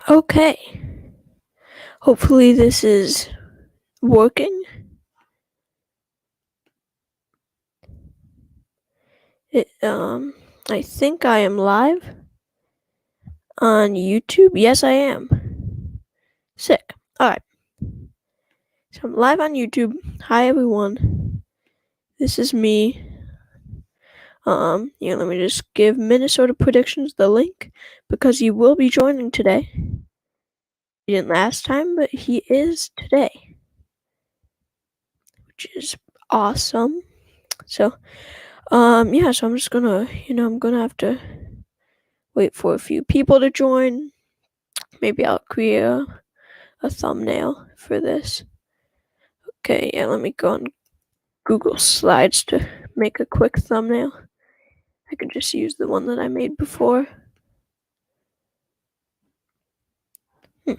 Okay. Hopefully this is working. I think I am live on YouTube. Yes, I am. Sick. Alright. So I'm live on YouTube. Hi everyone. This is me. Let me just give Minnesota Predictions the link because he will be joining today. He didn't last time, but he is today, which is awesome. So, yeah, so I'm just gonna, I'm gonna have to wait for a few people to join. Maybe I'll create a thumbnail for this. Okay, yeah, let me go on Google Slides to make a quick thumbnail. I could just use the one that I made before. I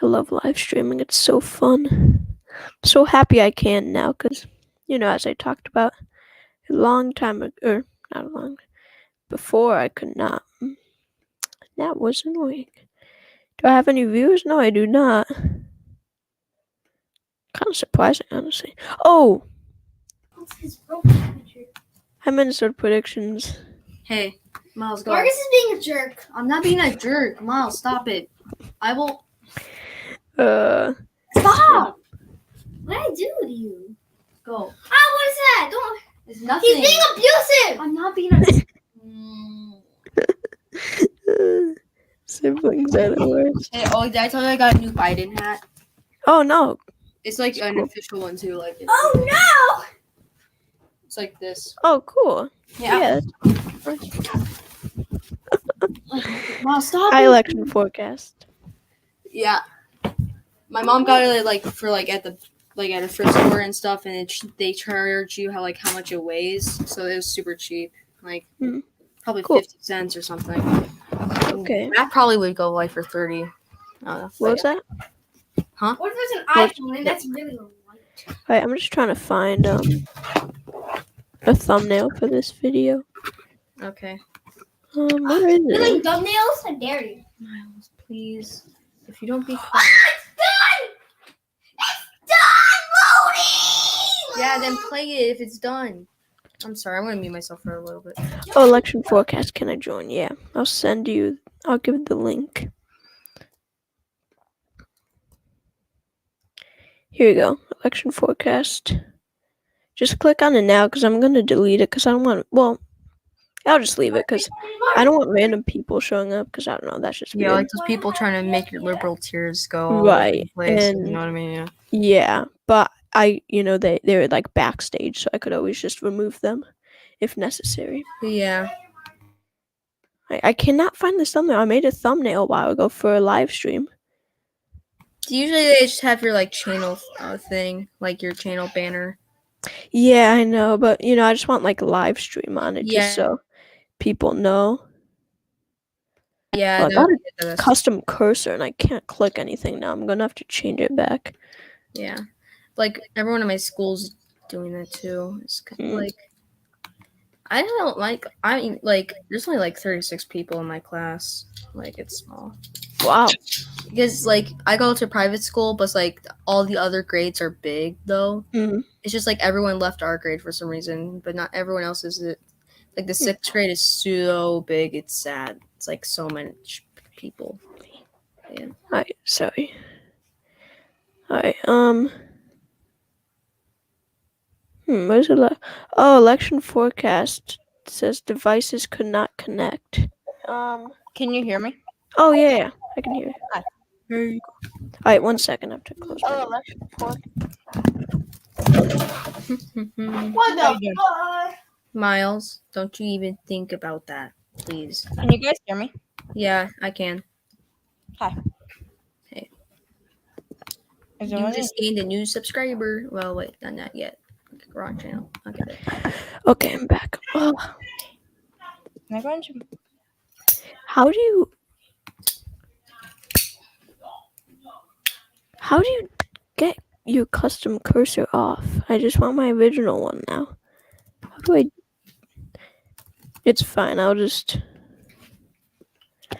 love live streaming. It's so fun. I'm so happy I can now because, as I talked about a long time ago, or not a long, before I could not. That was annoying. Do I have any views? No, I do not. Kind of surprising, honestly. Oh! Hi, Minnesota Predictions. Hey, Miles, go. Marcus is being a jerk. I'm not being a jerk. Miles, stop it. I will. Stop! What did I do to you? Go. What is that? Don't. It's nothing. He's being abusive. I'm not being a. Siblings are the worst. Hey, did I tell you I got a new Biden hat? Oh, no. It's like an official one, too. Like. Oh, no! It's like this. Oh, cool. Yeah. Miles, stop. High election forecast. Yeah. My mom got it for at the at a thrift store and stuff, and they charge you how much it weighs, so it was super cheap, probably Cool. 50 cents or something. Okay. That probably would go for 30. What was that? Huh? What if there's an iPhone and that's really light? Alright, I'm just trying to find a thumbnail for this video. Okay. Where is Really, it? thumbnails? I dare you. Miles, please. If you don't be Oh, quiet. it's done! It's done! Loading! Yeah, then play it if it's done. I'm sorry, I'm gonna mute myself for a little bit. Oh, election forecast. Can I join? Yeah. I'll give the link. Here you go. Election forecast. Just click on it now because I'm going to delete it because I don't want. Well, I'll just leave it because I don't want random people showing up because I don't know. That's just weird. Yeah, like those people trying to make your liberal tears go all Right, over the place. and You know what I mean? yeah, but they're like backstage, so I could always just remove them if necessary. Yeah. I cannot find this thumbnail. I made a thumbnail a while ago for a live stream. Usually they just have your channel thing, your channel banner. Yeah, I know, but I just want live stream on it just Yeah. so people know. Yeah, Oh, I got a custom cursor and I can't click anything now. I'm gonna have to change it back. Yeah, everyone in my school's doing that too. It's kind of I don't there's only 36 people in my class. It's small. Wow. Because I go to private school, but all the other grades are big though. Mm-hmm. It's just everyone left our grade for some reason, but not everyone else is it. The 6th grade is so big, it's sad. It's so much people. Yeah. Alright, sorry. Alright, what is it? Oh, election forecast. It says devices could not connect. Can you hear me? Oh yeah, I can hear you. Hi. There you go. Alright, 1 second. I have to close my door. Election forecast. What the fuck? Miles, don't you even think about that, please. Can you guys hear me? Yeah, I can. Hi. Hey. Is You there any? just gained a new subscriber. Well, wait, not yet. Okay, wrong channel. I'll get it. Okay, I'm back. Oh, Can I go into? how do you get your custom cursor off? I just want my original one now. How do I? It's fine. I'll just.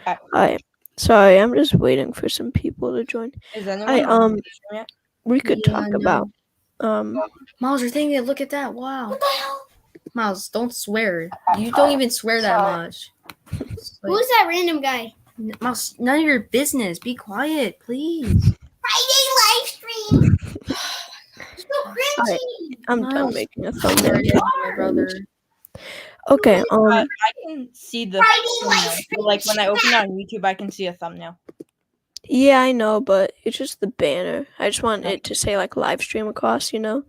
Alright. Sorry, I'm just waiting for some people to join. Is anyone on the stream yet? We could Yeah, talk no. about Miles, you're thinking. Look at that! Wow. What the hell? Miles, don't swear. You don't even swear that much. Who's that random guy? Miles, none of your business. Be quiet, please. Friday live stream. So cringy. I'm Miles. done making a Sorry, thumbnail. my brother. Okay, I can see the Friday thumbnail. live stream. Like when I open it on YouTube, I can see a thumbnail. yeah, I know, but it's just the banner. I just want it to say like live stream across, so people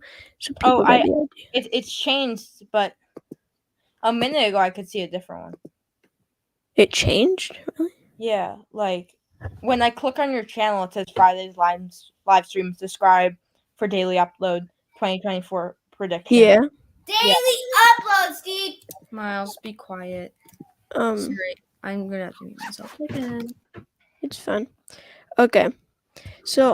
get the idea. It's changed, but a minute ago I could see a different one. It changed? Really? Yeah, like when I click on your channel, it says Friday's live streams describe for daily upload 2024 prediction. Yeah. Daily uploads, dude. Miles, be quiet. Um, Sorry, I'm gonna have to mute myself again. it's fun. Okay. So,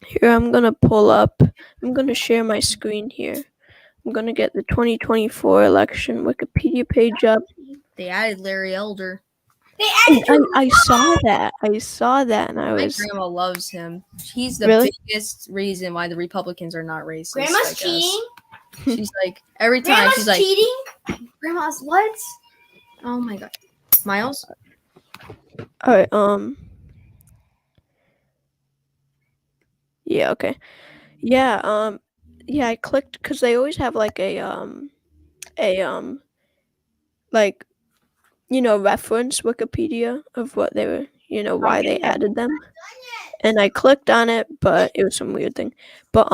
here I'm gonna pull up. I'm gonna share my screen here. I'm gonna get the 2024 election Wikipedia page up. They added Larry Elder. They added I saw that. I saw that, and I My was grandma loves him. He's the Really? biggest reason why the Republicans are not racist. I Grandma's guess. cheating. She's like every time Grandma's she's like, cheating. Grandma's what? Oh my god, Miles. all right. Yeah. Okay. Yeah. Yeah. I clicked because they always have like a like reference Wikipedia of what they were why they added them, and I clicked on it, but it was some weird thing. But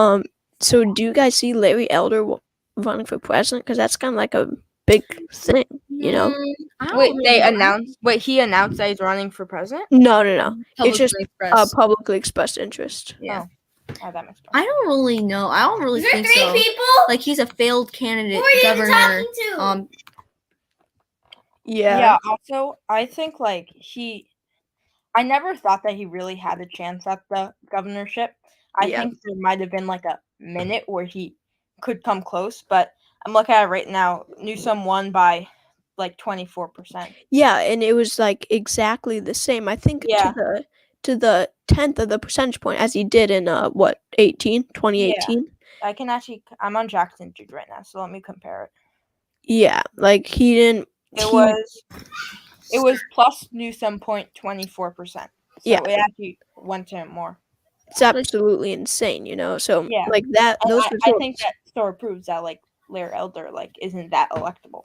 so do you guys see Larry Elder running for president? Because that's kind of like a big thing, I don't Wait, really know. he announced that he's running for president? No. It's just Publicly expressed. publicly expressed interest. Yeah. Oh, that makes sense. I don't really know. I don't really Is there think three so. people? Like he's a failed candidate Who are you governor. talking to? Yeah. Also, I think I never thought that he really had a chance at the governorship. I Yeah. think there might have been like a minute where he could come close, but I'm looking at it right now. Newsom won by like 24%. Yeah, and it was like exactly the same. I think Yeah. to the 10th of the percentage point as he did in 2018. I'm on Jackson Dude right now, so let me compare it. Yeah, like he didn't. It was plus Newsom 0.24%. So Yeah. it actually went to him more. It's absolutely insane, So Yeah. like that, And those I results. think that sort of proves that like Larry Elder isn't that electable.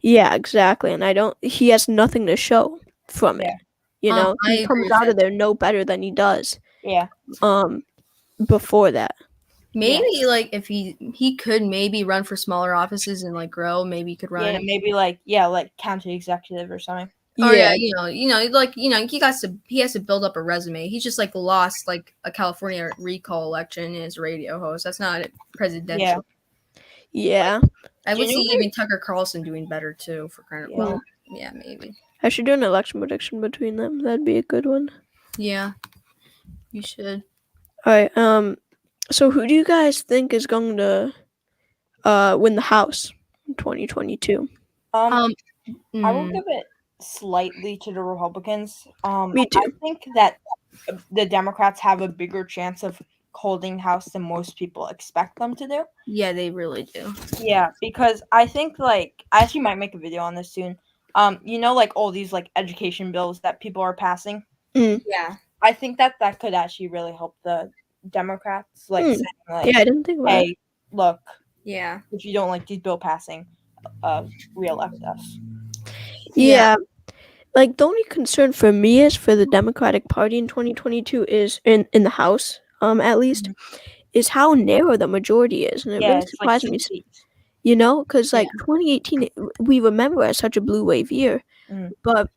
Yeah, exactly, and he has nothing to show from it. I He agree comes with out of that. there no better than he does. Yeah. Before that. Maybe like if he could maybe run for smaller offices and like grow, maybe he could run. Yeah, maybe like county executive or something. Oh yeah, he has to build up a resume. He just like lost like a California recall election as a radio host. That's not presidential. Yeah. I would see even Tucker Carlson doing better too for credit. Yeah. Well, yeah, maybe. I should do an election prediction between them. That'd be a good one. Yeah, you should. All right. So who do you guys think is going to win the House in 2022? I will give it slightly to the Republicans. Me too. I think that the Democrats have a bigger chance of holding House than most people expect them to do. Yeah, they really do. Yeah, because I think I actually might make a video on this soon. All these education bills that people are passing. Yeah. I think that could actually really help the Democrats. Saying, yeah, I didn't think about it. Hey, look. Yeah. If you don't like these bill passing, re-elect us. Yeah. Like the only concern for me is for the Democratic Party in 2022 is in the House, at least, is how narrow the majority is, and it really surprised me. Because 2018 we remember as such a blue wave year, but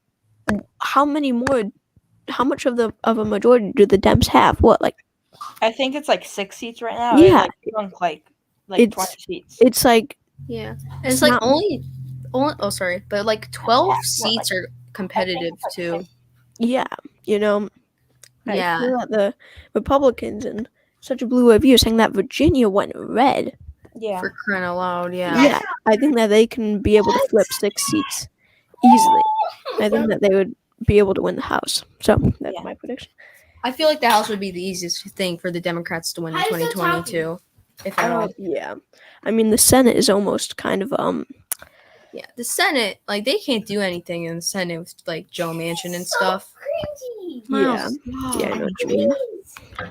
how much of a majority do the Dems have? What, I think it's 6 seats right now. Yeah, it's 20 seats. It's like and it's like only 12 seats are competitive too. Yeah, I feel Yeah. that the Republicans in such a blue wave year saying that Virginia went red. Yeah. For crying out loud, yeah. Yeah, I think that they can be able to flip 6 seats easily. I think that they would be able to win the House. So that's Yeah. my prediction. I feel like the House would be the easiest thing for the Democrats to win in How are you still 2022, if at all. Yeah, I mean the Senate is almost kind of Yeah, the Senate, like they can't do anything in the Senate with like Joe Manchin and stuff. Cringy. yeah, I know what you mean.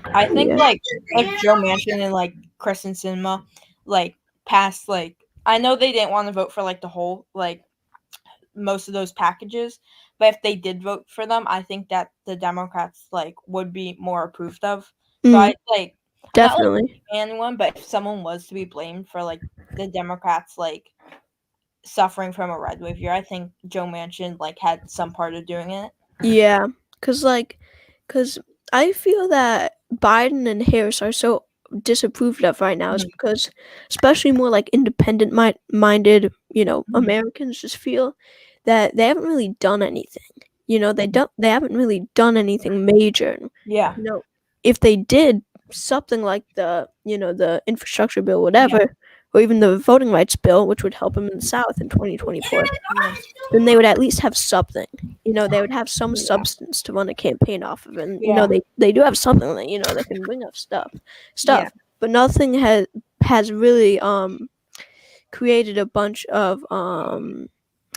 I think Yeah. like if Joe Manchin and like Kristen Sinema like passed like I know they didn't want to vote for like the whole like most of those packages, but if they did vote for them, I think that the Democrats like would be more approved of. So Mm, I like I'm not like definitely. anyone, but if someone was to be blamed for like the Democrats like suffering from a red wave year, I think Joe Manchin like had some part of doing it. Yeah, cause I feel that Biden and Harris are so disapproved of right now, is Mhm. because especially more like independent minded, Mhm. Americans just feel that they haven't really done anything. They haven't really done anything major. Yeah. If they did something like the infrastructure bill, whatever, or even the voting rights bill, which would help them in the South in 2024, then they would at least have something. They would have some substance to run a campaign off of, and Yeah. they do have something that they can bring up stuff, Yeah. but nothing has really created a bunch of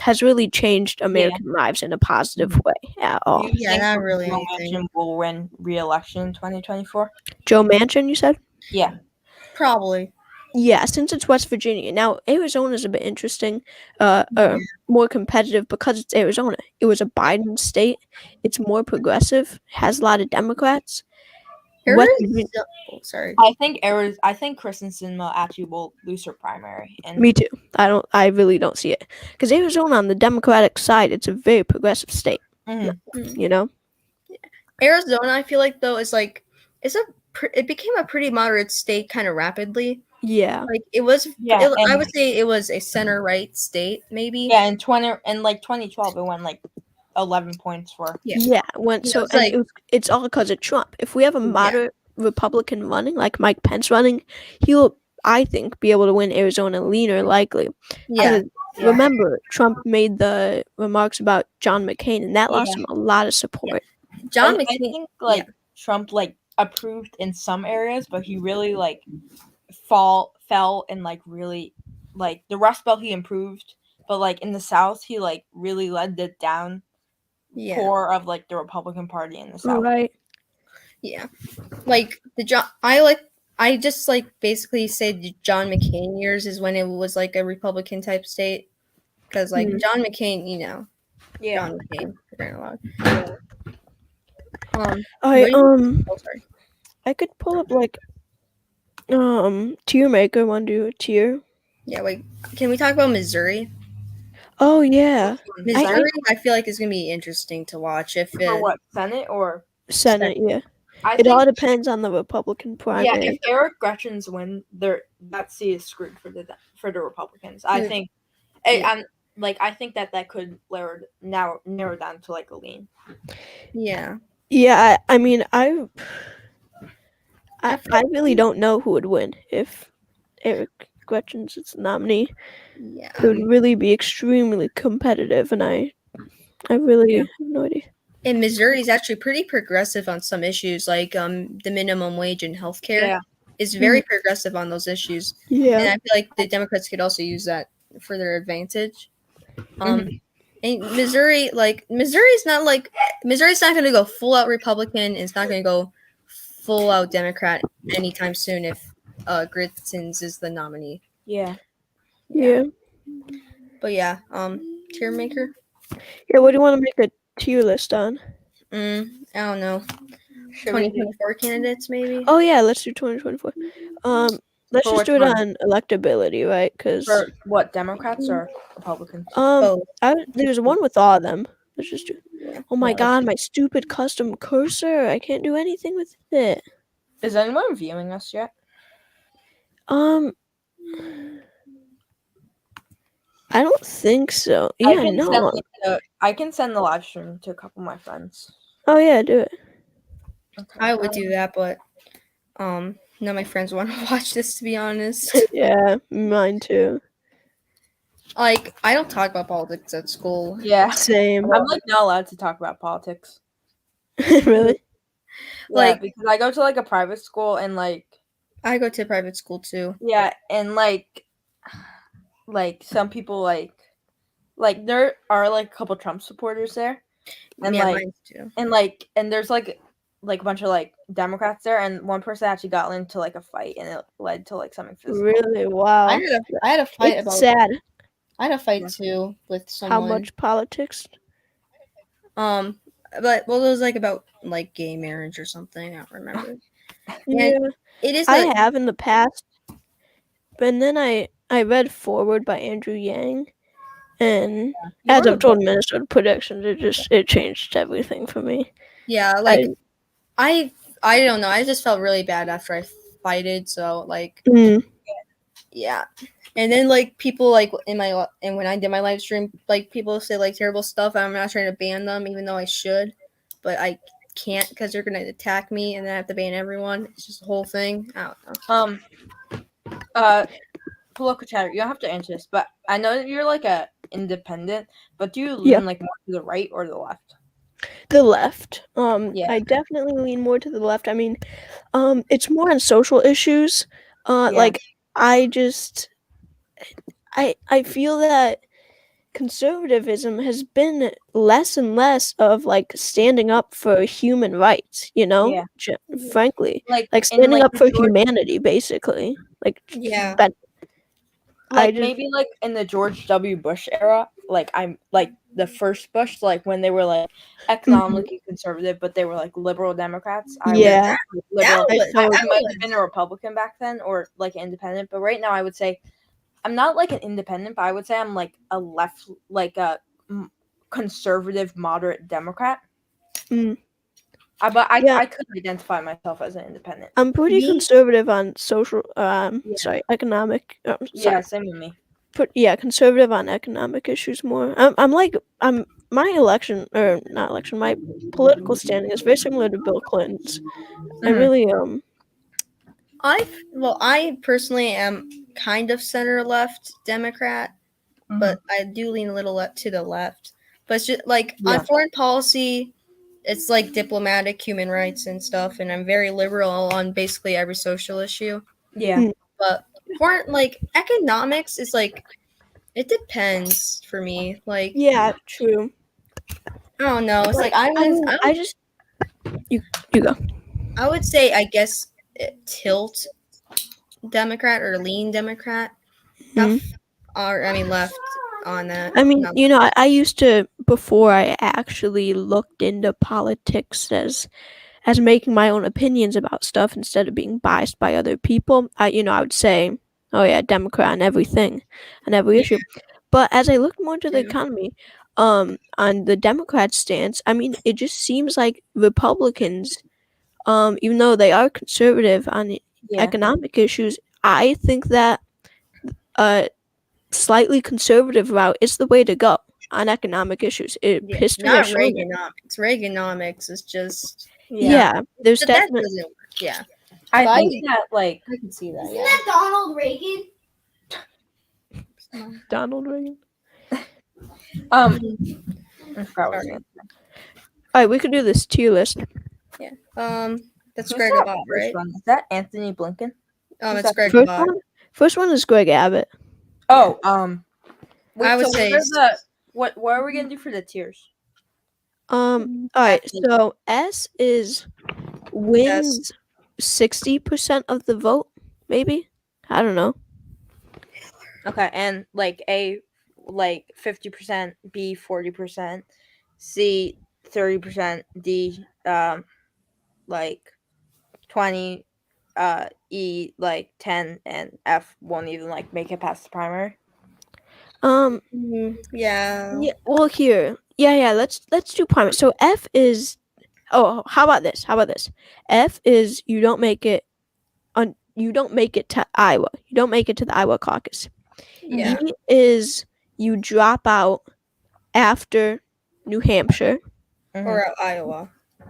has really changed American lives in a positive way at all. Do you Yeah, think not really Joe anything. Manchin will win re-election in 2024? Joe Manchin, you said? Yeah. Probably. Yeah, since it's West Virginia. Now, Arizona's a bit interesting, more competitive because it's Arizona. It was a Biden state. It's more progressive, has a lot of Democrats. West Virginia, Sorry. I think Kristen Sinema actually will lose her primary. And me too. I really don't see it. Because Arizona on the Democratic side, it's a very progressive state. You know? Arizona, I feel like though is like it became a pretty moderate state kind of rapidly. Yeah. Like it was, Yeah, I and- would say it was a center right state maybe. yeah, in 2012 it went like 11 points for. Yeah. It's all because of Trump. If we have a moderate Republican running, like Mike Pence running, he'll, I think, be able to win Arizona leaner likely. Yeah. Remember, Trump made the remarks about John McCain, and that lost him a lot of support. John I McCain. think like Trump like approved in some areas, but he really like fell and like really like the Rust Belt he improved, but like in the South he like really led the down core of like the Republican Party in the South. Right. Yeah. Like I just like basically say the John McCain years is when it was like a Republican type state. Because like John McCain, John McCain, for crying out loud. Sorry. I could pull up like tier maker. Want to do a tier? Yeah, wait. Can we talk about Missouri? Oh yeah, Missouri, I feel like is gonna be interesting to watch. If For what, Senate or Senate? Yeah, I it think, all depends on the Republican primary. yeah, if Eric Gretchen's win, that seat is screwed for the Republicans. I think, I think that could narrow down to like a lean. Yeah. Yeah, I mean, I really don't know who would win if Eric Gretchen's its nominee. Yeah. It would really be extremely competitive, and I really have no idea. And Missouri is actually pretty progressive on some issues, like the minimum wage and healthcare is very progressive on those issues. Yeah. And I feel like the Democrats could also use that for their advantage. And Missouri's not going to go full out Republican. It's not going to go full out Democrat anytime soon if Gritson's is the nominee. Yeah. But yeah, tier maker. Yeah, what do you want to make a tier list on? I don't know. 2024 candidates, maybe. Oh yeah, let's do 2024. Let's just do it on electability, right? Because for what, Democrats or Republicans? There's one with all of them. Let's just do. Oh my god, my stupid custom cursor! I can't do anything with it. Is anyone viewing us yet? I don't think so. Yeah, no. I can send the live stream to a couple of my friends. Oh yeah, do it. Okay. I would do that, but none of my friends want to watch this, to be honest. Yeah, mine too. Like, I don't talk about politics at school. Yeah. Same. I'm like not allowed to talk about politics. Really? Yeah, Like- because I go to like a private school and like I go to private school too. yeah, and like some people like there are like a couple Trump supporters there. And yeah, like mine too. and there's like a bunch of like Democrats there, and one person actually got into like a fight, and it led to like something physical. Really? Wow. I had a fight It's about. sad I had a fight Yeah. too with how someone. much politics. But well, it was like about like gay marriage or something. I don't remember. Yeah, It is. I Like, have in the past, but then I read Forward by Andrew Yang, and You as wrote I've told Minnesota Predictions, it changed everything for me. yeah, like I don't know. I just felt really bad after I fighted. So like, Mm, yeah. And then like people like and when I did my live stream, like people say like terrible stuff. I'm not trying to ban them, even though I should, but I can't because they're gonna attack me, and then I have to ban everyone. It's just a whole thing. I don't know. Political chatter, you don't have to answer this, but I know that you're like a independent, but do you lean Yeah. like more to the right or the left? the left. Yeah. I definitely lean more to the left. I mean, it's more on social issues. Yeah. Like I just, I feel that conservatism has been less and less of like standing up for human rights. You know, Yeah. frankly, Like like in, standing like, up the for George- humanity, basically. Like Yeah. that. like just- maybe like in the George W. Bush era, like I'm like the first Bush, like when they were like economically conservative, but they were like liberal Democrats. I Yeah. was liberal. That I was- might have been a Republican back then, or like an independent, but right now I would say I'm not like an independent, but I would say I'm like a left, like a conservative, moderate Democrat. Mm. But Yeah. I could identify myself as an independent. I'm pretty Me? conservative on social, Yeah. sorry, economic. Yeah, same with me. Conservative on economic issues more. I'm my election or not election, my political standing is very similar to Bill Clinton's. I Mhm. really I personally am kind of center left Democrat, but I do lean a little to the left. But it's just like Yeah. on foreign policy, it's like diplomatic, human rights, and stuff. And I'm very liberal on basically every social issue. Yeah. Mm. But foreign, like economics, is like it depends for me. Like yeah, true. I don't know. It's like I just you go. I would say I guess tilt Democrat or lean Democrat. Mhm. Or I mean left on that. I mean, No. you know, I used to before I actually looked into politics as making my own opinions about stuff instead of being biased by other people. I would say, oh yeah, Democrat on everything, on every issue. But as I looked more into the Yeah. economy, on the Democrat stance, I mean, it just seems like Republicans, even though they are conservative on Yeah. economic issues, I think that slightly conservative route is the way to go on economic issues. History Not has shown it. Reaganomics. Reaganomics is just Yeah, there's but that definitely doesn't work. Yeah, I But think that like I can see that. Isn't Yeah. that Donald Reagan? Donald Reagan. I forgot what I was Sorry. saying. All right, we could do this tier list. That's Who's Greg that Abbott, first right? one? Is that Anthony Blinken? It's that Greg First Abbott. one is Greg Abbott. Oh, wait, I would so say what are we gonna do for the tiers? All right, so S is wins 60% of the vote, maybe. I don't know. Okay, and like A, like 50%, B 40%, C 30%, D like 20, E like 10, and F won't even like make it past the primary. Yeah. Yeah. Well, here. Yeah. Let's do primary. So F is. Oh, how about this? F is you don't make it to Iowa. You don't make it to the Iowa caucus. Yeah. E is you drop out after New Hampshire. Or Iowa.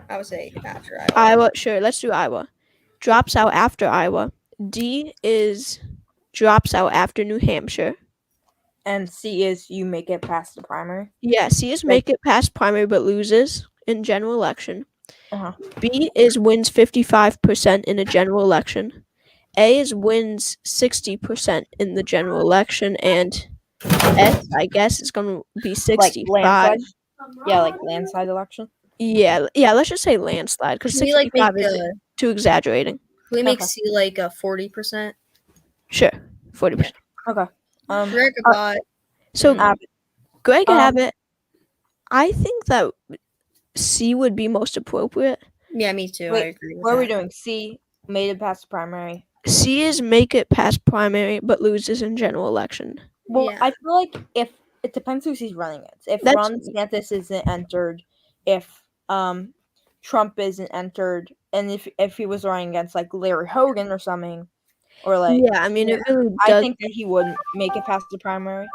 I would say after Iowa. Iowa, sure. Let's do Iowa. Drops out after Iowa. D is drops out after New Hampshire. And C is you make it past the primary. Yeah, C is make it past primary but loses in general election. Uh-huh. B is wins 55% in a general election. A is wins 60% in the general election, and S, I guess, is going to be 65. landslide. Yeah, like landslide election. Yeah, let's just say landslide because Can we like make 65 is too exaggerating. can we make Okay. C like a 40%? Sure, 40%. Okay. Greg Abbott. So Abbott. Greg Abbott, I think that C would be most appropriate. Yeah, me too. Wait, I agree with what are we that. doing? C made it past the primary. C is make it past primary but loses in general election. Well, Yeah. I feel like if it depends who he's running against. If That's- Ron DeSantis isn't entered, if Trump isn't entered, and if he was running against like Larry Hogan or something, or like Yeah, I mean, it really I does. think that he wouldn't make it past the primary.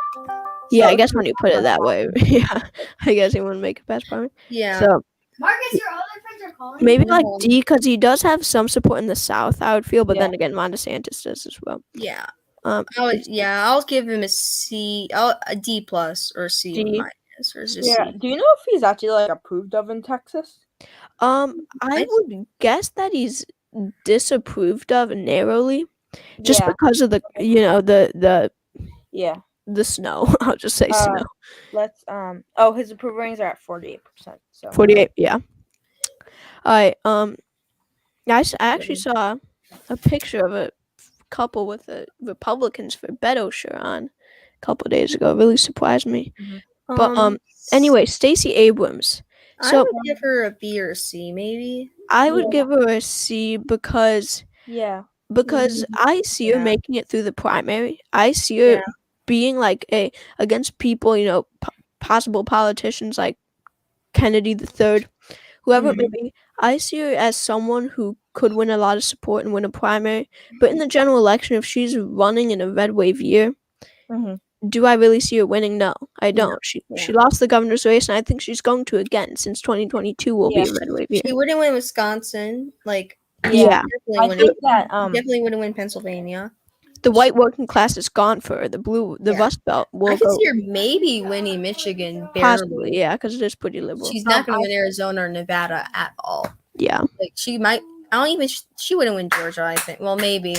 Yeah, So I guess when you put it that way, yeah, I guess he wouldn't make it past primary. Yeah. So Marcus, your other friends are calling. maybe like Mhm. D because he does have some support in the South, I would feel, but Yeah. then again, Ron DeSantis does as well. Yeah. Um, I'll give him a C, a D plus or C D. minus or just Yeah. C. Do you know if he's actually like approved of in Texas? I would guess that he's disapproved of narrowly, just because of the Yeah. the snow. I'll just say snow. Let's oh, his approval ratings are at 48%. So 48. Yeah. All right. I actually saw a picture of a couple with the Republicans for Beto shirt on a couple days ago. It really surprised me. But anyway, Stacey Abrams. I So would give her a B or a C, maybe. I would give her a C because I see her Yeah. making it through the primary. I see her Yeah. being like against people, possible politicians like Kennedy III, whoever it may be. I see her as someone who could win a lot of support and win a primary. But in the general election, if she's running in a red wave year, do I really see her winning? No, I don't. She lost the governor's race, and I think she's going to again since 2022 will be a red wave year. She wouldn't win Wisconsin. Like, Yeah. I think that definitely wouldn't win Pennsylvania. The white working class is gone for her. The Rust Belt will I could go see her maybe winning Michigan, barely. possibly, yeah, because it is pretty liberal. She's not going to win Arizona or Nevada at all. Yeah. Like, she might. I don't even. She wouldn't win Georgia. I think. Well, maybe.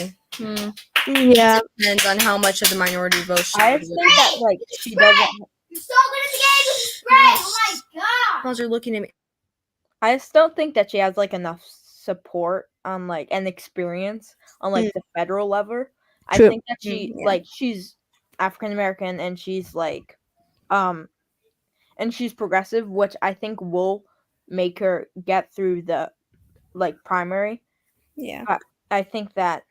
Yeah. Depends on how much of the minority vote she. I just think that like she doesn't. You're so good at the game. Right. Oh my god. How's her looking at me? I just don't think that she has like enough support on like and experience on like the federal level. I True. think that she Yeah. like she's African American and she's like and she's progressive, which I think will make her get through the like primary. Yeah. I think that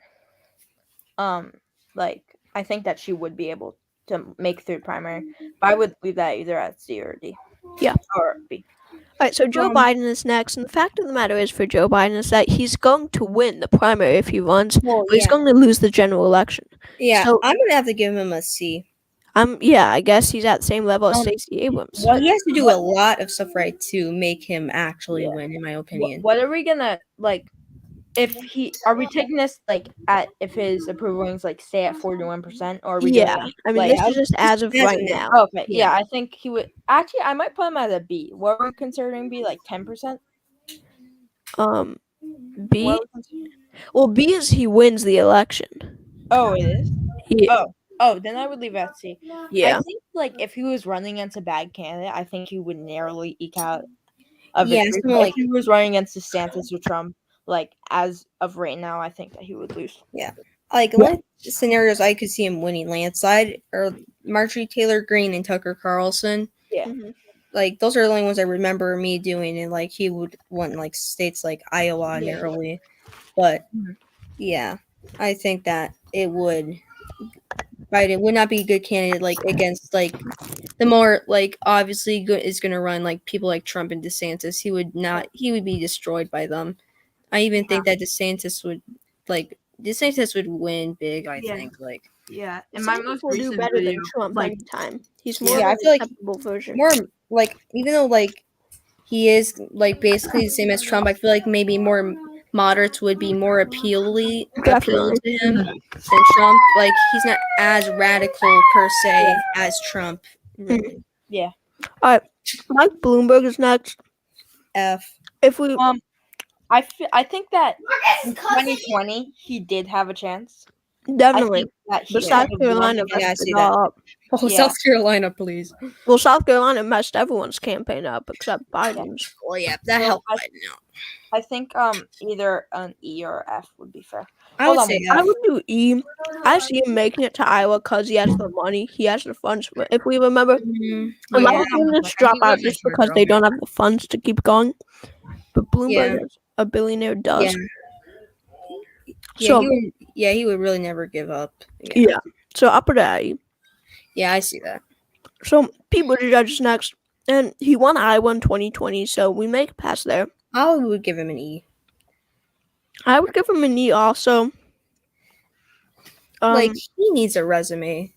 I think that she would be able to make through primary. But I would leave that either at C or D. Yeah. Or B. All right, so Joe Biden is next, and the fact of the matter is for Joe Biden is that he's going to win the primary if he runs, Well, but he's going to lose the general election. Yeah, So- I'm gonna have to give him a C. I guess he's at the same level as Stacey Abrams. He has to do a lot of stuff right to make him actually win, in my opinion. What are we gonna like? Are we taking this like at if his approval ratings like stay at 41%, or are we? Yeah, doing, I mean like, this is just as of as right of now. okay, yeah, I think he would. Actually, I might put him as a B. What are we considering B? Like 10%? B. Well, B is he wins the election. Oh, it is. Yeah. Oh, then I would leave at C. Yeah. I think like if he was running against a bad candidate, I think he would narrowly eke out a Yeah, victory. something But like- if he was running against DeSantis or Trump, like as of right now, I think that he would lose. Like one scenarios I could see him winning landslide or Marjorie Taylor Greene and Tucker Carlson. Yeah. Mhm. Like those are the only ones I remember me doing, and like he would win like states like Iowa Yeah. narrowly. But Mhm. yeah, I think that it would. Biden would not be a good candidate like against like the more like obviously is going to run like people like Trump and DeSantis. He would not. He would be destroyed by them. I even think that DeSantis would win big. I Yeah. think like Yeah. DeSantis will do better than Trump anytime. He's more Yeah, of I an feel like acceptable version. more like even though like he is like basically the same as Trump, I feel like maybe more moderates would be more appealing Definitely. to him than Trump. Like he's not as radical per se as Trump. Really. Yeah. All right, Mike Bloomberg is next. F. If we I think that Marcus in is cussing. 2020 he did have a chance. I definitely, think that he but could South have Carolina won Yeah, I messed see it that. all up. Oh, Yeah. South Carolina, please. Well, South Carolina messed everyone's campaign up except Biden's. Well, yeah, that Well, helped I- Biden out. I think either an E or F would be fair. I would Hold on say one I F. would do E. I see him making it to Iowa because he has the money, he has the funds. But if we remember, a lot of candidates drop out just because they don't have the funds to keep going. But Bloomberg, Yeah. as a billionaire, does. Yeah, So he would really never give up. yeah. So I'll put it at E. Yeah, I see that. So Pete Buttigieg is next, and he won Iowa in 2020. So we make it past there. I would give him an E. I would give him an E also. Like he needs a resume.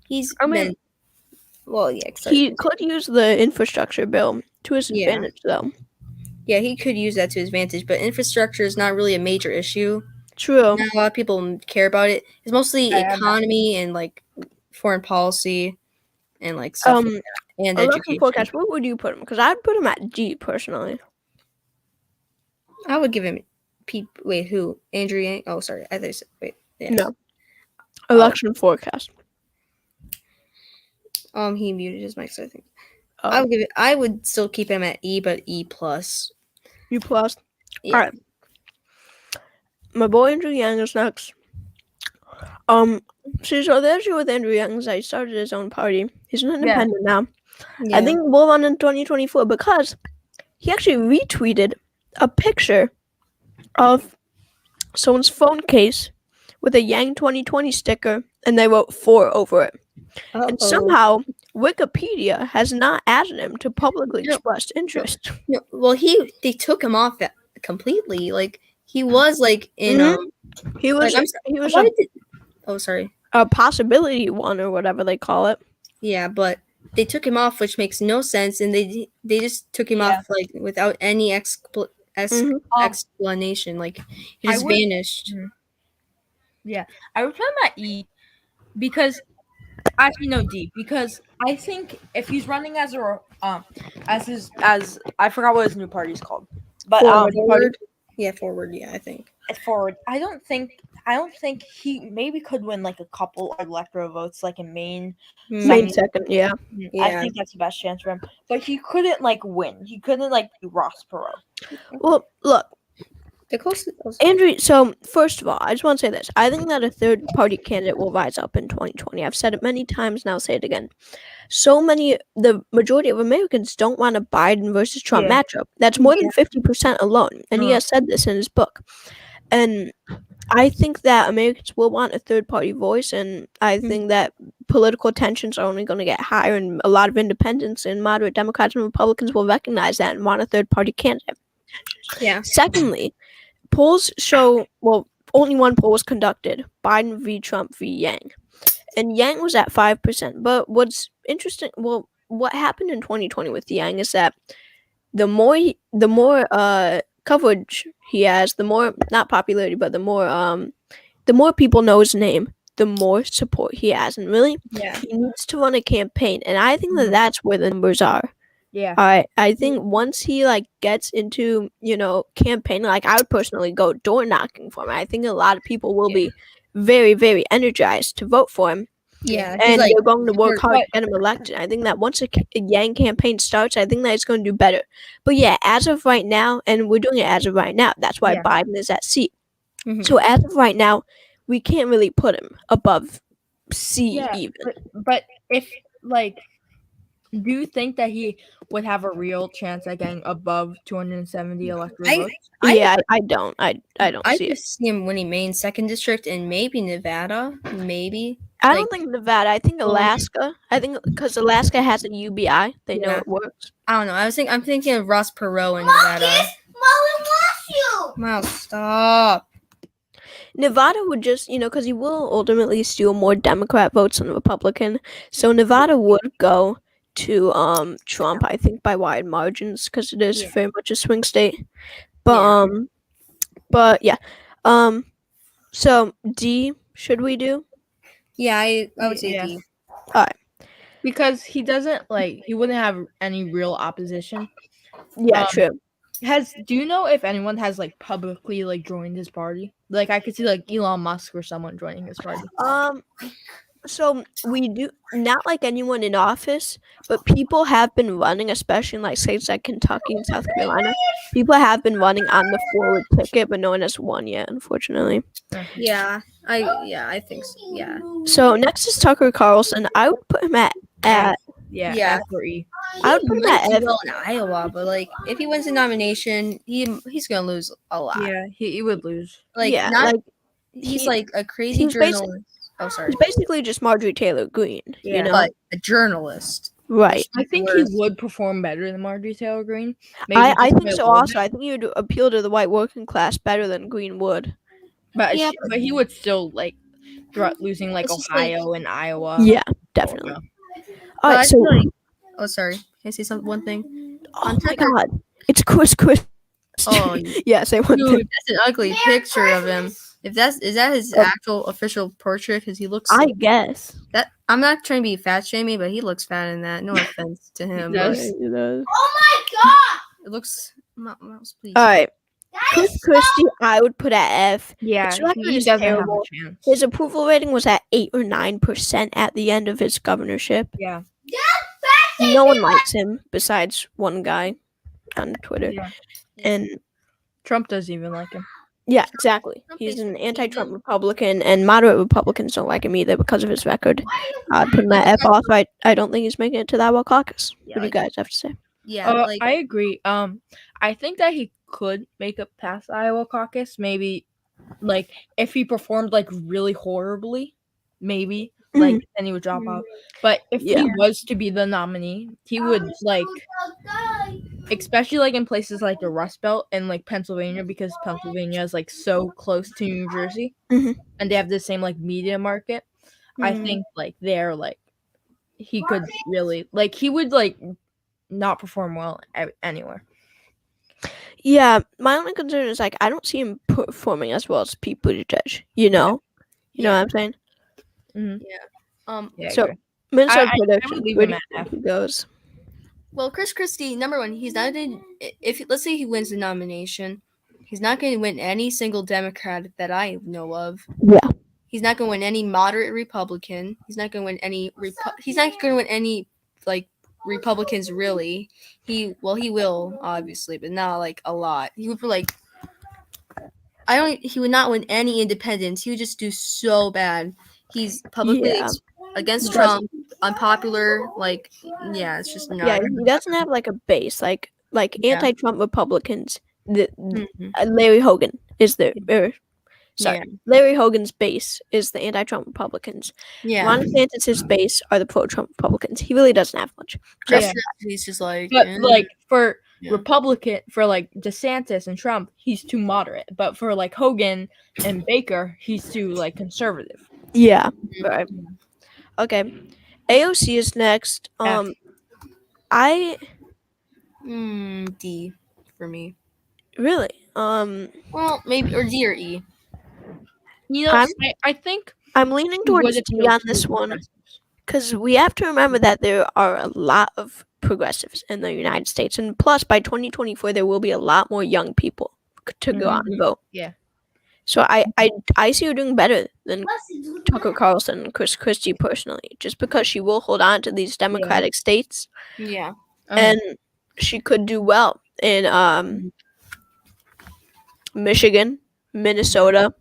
He's I mean, been. Well, yeah. he could use the infrastructure bill to his Yeah. advantage, though. Yeah, he could use that to his advantage, but infrastructure is not really a major issue. True. Not a lot of people care about it. It's mostly I am economy and like foreign policy and like stuff like that. And Election education. forecast. What would you put him? Because I'd put him at D personally. I would give him P. Wait, who? Andrew Yang? Oh, sorry. I thought you said, wait. Yeah. No. Election forecast. He muted his mic, so I think Oh, I would give it. I would still keep him at E, but E plus. U plus. Yeah. All right. My boy Andrew Yang is next. See, so the issue with Andrew Yang is that he started his own party. He's an independent now. Yeah. I think we'll run in 2024 because he actually retweeted a picture of someone's phone case with a Yang 2020 sticker, and they wrote 4 over it. And somehow Wikipedia has not added him to publicly expressed interest. No, well, they took him off that completely. Like he was like in He was like, he was why did oh sorry. a possibility one or whatever they call it. Yeah, but they took him off, which makes no sense, and they just took him off like without any explanation. Like he just vanished. Yeah, I would put him at E because actually no D because I think if he's running as a as I forgot what his new party's called, but Forward. Yeah, forward. Yeah, I think forward. I don't think he maybe could win like a couple electoral votes like in Maine. Main second, yeah. I think that's the best chance for him. But he couldn't like win. He couldn't like be Ross Perot. Well, look, the closest. Andrew, so first of all, I just want to say this. I think that a third party candidate will rise up in 2020. I've said it many times, now I'll say it again. The majority of Americans don't want a Biden versus Trump matchup. That's more than 50% alone. And he has said this in his book. And I think that Americans will want a third party voice, and I think that political tensions are only going to get higher, and a lot of independents and moderate Democrats and Republicans will recognize that and want a third party candidate. Yeah. Secondly, polls show, well, only one poll was conducted, Biden v. Trump v. Yang. And Yang was at 5%. But what's interesting, well, what happened in 2020 with Yang is that the more coverage he has, the more, not popularity, but the more people know his name, the more support he has. And really, he needs to run a campaign. And I think that that's where the numbers are. Yeah. I think once he gets into, campaigning, I would personally go door knocking for him. I think a lot of people will be very, very energized to vote for him. Yeah. And they're going to work hard to get him elected. I think that once a Yang campaign starts, I think that it's going to do better. But yeah, as of right now, and we're doing it as of right now, that's why Biden is at C. So as of right now, we can't really put him above C even. But if do you think that he would have a real chance at getting above 270 electoral votes? I don't. I don't I see it. just see him winning Maine 2nd district and maybe Nevada. Maybe. I don't think Nevada. I think Alaska. I think because Alaska has a UBI, they know it works. I don't know. I'm thinking of Ross Perot in Nevada. Molly wants you. Miles, stop. Nevada would just, because he will ultimately steal more Democrat votes than Republican. So Nevada would go to Trump, I think, by wide margins because it is very much a swing state. But Yeah. but yeah. So D should we do? Yeah, I would say Yeah. D. Because he doesn't he wouldn't have any real opposition. Yeah, Um, true. do you know if anyone has publicly joined his party? I could see Elon Musk or someone joining his party. So we do not like anyone in office, but people have been running, especially in states like Kentucky and South Carolina. People have been running on the forward ticket, but no one has won yet, unfortunately. Yeah, I think so. Yeah. So next is Tucker Carlson. I would put him at Yeah, Yeah. F or E. I would He put him might at do F. well in Iowa, but if he wins the nomination, he's gonna lose a lot. Yeah, he would lose. Yeah, not he- he's a crazy he's basi- journalist. Oh, sorry, he's basically just Marjorie Taylor Greene, you Yeah. know? but a journalist. Right. I think he would perform better than Marjorie Taylor Greene. I just think by a so little also. bit. I think he would appeal to the white working class better than Greene would. But Yeah, but he would still losing It's just Ohio and Iowa. Yeah, definitely. Georgia. All But I right, so feel oh, sorry. Can I say one thing? oh on my Tucker- god, it's Chris. Oh, Yeah, say one thing. dude, that's an ugly picture of him. Is that his actual official portrait? Because he looks. I guess. That I'm not trying to be fat shaming, but he looks fat in that. No offense to him, but does. It does. Oh my god! it looks. Mouse, please. All right, That Chris is Christie, I would put at F. Yeah, His record he is doesn't have terrible. a chance. His approval rating was at 8 or 9% at the end of his governorship. Yeah. No one likes him besides one guy on Twitter. Yeah. And Trump doesn't even like him. yeah, exactly. He's an anti-Trump Republican, and moderate Republicans don't like him either because of his record. I'd put him at F. Also, I don't think he's making it to the Iowa caucus. Yeah, What do you guys have to say? Yeah, I agree. I think that he could make it past the Iowa caucus. Maybe, if he performed really horribly, maybe then he would drop out. But if Yeah. he was to be the nominee, he would especially in places like the Rust Belt and Pennsylvania, because Pennsylvania is so close to New Jersey, Mhm. and they have the same media market. I think there he could really he would not perform well anywhere. Yeah, my only concern is I don't see him performing as well as Pete Buttigieg. You know what I'm saying? Yeah, I So agree. Minnesota I would prediction. leave Where him do at you F. think he goes? Well, Chris Christie, number one, he's not going. If let's say he wins the nomination, he's not going to win any single Democrat that I know of. Yeah. He's not going to win any moderate Republican. He's not going to win any. He's not going to win any Republicans really. He will obviously, but not a lot. He would He would not win any independents. He would just do so bad. He's publicly Yeah. against He Trump, unpopular. Yeah, it's just not. Yeah, he doesn't have a base like Yeah. anti-Trump Republicans. Mhm. Larry Hogan is the sorry. Yeah. Larry Hogan's base is the anti-Trump Republicans. Yeah. Ron DeSantis' base are the pro-Trump Republicans. He really doesn't have much. Chris Yeah. Christie's just But for Yeah. Republican, for DeSantis and Trump, he's too moderate. But for Hogan and Baker, he's too conservative. Yeah. Mhm. Right. Okay. AOC is next. F. I D for me. really Well, maybe or D or E. I think I'm leaning he would towards D appeal on to this one. progressives. Because we have to remember that there are a lot of progressives in the United States. And plus, by 2024, there will be a lot more young people to go out and vote. Yeah. So I see her doing better than Tucker Carlson and Chris Christie personally, just because she will hold on to these Democratic states. Yeah. And she could do well in Michigan, Minnesota,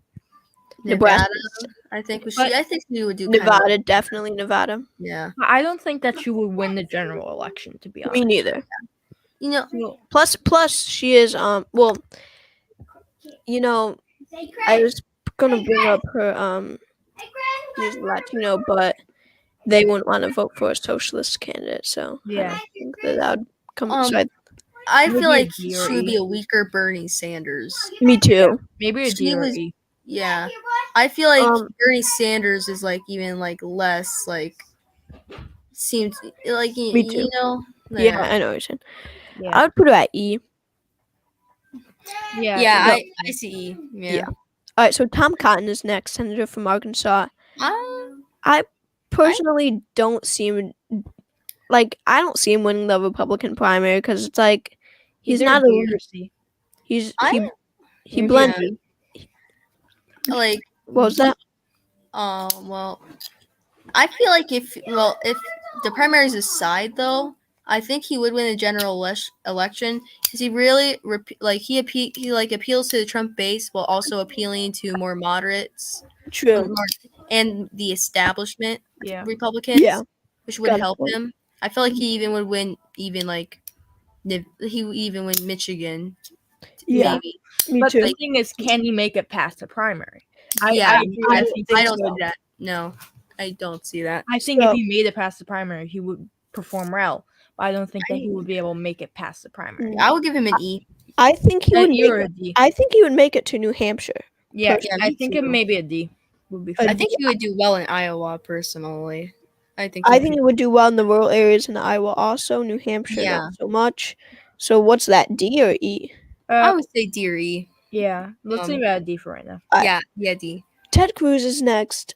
Nevada. Nebraska, I think But- I think we would do kinda- Nevada, definitely Nevada. yeah. I don't think that she would win the general election, to be honest. Me neither. You know. Plus she is well, I was gonna bring up her she's Latino, but they wouldn't want to vote for a socialist candidate, so Yeah. I think that would come. I Would feel be a like D or she would E. be a weaker Bernie Sanders. Me too. Maybe a She D or was- E. Yeah. I feel like Bernie Sanders is even less seems Me too. you know. Yeah, I know what you're saying. Yeah. I would put her at E. Yeah, No. I see E. Yeah. Yeah. All right, so Tom Cotton is next, senator from Arkansas. Uh, I personally don't see him I don't see him winning the Republican primary because it's like he's Either not D a or C. he Maybe blends. yeah, like What was that? well, I feel like if the primaries aside though, I think he would win the general election because he really he appeals to the Trump base while also appealing to more moderates True. and the establishment Yeah. Republicans, Yeah. which would Got a help point. him. I feel like he even would win he would even win Michigan. Yeah. Maybe. Me But too. the thing is, can he make it past the primary? Yeah, I don't think I don't so. see that. No, I don't see that. I think if So- he made it past the primary, he would perform well. But I don't think that he would be able to make it past the primary. I would give him an E. I think he would. An E or a D. I think he would make it to New Hampshire. Yeah, Yeah, I me think too. it maybe a D would be A fine. I think he would do well in Iowa personally. I think he would do well in the rural areas in Iowa also. New Hampshire, Yeah. not so much. So what's that, D or E? I would say D or E. Yeah, let's leave it at D for right now. I- Yeah, D. Ted Cruz is next.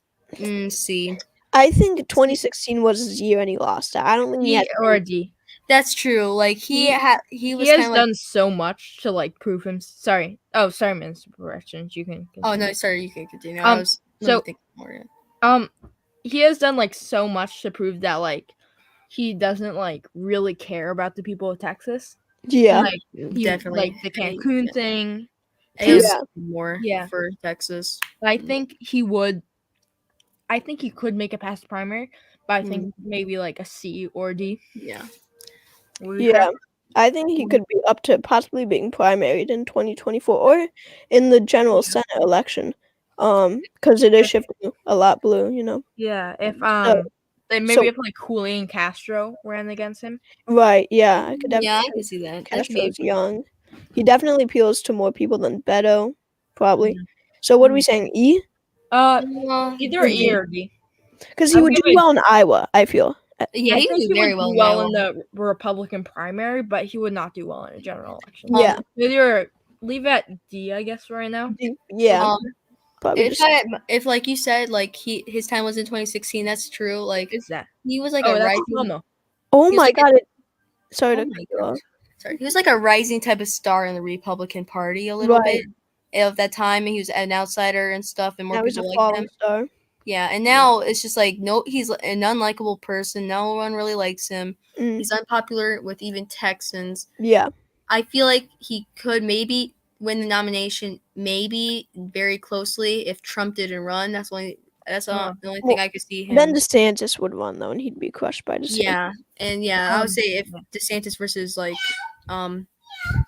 C. I think 2016 was his year and he lost it. I don't think he had. Or a D. That's true. Like he was He kind has of done so much to prove him. Sorry. Oh, sorry, Minister Corrections. You can. Oh continue. no, sorry, you can continue. I was let me so- think more. Yeah. He has done so much to prove that he doesn't really care about the people of Texas. Yeah. He, Definitely. the Cancun thing. He was Yeah. more for Texas. I think he would. I think he could make it past the primary, but I think maybe a C or D. Yeah. Would be Yeah. correct. I think he could be up to possibly being primaried in 2024 or in the general Senate election. Because it is shifting a lot blue, Yeah, if then maybe so- if Julian Castro ran against him. Right, yeah. I could definitely Yeah, I can see that. That could be Castro's young. He definitely appeals to more people than Beto, probably. So what are we saying? E? Either or E or D. Because he I'm would do giving- well in Iowa, I feel. Yeah, I he think would do very would well. in the Republican primary, but he would not do well in a general election. Yeah. Either leave it at D, I guess, right now. Yeah. probably If like you said, his time was in 2016, that's true. Is that? He was like Oh, a that's rising. Cuomo. oh was my like a- god. Sorry Oh to my cut you off. Sorry, he was like a rising type of star in the Republican Party a little Right. bit of that time, and he was an outsider and stuff, and more Now he's a people liked falling him. star. Yeah, and now it's just no, he's an unlikable person. No one really likes him. Mm. He's unpopular with even Texans. Yeah. I feel like he could maybe win the nomination, maybe very closely if Trump didn't run. That's the only thing I could see him. Then DeSantis would run though, and he'd be crushed by DeSantis. Yeah, and I would say if DeSantis versus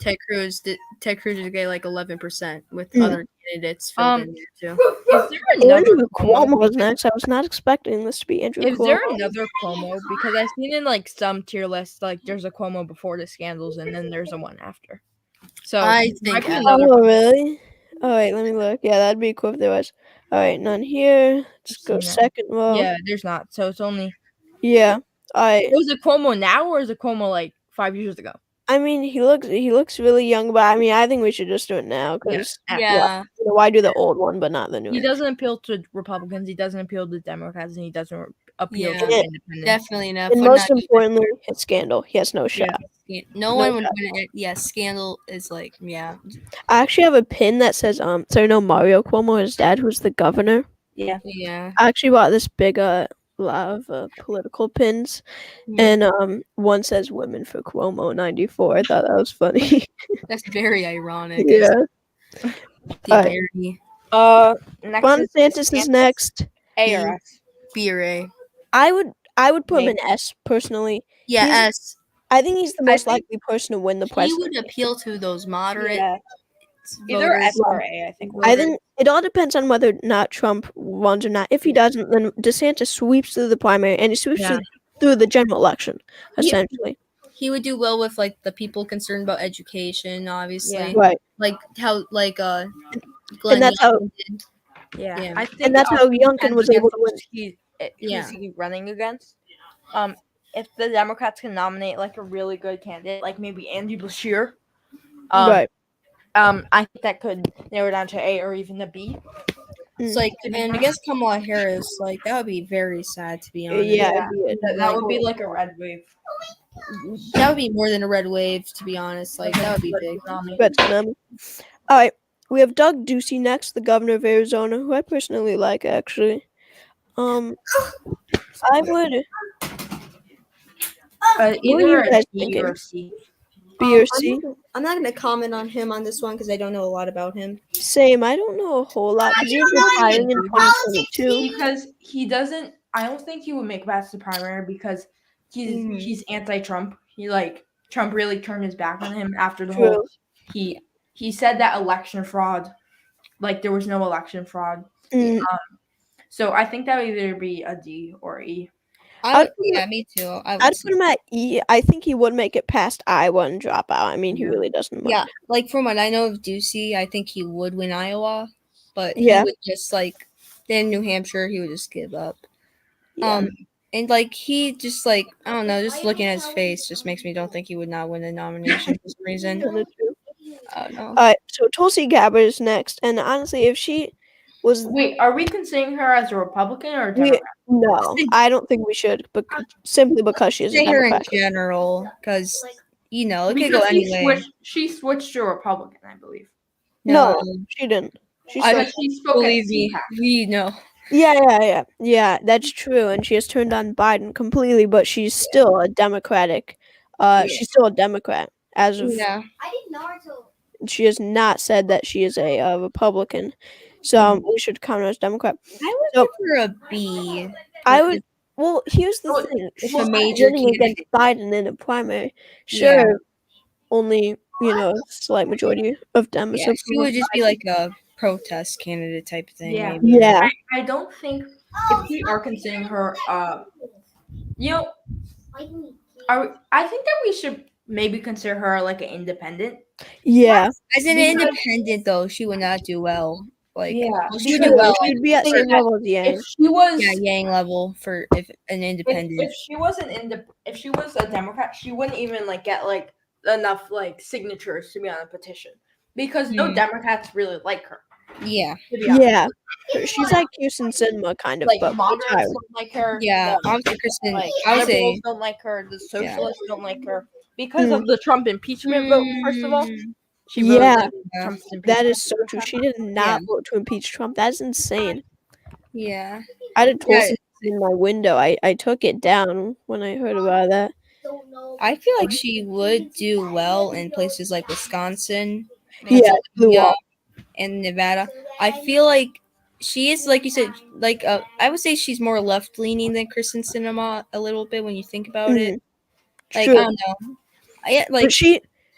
Ted Cruz, Ted Cruz would get 11% with other candidates filled in there too. Is there another Andrew Cuomo Cuomo? was next. I was not expecting this to be Andrew Is Cuomo. there another Cuomo? Because I've seen in some tier lists there's a Cuomo before the scandals and then there's a one after. So I might think be another. Oh, really? All right, let me look. Yeah, that'd be cool if there was. All right, none here. Let's go Seen that. second row. Yeah, there's not. So it's only. Yeah. Was it Cuomo now or is it Cuomo 5 years ago? I mean, he looks really young, but I mean, I think we should just do it now because Yeah. why do the old one but not the new He one? doesn't appeal to Republicans. He doesn't appeal to Democrats, and he doesn't appeal Yeah. to independents. Definitely enough. And but most not importantly, his scandal. He has no shot. no one would win it. Yeah, scandal is yeah. I actually have a pin that says so you know Mario Cuomo, his dad, who's the governor. Yeah. Yeah. I actually bought this big lot of political pins, and one says "Women for Cuomo '94." I thought that was funny. That's very ironic. Yeah. The Alright. parody. Next Ron is DeSantis is next. A or S. B or A. I would put him in S personally. Yeah, He's- S. I think he's the I most think likely person to win the He presidency. would appeal to those moderate Yeah. Either voters. S or A, I think. I think it all depends on whether or not Trump runs or not. If he doesn't, then DeSantis sweeps through the primary and he sweeps Yeah. through the general election, Yeah. essentially. He would do well with the people concerned about education, obviously. Yeah. Right. Like how Glenn And that's how- Youngkin did. Yeah. Yeah. I think And that's how Youngkin was able to win. Who's he running against? If the Democrats can nominate a really good candidate, maybe Andy Bashir, Right. I think that could narrow down to A or even a B. It's like, and against Kamala Harris, like that would be very sad to be honest. Yeah, Yeah, it'd be that would be like a red wave. That would be more than a red wave, to be honest. Like that would be big. red tsunami. All right, we have Doug Ducey next, the governor of Arizona, who I personally like actually. I would. What are you Either a guys B thinking? or a C. B or C? I'm not gonna comment on him on this one because I don't know a lot about him. Same. I don't know a whole lot because he was retiring in 2022. Because he doesn't. I don't think he would make it past the primary because he's anti-Trump. He Trump really turned his back on him after the whole. He said that election fraud, like there was no election fraud. Mm, So I think that would either be a D or E. Yeah, me too. I'd put him at E. I think he would make it past Iowa and drop out. I mean, he really doesn't. Yeah, like from what I know of Ducey, I think he would win Iowa, but Yeah. he would just like then New Hampshire, he would just give up. Yeah. And like he just like I don't know, just looking at his face just makes me don't think he would not win the nomination for some reason. I don't know. All right, so Tulsi Gabbard is next, and honestly, if she was Wait, are we considering her as a Republican or a Democrat? no, I don't think we should, but simply because she is a Say her in Democrat. general, because you know it could Because go anyway. she switched to a Republican, I believe. No, she didn't. She I said, She spoke believe at me, CPAC. we know. yeah, that's true, and she has turned on Biden completely, but she's still a Democratic. She's still a Democrat as of. Yeah, I did Naruto. She has not said that she is a Republican, so we should count her as Democrat. I would So- give her a B. I would. Well, here's the Oh, thing: If she's a major running against Biden in a primary. Sure, Yeah. only a slight majority of them. Yeah, she would just be like a protest candidate type thing. Yeah. Maybe. Yeah, I don't think if we are considering her, you know, I think that we should maybe consider her like an independent. yeah. As an independent, though, she would not do well. Like, Yeah. well, she would True, do well. she'd be at Think same that level as Yang. If she was, Yeah, Yang level for if an independent. if she was if she was a Democrat, she wouldn't even get enough signatures to be on a petition because no Democrats really like her. Yeah, To be honest. Yeah, she's like Kirsten Sinema, kind of, but moderates retired. don't like her. yeah. the, Obviously, Kristen. like I would liberals say don't like her. The socialists don't like her because of the Trump impeachment vote. First of all, she really Yeah, liked Trump's impeachment. that is so true. She did not vote to impeach Trump. That's insane. Yeah. I had a Tulsi in my window. I took it down when I heard about that. I feel like she would do well in places like Wisconsin, Yeah, blew Pennsylvania, up. and Nevada. I feel like she is, like you said, I would say she's more left leaning than Kristen Sinema a little bit when you think about it. Like True. I don't know. But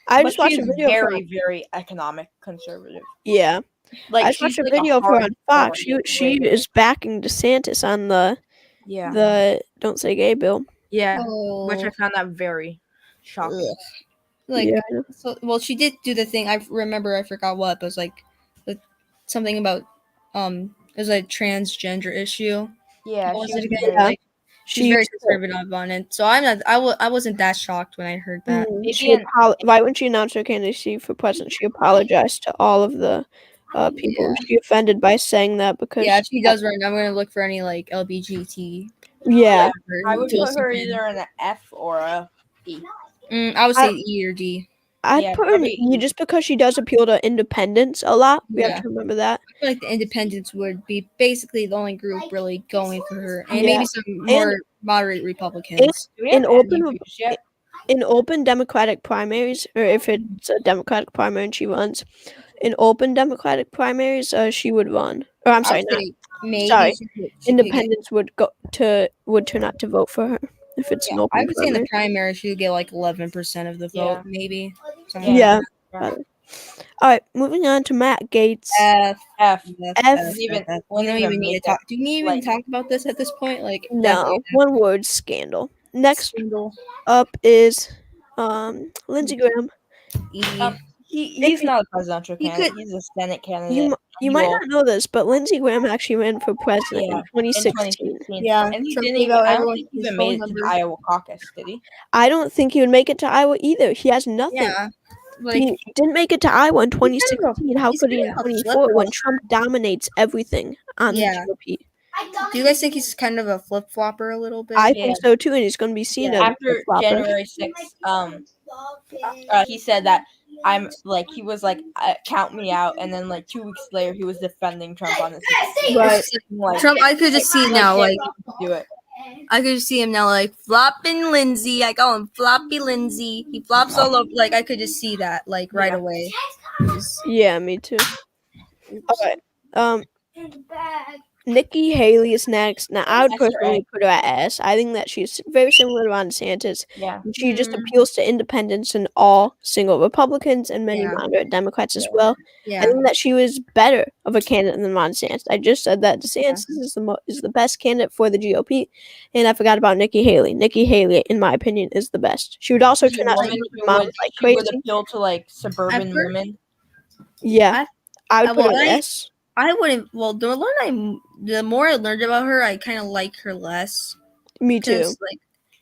I But just watched she's a video. very, very economic conservative. Yeah, I just she's watched a video of her on Fox. hardcore She right. is backing DeSantis on the Don't Say Gay bill. Yeah, Oh. which I found that very shocking. Ugh. Like Yeah. so, well, she did do the thing. I remember. I forgot what, but it was like something about it was a transgender issue. Yeah, What was she it was again? very- Like she's very conservative on it. So I'm not. I wasn't that shocked when I heard that. Right when she announced her candidacy for president, she apologized to all of the people she offended by saying that because Yeah, if she does run, I'm gonna look for any like LBGT. Yeah, I would put her either in an F or a E. I would say E or D. I'd put her in E just because she does appeal to independents a lot. We have to remember that. I feel like the independents would be basically the only group really going for her, and Yeah. maybe some more moderate Republicans. In open Democratic primaries, or if it's a Democratic primary and she runs, in open Democratic primaries, she would run. Or I'm sorry, maybe independents would turn out to vote for her if it's an open I would say in the primary. primary she would get like 11% of the vote, Yeah. maybe. Yeah. All right, moving on to Matt Gaetz. F. F. We don't even need to talk. Do we even talk about this at this point? Like No, one word, scandal. Next scandal. up is Lindsey Graham. E. He's not a presidential candidate. He's a Senate candidate. You might not know this, but Lindsey Graham actually ran for president in 2016. Yeah, and he Trump didn't gave even. out I don't everyone think he his even phone made it to the number. Iowa caucus, did he? I don't think he would make it to Iowa either. He has nothing. Yeah. like He didn't make it to Iowa in 2016. How he's could he kind in of a 24 when flip-flop. Trump dominates everything on the Yeah. GOP? Do you guys think he's kind of a flip flopper a little bit? I Yeah. think so too, and he's going to be seen Yeah. as a After flopper. January 6th, he said that he was like, count me out, and then like 2 weeks later, he was defending Trump on this. Right. Like, Trump, I could just see it now. Like, do it. I could just see him now, like flopping Lindsay. I call him Floppy Lindsay. He flops all over. Like, I could just see that, like right Yeah. away. Yeah, me too. Okay. Nikki Haley is next. Now, I would S or personally A? put her at S. I think that she's very similar to Ron DeSantis. Yeah. She just appeals to independents and all single Republicans and many Yeah. moderate Democrats as well. I Yeah. think that she was better of a candidate than Ron DeSantis. I just said that DeSantis is the best candidate for the GOP, and I forgot about Nikki Haley. Nikki Haley, in my opinion, is the best. She would also turn out to be moms like she would crazy. appeal to like suburban heard- women. Yeah, I would put her well, at S. I wouldn't. Well, the more I learned about her, I kind of like her less. Me too. Like,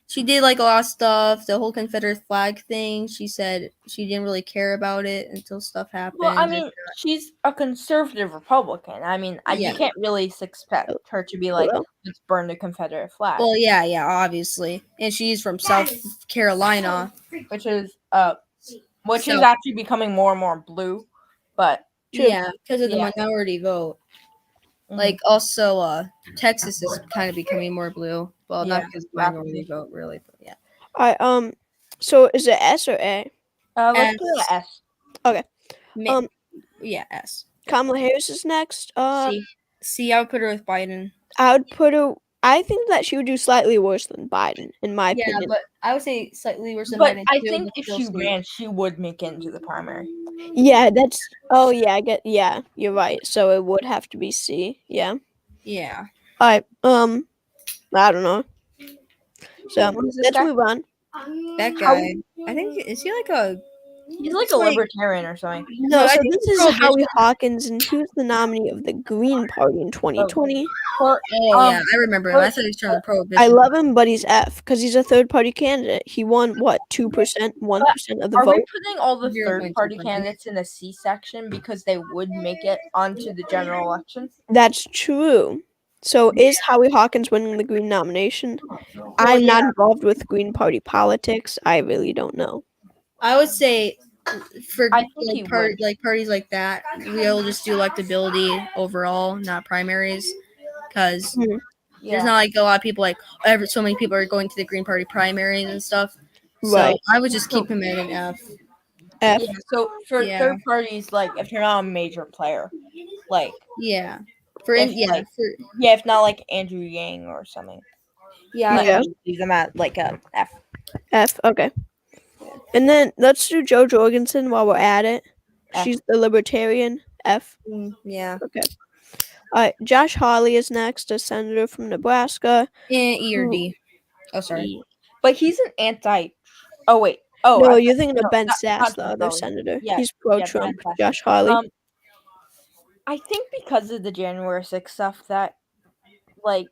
she did like a lot of stuff. The whole Confederate flag thing. She said she didn't really care about it until stuff happened. Well, I mean, she's a conservative Republican. I mean, Yeah. you can't really expect her to be like, Hello? let's burn the Confederate flag, well, yeah, obviously, and she's from South Carolina. which is So- actually becoming more and more blue. But True. Yeah, because of the Yeah. minority vote. mhm. Like also, Texas is kind of becoming more blue. Well, Yeah, not because of the minority vote, really, but yeah. So is it S or A? let's put it at S. Yeah, S. Kamala Harris is next. C. I would put her with Biden. I would put her. I think that she would do slightly worse than Biden, in my Yeah, opinion. but I would say slightly worse than But Biden. I too, think but if still she sweet. ran, she would make it into the primary. Yeah, that's. Oh yeah, I get. Yeah, you're right. So it would have to be C. Yeah. Yeah. All right. I don't know. So What is this let's guy? move on. That guy. I think is he like a He's like a libertarian or something. No, I so think this it's is Howie prohibition. Hawkins, and he was the nominee of the Green Party in 2020. Oh yeah, I remember him. I thought he was trying to prohibition. I love him, but he's F because he's a third-party candidate. He won what 2%, 1% of the Are vote. we putting all the 0.2%. third-party candidates in a C section because they would make it onto the general election? That's true. So is Howie Hawkins winning the Green nomination? I'm not involved with Green Party politics. I really don't know. I would say for I think he would. parties like that, we'll just do electability overall, not primaries, because there's not like a lot of people so many people are going to the Green Party primaries and stuff. Right. So I would just keep him at an F. F. Yeah, so for Yeah. third parties, like if you're not a major player, like Yeah. if not like Andrew Yang or something, Yeah. Yeah. leave them at like a F. F. Okay. And then let's do Jo Jorgensen while we're at it. F. She's the libertarian. F. Yeah. Okay. All right. Josh Hawley is next, a senator from Nebraska. E or D. Oh, sorry. But he's an anti. Oh wait. Oh No, I you're thinking of no, Ben not- Sass, not the Trump, other Bowie. senator. Yeah, He's pro-Trump. Ben Sass. Josh Hawley. I think because of the January 6th stuff that, like,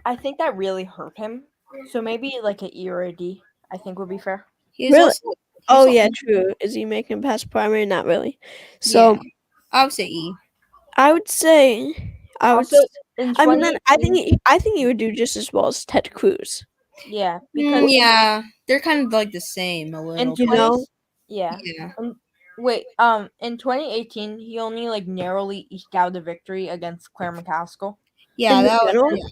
I think that really hurt him. So maybe like an E or a D, I think would be fair. He's Really? also, Oh yeah, true. Is he making past primary? Not really. So I would say E. I would say Also, in I mean, then 2018 I think he would do just as well as Ted Cruz. yeah, because Yeah, they're kind of like the same a in little. You know? yeah. Yeah. Wait, in 2018, he only like narrowly eked out a victory against Claire McCaskill. Yeah, In the that general?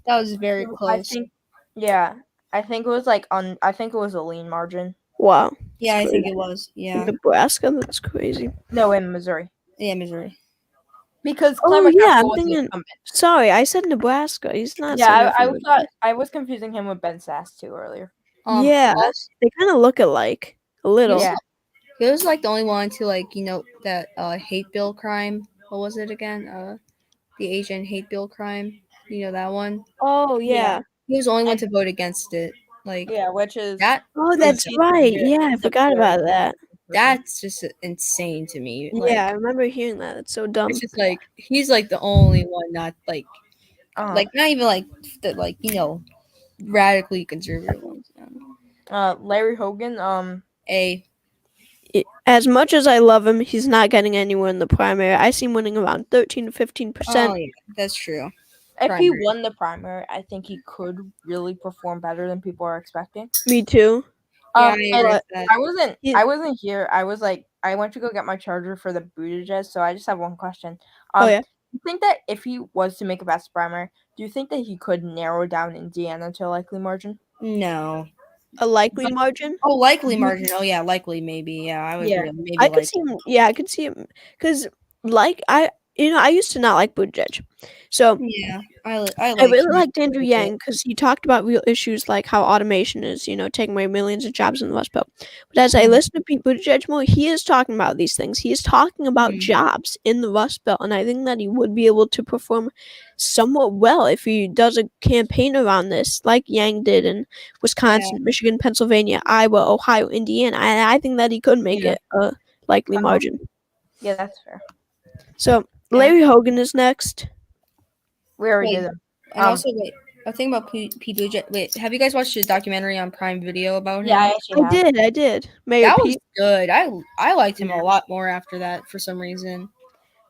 was very I close. think, yeah, I think it was like I think it was a lean margin. Wow. Yeah, I That's think crazy. it was. Yeah. Nebraska, that's crazy. No, in Missouri, Yeah, Missouri. because Claire Oh yeah, McCaskill I'm was the thinking. incumbent. Sorry, I said Nebraska. He's not. Yeah, I senator from thought I was confusing him with Ben Sass too earlier. Yeah, they kind of look alike a little. Yeah. He was like the only one to that hate bill crime. What was it again? The Asian hate bill crime. You know that one? Oh yeah. He was the only one to vote against it. Like Yeah, which is that. Oh, that's It's- right. yeah, Yeah, I it's a forgot very about that. That's just insane to me. Yeah, I remember hearing that. It's so dumb. It's just like he's like the only one not like Uh-huh. not even like the radically conservative ones. Larry Hogan. A. as much as I love him, he's not getting anywhere in the primary. I see him winning around 13 to 15%. Oh yeah, that's true. If he Primary. won the primary, I think he could really perform better than people are expecting. Me too. Yeah, I And agree with that. I wasn't here. I was like, I went to go get my charger for the Buttigieg, so I just have one question. Oh yeah, You think that if he was to make a best primary, do you think that he could narrow down Indiana to a likely margin? No. a likely margin. Oh, likely margin. Oh yeah, likely maybe. Yeah, I would Yeah. agree. Maybe I could like see him. Yeah, I could see him because I used to not like Buttigieg, so yeah. I I like really him liked a Andrew little bit. Yang because he talked about real issues like how automation is, taking away millions of jobs in the West Belt. But as I Mhm. listen to Pete Buttigieg more, he is talking about these things. He is talking about Mhm. jobs in the Rust Belt, and I think that he would be able to perform somewhat well if he does a campaign around this, like Yang did in Wisconsin, Michigan, Pennsylvania, Iowa, Ohio, Indiana. I think that he could make Yeah. it a likely margin. Yeah, that's fair. So Yeah. Larry Hogan is next. We already Wait, did it. and also wait, a thing about Pete Buttigieg. Wait, have you guys watched the documentary on Prime Video about him? Yeah, I actually have. I did. Mayor That was Pete. good. I liked him Yeah. a lot more after that for some reason.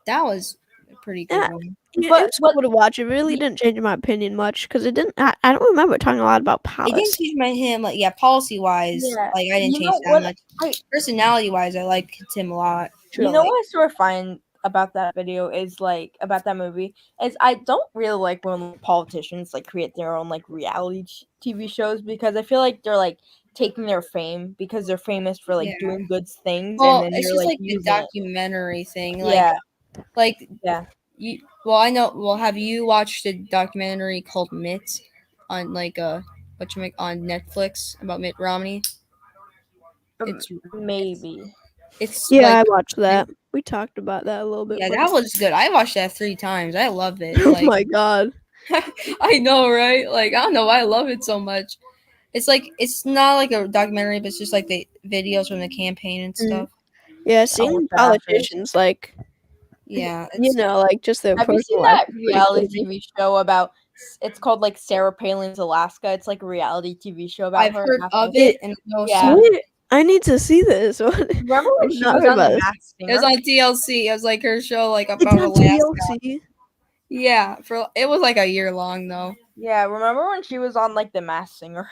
That was a pretty good Yeah, one. yeah, But it was cool to watch. It really Ye- didn't change my opinion much because it didn't. I don't remember talking a lot about It didn't Palace. change my him like policy wise. Yeah. Like I didn't You change know that what? much. I Personality wise, I liked him a lot. You But, know like, what I sort of find about that video is like about that movie is I don't really like when politicians like create their own like reality TV shows because I feel like they're like taking their fame because they're famous for like Yeah. doing good things and well, then it's they're just like like the using it. documentary thing. Yeah, Like yeah. you. Well, I know. Well, have you watched a documentary called Mitt on on Netflix about Mitt Romney? It's Maybe. it's Yeah, like I watched that. We talked about that a little bit. yeah, But that was good. I watched that 3 times. I love it. oh Like my god. I know, right? Like I don't know why I love it so much. It's like it's not like a documentary, but it's just like the videos from the campaign and stuff. Yeah, I'll seeing look that after. politicians like Yeah, it's like just their Have you seen personal life. that is pretty reality crazy. TV show about? It's called like Sarah Palin's Alaska. It's like a reality TV show about I've her. heard after- of it and I know Yeah. some. Wait, I need to see this. Remember when I've she not was heard on about the this. Masked It was Singer? on TLC. It was like her show, like It's about on Alaska. TLC. Yeah, for it was like a year long though. Yeah, remember when she was on like the Masked Singer?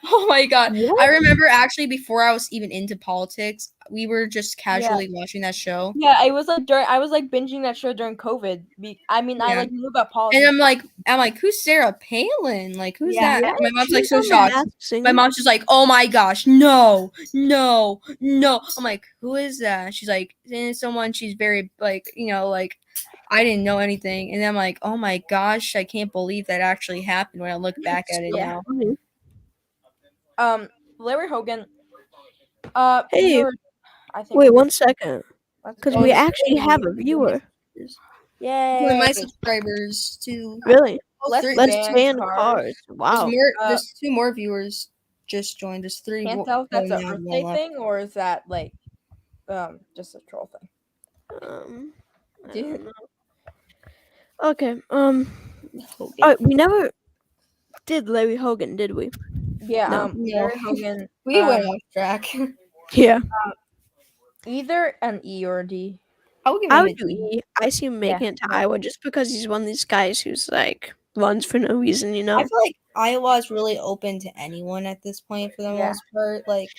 Oh my god! What? I remember actually before I was even into politics, we were just casually watching that show. Yeah, I was like binging that show during COVID. I Yeah. like knew about politics. And I'm like, who's Sarah Palin? Like, who's Yeah. that? My mom's like She's so on The shocked. Masked Singer. My mom's just like, oh my gosh, no. I'm like, who is that? She's like, someone. She's very like, like, I didn't know anything, and I'm like, oh my gosh, I can't believe that actually happened when I look back at it Yeah. now. Larry Hogan. Hey, you're, I think. wait 1 second, Let's because go. we actually have a viewer. One of my Yay! subscribers too. Really? Let's Let's ban ban cars. cars. Wow. There's 2 more viewers just joined. There's 3. Can't tell if that's oh, a now Earth one Day left. thing or is that like just a troll thing. I Dude. don't know. Okay. We never did Larry Hogan, did we? Yeah. No. Larry Hogan. We went off track. Yeah. Either an E or a D. I would give I him would a do D. E. I see him making it to yeah. Iowa just because he's one of these guys who's like runs for no reason, I feel like Iowa is really open to anyone at this point for the Yeah. most part. Like,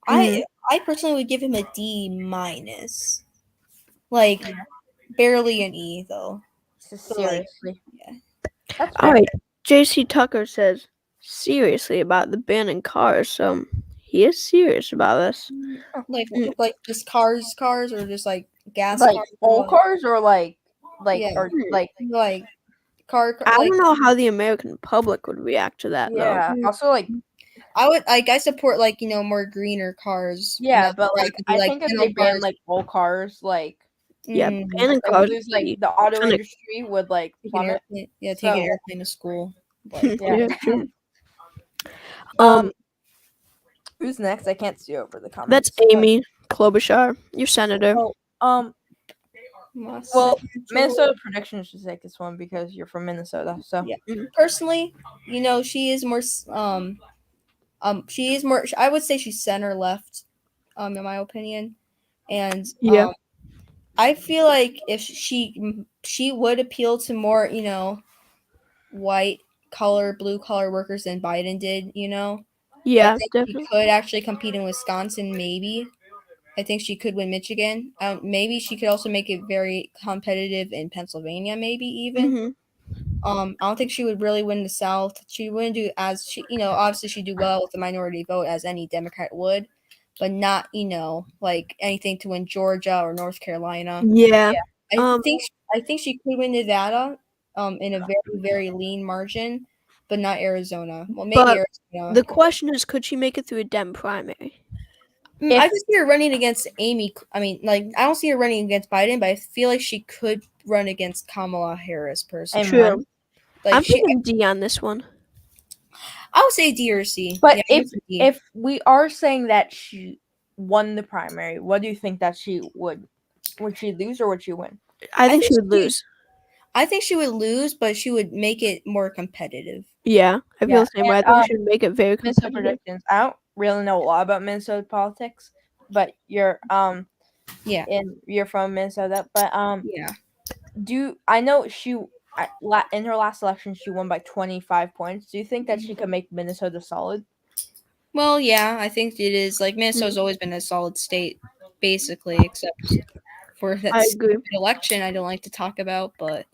Mhm. I personally would give him a D minus. Like, barely an E though. Seriously. Yeah. That's All fair. right. JC Tucker says seriously about the banning cars, so he is serious about this. Like just cars or just like gas Like cars. old cars or like Yeah. or like Like car I like don't know how the American public would react to that yeah. though. Also like I would I support like more greener cars. yeah, but like could be, I think if tunnel they ban cars. like old cars, like Yeah, Mm, banning it cars would lose would like be the auto kinda- industry would like take an plummet. airplane, take So- an airplane to school. Like, yeah, true. Who's next? I can't see over the comments. That's Amy Klobuchar, your senator. Oh, well, Minnesota predictions should take this one because you're from Minnesota. So Yeah. Personally, she is more she is more I would say she's center left in my opinion. and Yeah. I feel like if she would appeal to more, white collar, blue collar workers than Biden did, But I Yeah, think she definitely. could actually compete in Wisconsin, maybe. I think she could win Michigan. Maybe she could also make it very competitive in Pennsylvania, maybe even. Mhm. I don't think she would really win the South. She wouldn't do as obviously she'd do well with the minority vote as any Democrat would, but not, like anything to win Georgia or North Carolina. Yeah. I Um, think I think she could win Nevada, in a very very lean margin, but not Arizona. Well, maybe but Arizona. the question is, could she make it through a Dem primary? I If could see her running against Amy. I mean, like I don't see her running against Biden, but I feel like she could run against Kamala Harris personally. and when, True. Like I'm thinking D on this one. I would say D or C. but Yeah, I would say D. if we are saying that she won the primary, what do you think that she would? Would she lose or would she win? I think she think would lose. I think she would lose, but she would make it more competitive. Yeah, I feel Yeah, the same way. I think she would make it very Minnesota competitive. predictions. I don't really know a lot about Minnesota politics, but you're Yeah, you're from Minnesota. But yeah. I know in her last election she won by 25 points. Do you think that she could make Minnesota solid? Well, yeah, I think it is. Like Minnesota's always been a solid state, basically, except for that I agree. stupid election I don't like to talk about. But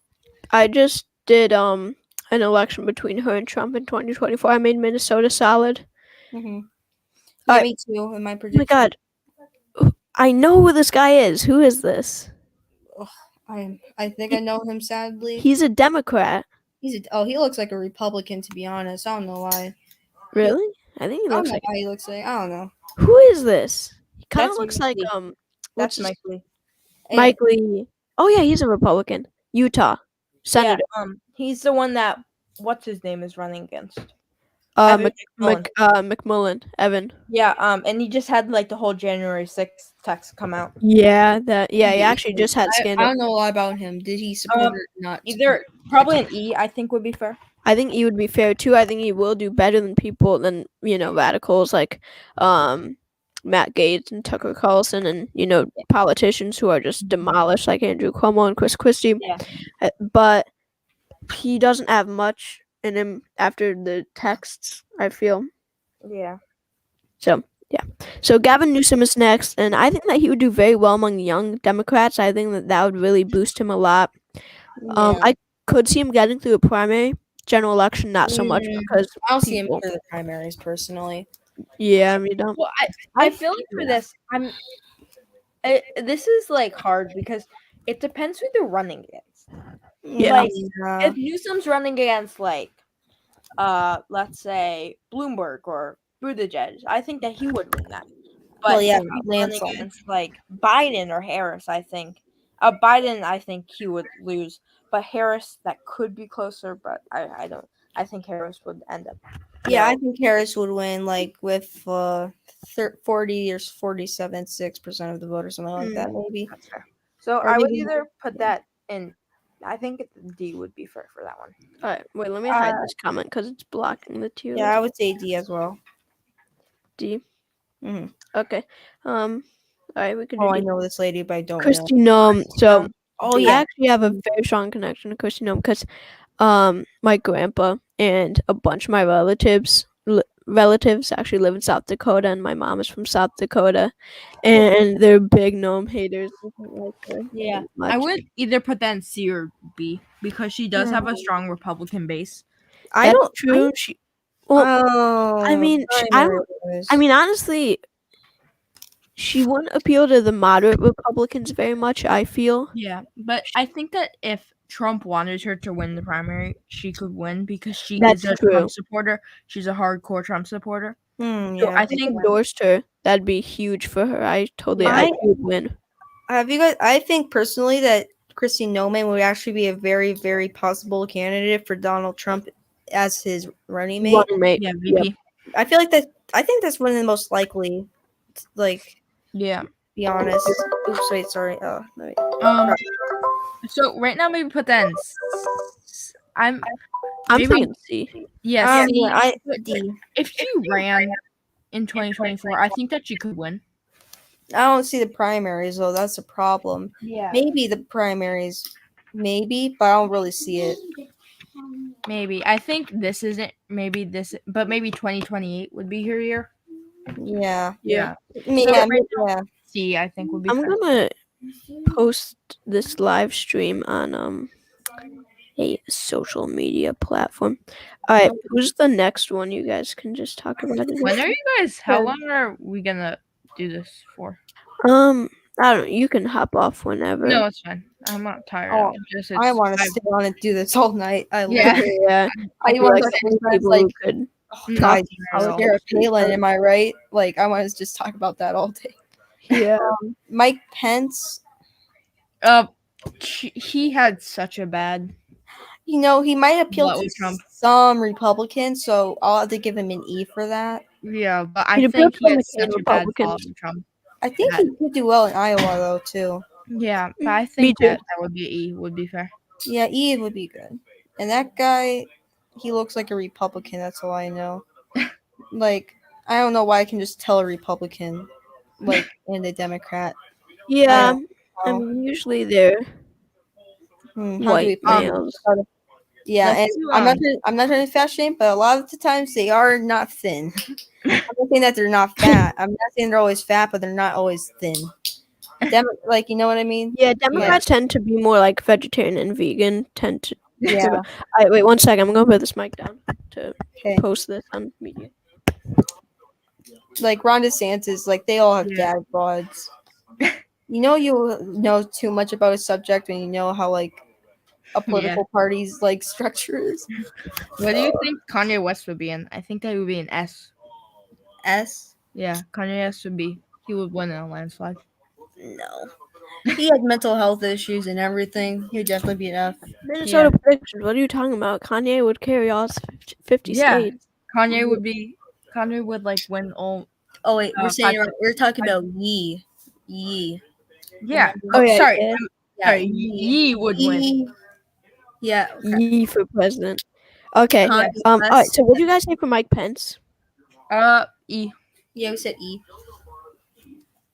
I just did an election between her and Trump in 2024. I made Minnesota solid. yeah, I- me too. In my Oh my prediction, god. I know who this guy is. Who is this? I think I know him. Sadly, He's a Democrat. he looks like a Republican. To be honest, I don't know why. Really? I think he I don't looks know like. why he looks like. I don't know. Who is this? He kind of That's looks Mike like Lee. What's That's his Mike Lee. Mike Lee. Oh yeah, he's a Republican. Utah senator. Yeah, he's the one that what's his name is running against. Mc, McMullen. McMullen. Evan. Yeah, and he just had like the whole January 6th text come out. Yeah, he actually just had I scandal. don't know a lot about him. Did he support or not? Either probably an E, I think would be fair. I think he would be fair too. I think he will do better than radicals like Matt Gaetz and Tucker Carlson and politicians who are just demolished like Andrew Cuomo and Chris Christie. Yeah. But he doesn't have much in him after the texts, I feel. Yeah. So yeah. So Gavin Newsom is next, and I think that he would do very well among young Democrats. I think that would really boost him a lot. I could see him getting through a primary. General election, not so much because I'll see him for the primaries personally. Yeah, I mean, Well, I feel like for this, this is like hard because it depends who they're running against. Yeah. Like if Newsom's running against like, let's say Bloomberg or Buttigieg, I think that he would win that. But Well, yeah, if he's running landslide. against like Biden or Harris, I think Biden, I think he would lose. But Harris, that could be closer, but I don't. I think Harris would end up. Yeah, I think Harris would win, like with 40 or 47.6% of the vote or something like that, maybe. That's fair. So Or I would maybe- either put that in. I think D would be fair for that one. All right, wait, let me hide this comment because it's blocking the two. Yeah, I would say D as well. D. Mhm. Okay. All right, we could do Oh, I D. know this lady, but I don't know. Christy Nome. So Oh, I yeah. actually have a very strong connection to Christy Nome because my grandpa and a bunch of my relatives actually live in South Dakota, and my mom is from South Dakota, and they're big Nome haters. Yeah, much. I would either put that in C or B because she does have a strong Republican base. I That's don't. true. I mean, honestly, she wouldn't appeal to the moderate Republicans very much, I feel. Yeah, but I think that if Trump wanted her to win the primary, she could win because she That's is a true. Trump supporter. She's a hardcore Trump supporter. So yeah. I If they think endorsed her, that'd be huge for her. I I- would win. Have you guys? I think personally that Christy Noman would actually be a very, very possible candidate for Donald Trump as his running mate. Running mate. yeah, VP. I feel like that. I think that's one of the most likely. Like, Yeah. be honest. Oops, wait, sorry. Oh, no, wait. So right now, maybe put that in. I'm maybe- thinking C. yeah. C. D. If she ran in 2024, I think that she could win. I don't see the primaries though. That's a problem. Yeah. Maybe the primaries, maybe, but I don't really see it. Maybe. I think this isn't maybe this but maybe 2028 would be your year. Yeah. Yeah. So Yeah. right Yeah. C I think would be I'm fair. gonna post this live stream on a social media platform. Alright, who's the next one? You guys can just talk about it. When are you guys how long are we gonna do this for? I don't know, you can hop off whenever. No, it's fine. I'm not tired. Oh, I'm just I it's want to five- stay on and do this all night. I love Yeah. it. Yeah. I I feel want like to there's say people like, who could oh, Not guys, tired at all. Sarah Palin, am I right? Like, I want to just talk about that all day. Yeah. Mike Pence, He had such a bad you know, he might appeal What to with Trump? some Republicans, so I'll have to give him an E for that. yeah, but He'd I appeal think to he had some such a bad Republicans. fall from Trump. I think he could do well in Iowa though too. Yeah, but I Me think too. that would be E would be fair. Yeah, E would be good. And that guy, he looks like a Republican. That's all I know. Like, I don't know why I can just tell a Republican, like, and a Democrat. Yeah. I know. mean, usually they're How do we white find males. Yeah, Let's and do, I'm not trying to fat shame, but a lot of the times they are not thin. I'm not saying that they're not fat. I'm not saying they're always fat, but they're not always thin. Like, you know what I mean? Yeah, Democrats tend to be more like vegetarian and vegan. Tend to. Yeah. Alright, wait 1 second. I'm gonna put this mic down to Okay. post this on media. Like Ron DeSantis, like they all have Yeah. dad bods. You know too much about a subject when you know how like a political party's like structure is. What do you think Kanye West would be in? I think that would be an S. S? Yeah, Kanye West would be. He would win in a landslide. No. He had mental health issues and everything. He would definitely be an F. Minnesota predictions. What are you talking about? Kanye would carry all 50 Yeah. states. Kanye would be. Kanye would like win all. Oh wait, five- we're talking about Yee. Yee. Yeah. Oh, yeah, sorry. yeah. Sorry. Yee would win. Yee. Yeah. Okay. Yee for president. Okay. Kanye Alright. West. So, what do you guys say for Mike Pence? E. Yeah, we said E.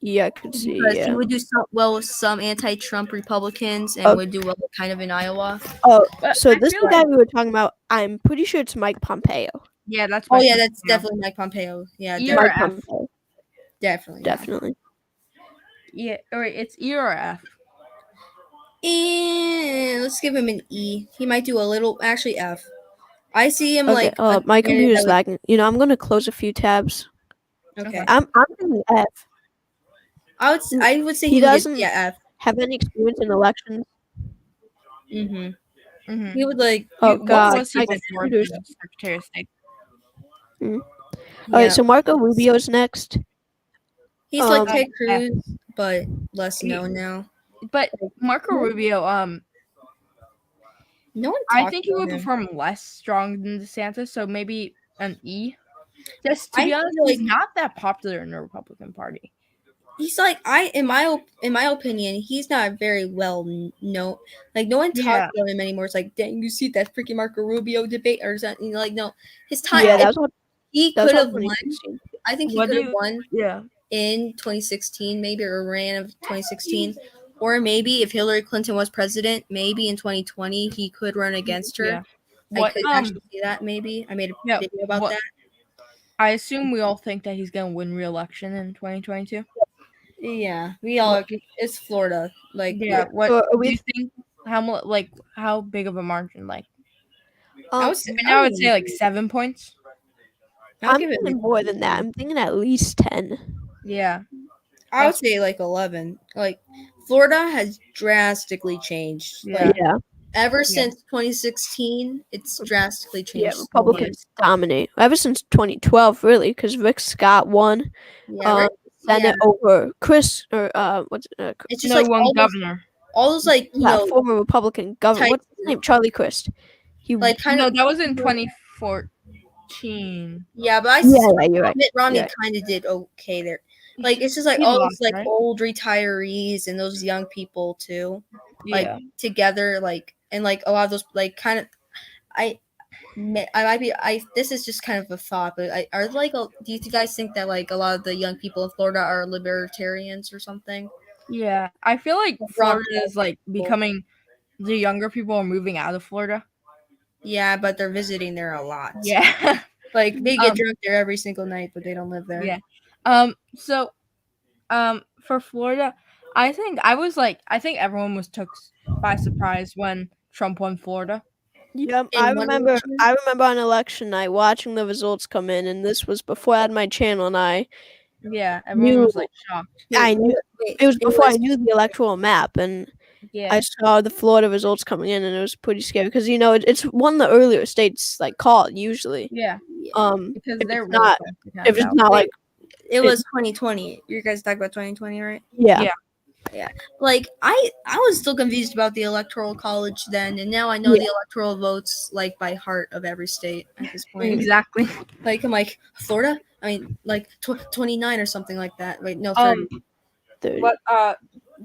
Yeah, I could see. Because Yeah. he would do well with some anti-Trump Republicans and Oh. would do well kind of in Iowa. Oh, But so I this is feel the guy we were talking about. I'm pretty sure it's Mike Pompeo. Yeah, that's. Oh Mike yeah, that's Pompeo. definitely Mike Pompeo. Yeah, E or Mike F. Pompeo. definitely. Definitely. Yeah. All right. It's E or F. Let's give him an E. He might do a little, actually F. I see him Okay. like. My computer's lagging. You know, I'm gonna close a few tabs. Okay. I'm thinking F. I would say He he would doesn't get F. have any experience in elections. Mm-hmm. Mm-hmm. He would like. Oh What God, was he my before computer's. the Secretary of State? Alright, so Marco Rubio's next. He's like um, Ted Cruz, but less known now. But Marco Rubio, No one. I talks think he about would him. perform less strong than DeSantis, so maybe an E. Just to I be feel honest, like- he's not that popular in the Republican Party. He's like in my opinion, he's not very well known. Like no one talks Yeah. about him anymore. It's like, dang, you see that freaking Marco Rubio debate or something? Like no, his time. Yeah, that was what. He That was could all have won. 2016. I think he What could do have you- won Yeah. in 2016, maybe, or ran of 2016, or maybe if Hillary Clinton was president, maybe in 2020 he could run against her. Yeah. I What could actually see that. Maybe I made a Yeah, video about what- that. I assume we all think that he's gonna win re-election in 2022. Yeah, we all. It's Florida. Like Yeah. What So are do we- you think? How big of a margin? Like I Um, was. I would say like 7 points. I'm give it thinking like more than that. I'm thinking at least 10. Yeah. I would say like 11. Like Florida has drastically changed. Yeah. Like Yeah. ever since 2016, it's drastically changed. Yeah, so much. Republicans dominate ever since 2012, really, because Rick Scott won Yeah, right? Senate over Chris or what's It's just No like one governor. all those like you know former Republican governor. type- What's his name? Charlie Crist. He like kind No, of that was in 2014. yeah, but I yeah, you're right. Mitt Romney Yeah. kind of did okay there. Like it's just like He all lost, those like right? old retirees and those young people too, like Yeah. together, like and like a lot of those like kind of I might be. This is just kind of a thought, but are like, do you guys think that like a lot of the young people in Florida are libertarians or something? Yeah, I feel like Rock Florida is like becoming the younger people are moving out of Florida. Yeah, but they're visiting there a lot. Yeah. Like they get drunk there every single night, but they don't live there. Yeah. So for Florida, I think everyone was took by surprise when Trump won Florida. Yep, In I one remember. election? I remember on election night watching the results come in, and this was before I had my channel, and I Yeah, everyone knew. was like shocked. I knew Wait, it was before I knew the electoral map, and Yeah. I saw the Florida results coming in, and it was pretty scary because it's one of the earlier states like called usually. Yeah. Because If they're it's really not, close to if it's count not like It was 2020. You guys talk about 2020, right? yeah, Yeah. Like I was still confused about the electoral college then, and now I know Yeah. the electoral votes like by heart of every state at this point. Exactly. Like I'm like Florida. I mean, like 29 or something like that. Wait, no, 30. 30. But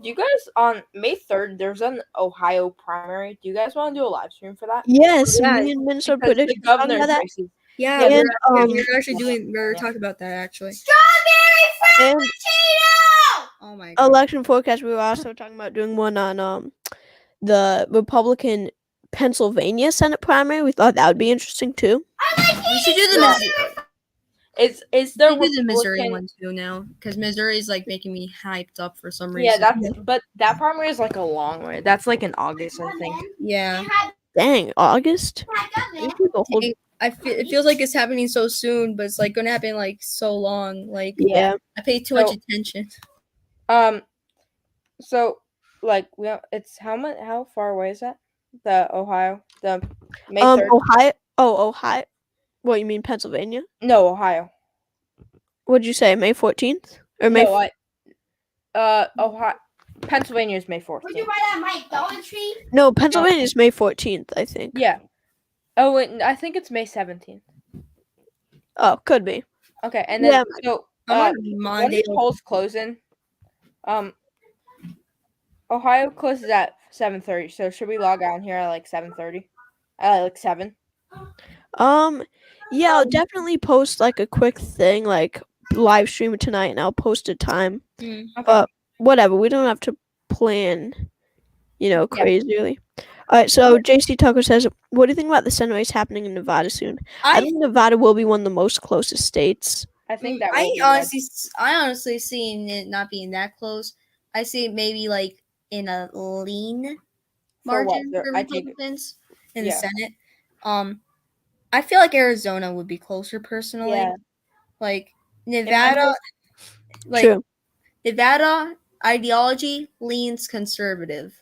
do you guys on May 3rd? There's an Ohio primary. Do you guys want to do a live stream for that? Yes, Yeah, me and Minnesota Because the predictions talking governor about that. races. Yeah, And, we're actually doing. We're talking about that actually. Strawberry And Frappuccino! Oh my god. election forecast. We were also talking about doing one on the Republican Pennsylvania Senate primary. We thought that would be interesting too. We should do the Yeah. Missouri. Is there We should do the Missouri Republican? one too now because Missouri is like making me hyped up for some Yeah, reason. but that primary is like a long way. That's like in August, I think. Yeah. Dang, August. These people hold- It feels like it's happening so soon, but it's like going to happen like so long. Like yeah. I pay too much So- attention. So like it's how far away is that? The Ohio, the May 3rd. Ohio. Oh, Ohio. What you mean, Pennsylvania? No, Ohio. What'd you say? May 14th or May? No, Ohio. Pennsylvania is May 14th. Would you buy that Mike Dollar Tree? No, Pennsylvania's May 14th. I think. Yeah. Oh, wait, I think it's May 17th. Oh, could be. Okay, and then Yeah. so I'm on when Monday. these polls closing, Ohio closes at 7:30. So should we log on here at like 7:30? Like 7. Yeah, I'll definitely post like a quick thing, like live stream it tonight, and I'll post a time. Mm. But whatever, we don't have to plan, Yeah. crazily. All right, so JC Tucker says, "What do you think about the Senate race happening in Nevada soon?" I think Nevada will be one of the most closest states. I think that I will be red. honestly seeing it not being that close. I see it maybe like in a lean For what? margin There- for I take it- Republicans in yeah. the Senate. I feel like Arizona would be closer personally. Yeah. Like Nevada, like True. Nevada ideology leans conservative.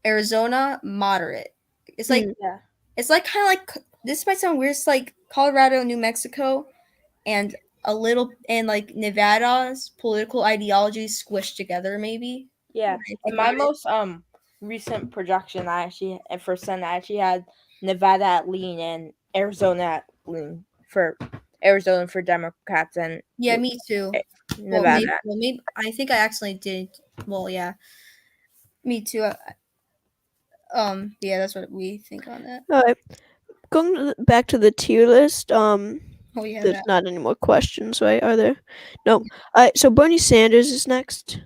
Arizona moderate. It's like Yeah. it's like kind of like this might sound weird. It's like Colorado, New Mexico, and a little and like Nevada's political ideology squished together. Maybe. Yeah. I think And my about it. most recent projection I actually for Senate I actually had Nevada at lean and Arizona at lean for Arizona for Democrats and Yeah, me too. Well, Nevada. maybe I think I accidentally did. Well, yeah, me too. Yeah, that's what we think on that. All right, going back to the tier list. Oh yeah, There's that. not any more questions, right? Are there? No. All right, so Bernie Sanders is next.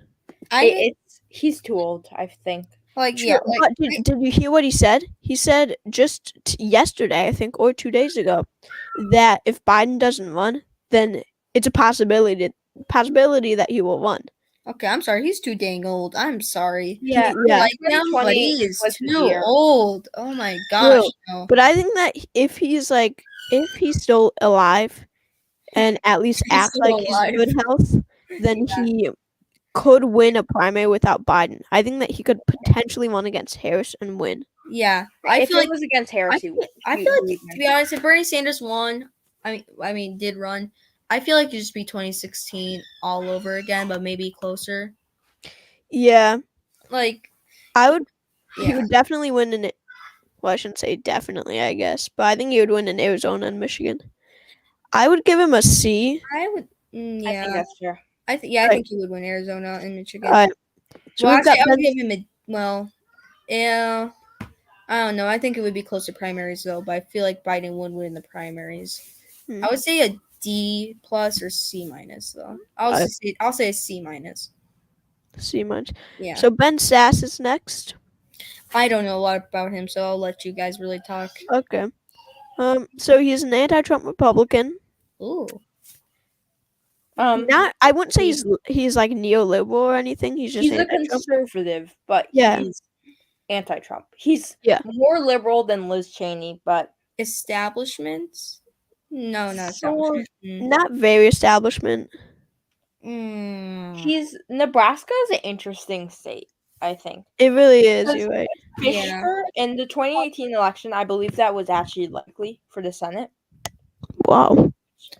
He's too old, I think. Like yeah, Sure, like but did you hear what he said? He said just yesterday, I think, or 2 days ago, that if Biden doesn't run, then it's a possibility that he will run. okay, I'm sorry, he's too dang old. I'm sorry. Yeah. Yeah. Like him, but 2020 he is was the too year. old. Oh my gosh, no. But I think that if he's still alive and at least He's acts still like he's alive. in good health, then he could win a primary without Biden. I think that he could potentially run against Harris and win. Yeah, I If feel it like was against Harris, he I he feel like would to be honest, if Bernie Sanders won, did run, I feel like it'd just be 2016 all over again, but maybe closer. Yeah, Like I would. He yeah, would definitely win in it. Well, I shouldn't say definitely, I guess, but I think he would win in Arizona and Michigan. I would give him a C. I would. I think Yeah, that's fair. I Right. think he would win Arizona and Michigan. All right. So Well, we've got actually, I would Ben- give him yeah. I don't know. I think it would be close to primaries though, but I feel like Biden would win the primaries. Hmm. I would say a D plus or C minus though. I'll say a C minus. See much. Yeah. So Ben Sass is next. I don't know a lot about him, so I'll let you guys really talk. Okay. So he's an anti-Trump Republican. Ooh. Not, I wouldn't say he's like neoliberal or anything. He's just He's a anti-Trump. conservative, but Yeah. he's anti-Trump. He's Yeah. more liberal than Liz Cheney, but Establishment? No, not Sort- establishment. Not very establishment. Nebraska is an interesting state, I think. It really is. Because You're right. Yeah. Fisher in the 2018 election, I believe that was actually likely for the Senate. Wow.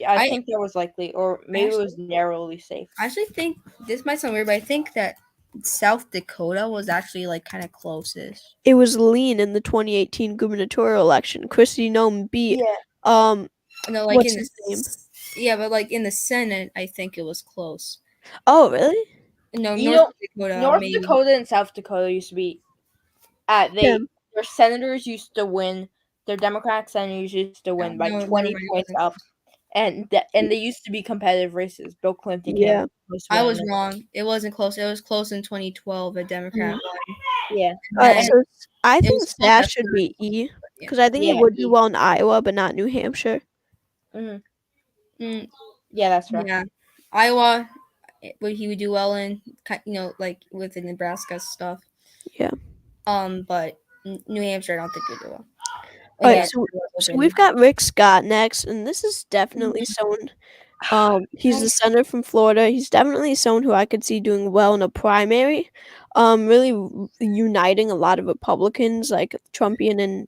I think that was likely, or maybe it was narrowly safe. I actually think this might sound weird, but I think that South Dakota was actually like kind of closest. It was lean in the 2018 gubernatorial election. Kristi Noem beat. Yeah. No, like What's in his name? Yeah, but like in the Senate, I think it was close. Oh, really? No, You North know, Dakota. North maybe. Dakota and South Dakota used to be their senators used to win. Their Democratic senators used to win by No, 20 never mind, points it wasn't up, and they used to be competitive races. Bill Clinton Yeah. came close to I was winning. wrong. It wasn't close. It was close in 2012. A Democrat won. Yeah. And So I it think was close Sass at should first, be E yeah. because I think he Yeah, would E. do well in Iowa, but not New Hampshire. Mm, Yeah, that's right. yeah, Iowa, he would do well in, like with the Nebraska stuff. Yeah. But New Hampshire, I don't think he'd do well. All Yeah, right, so we've got Rick Scott next, and this is definitely someone. He's the senator from Florida. He's definitely someone who I could see doing well in a primary. Really uniting a lot of Republicans, like Trumpian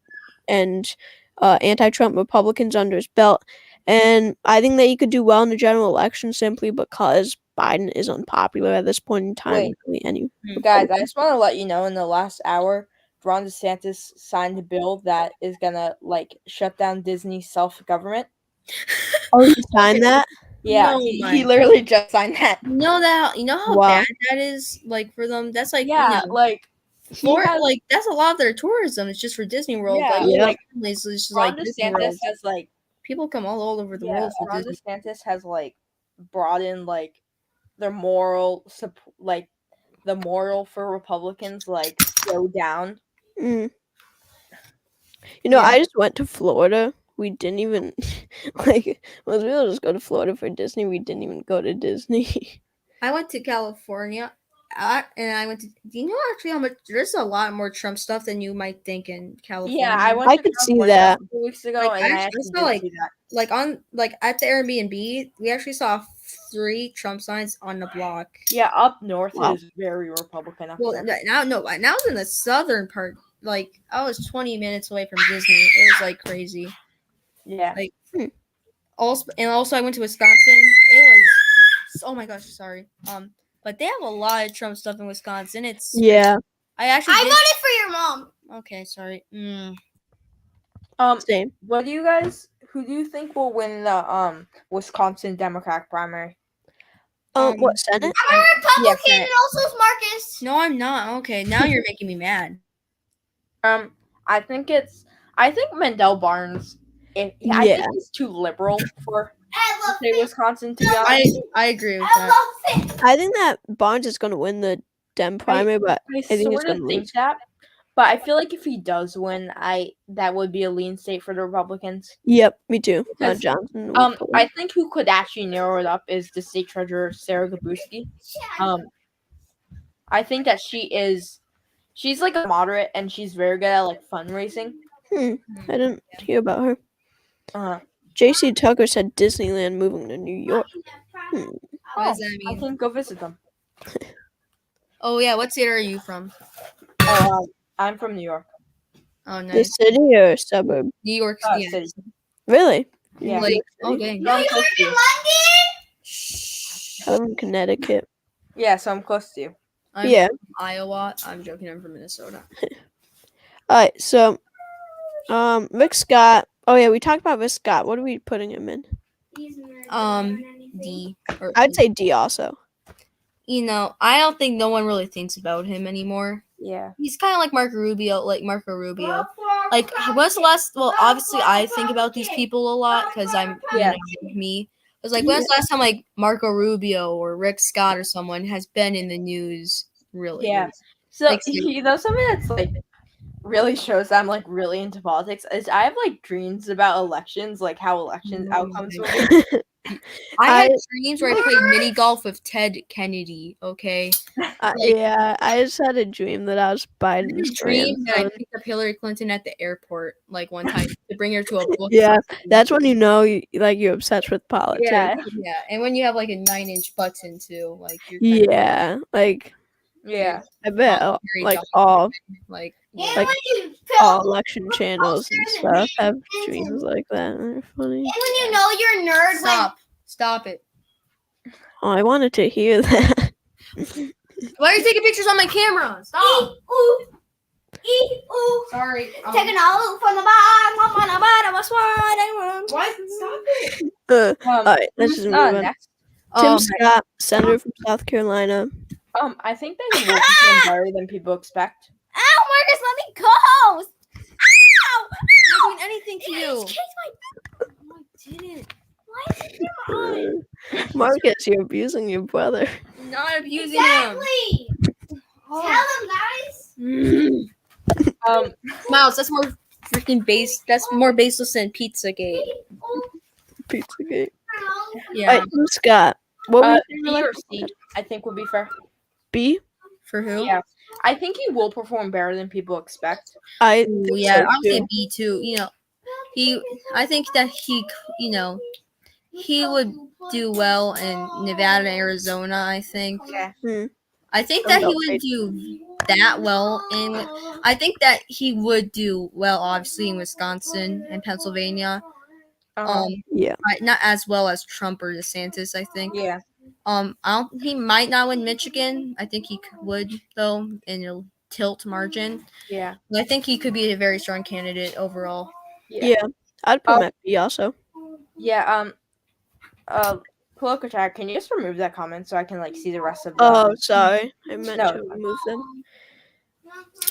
and anti-Trump Republicans under his belt. And I think that he could do well in the general election simply because Biden is unpopular at this point in time. Wait. Really, Guys, I just want to let you know in the last hour, Ron DeSantis signed a bill that is gonna shut down Disney's self-government. Oh, he signed that? Yeah, No, he literally just signed that. You know how Wow. bad that is, like for them. That's like Yeah, Florida, like that's a lot of their tourism. It's just for Disney World. Yeah, Yeah. Like it's just Ron like Disney World. DeSantis has People come all over the world for Ron Disney. DeSantis has broadened their moral the moral for Republicans go down. Mm. Yeah. I just went to Florida. We didn't even most people just go to Florida for Disney. We didn't even go to Disney. I went to California, and I went to. Do you know actually how much? There's a lot more Trump stuff than you might think in California. Yeah, I went I to could see California that. a couple weeks ago, Like, and I I actually actually saw, did see that. At the Airbnb, we actually saw 3 Trump signs on the block. Yeah, up north Wow. it is very Republican up Well, there. now I was in the southern part. Like I was 20 minutes away from Disney. It was like crazy. Yeah. Like also I went to Wisconsin. It was oh my gosh, sorry. But they have a lot of Trump stuff in Wisconsin. It's Yeah. I voted for your mom. Okay, sorry. Same. Who do you think will win the Wisconsin Democratic primary? What, Senate? I'm a Republican Senate. and also is Marcus. No, I'm not. Okay, now you're making me mad. I think Mendel Barnes. I think he's too liberal for I love say Wisconsin, to be honest. I agree with I that. love it. I think that Barnes is going to win the Dem primary, but I I think he's sort going of to think lose. that, but I feel like if he does win, that would be a lean state for the Republicans. Yep, me too. Because, Johnson. I think who could actually narrow it up is the state treasurer Sarah Gabuski. I think that she's like a moderate and she's very good at fundraising. I didn't hear about her. Uh-huh. JC Tucker said Disneyland moving to New York. What does that I mean? can go visit them. Oh yeah, what state are you from? I'm from New York. Oh The nice. city or a suburb? New York City. City. Really? Yeah. Like oh dang. So I'm close to you. I live in Connecticut. Yeah, so I'm close to you. I'm Yeah. from Iowa. I'm joking. I'm from Minnesota. Alright, so Rick Scott. Oh yeah, we talked about Rick Scott. What are we putting him in? D. Or I'd say D also. I don't think no one really thinks about him anymore. Yeah. He's kind of like Marco Rubio. Like, when's the last? Well, obviously, I think about these people a lot because I'm, Yeah. me. I was like, when's the last time like Marco Rubio or Rick Scott or someone has been in the news? Really? Yeah. So Like, you know something that's like really shows I'm like really into politics is I have like dreams about elections, like how elections outcomes will be. I had dreams where I played mini golf with Ted Kennedy. Okay. Yeah, I just had a dream that I was I had Biden's a dream that I grandson. picked up Hillary Clinton at the airport, like one time to bring her to a book. Yeah, signing. that's when you know you're obsessed with politics. Yeah. Yeah, and when you have like a 9-inch button too, like you're kind of Yeah, like Yeah. I bet very like dumb. all like And Like, when you all feel, election channels and stuff have dreams like that. They're funny. and when you know you're a nerd, stop it. Oh, I wanted to hear that. Why are you taking pictures on my camera? Stop. ooh, Sorry. taking all from the bottom, on the bottom, I swear. What? Stop it. All right, let's Who's just move on. next? Tim Scott, senator from South Carolina. I think that he will perform better than people expect. Ow, Marcus, let me go. Ow! I'm not doing anything to I you. just kicked my. I didn't. Why is it in my eye? Marcus, you're abusing your brother. I'm not abusing him. Exactly. Oh. Tell him, guys. Miles, that's more freaking base. That's more baseless than Pizzagate. Pizzagate. Yeah. All right, Tim Scott. What were you B saying? or C, I think would be fair. B? For who? Yeah. I think he will perform better than people expect. I Ooh, think yeah, so, I would say too. B too. I think that he would do well in Nevada, Arizona. I think. Yeah. I think that he would do that well I think that he would do well, obviously, in Wisconsin and Pennsylvania. Yeah. Not as well as Trump or DeSantis, I think. Yeah. He might not win Michigan. I think he would though in a tilt margin. Yeah. I think he could be a very strong candidate overall. Yeah. I'd put him at B also. Yeah. Political chat, can you just remove that comment so I can like see the rest of the Oh, sorry. I meant No, to it's fine. remove them.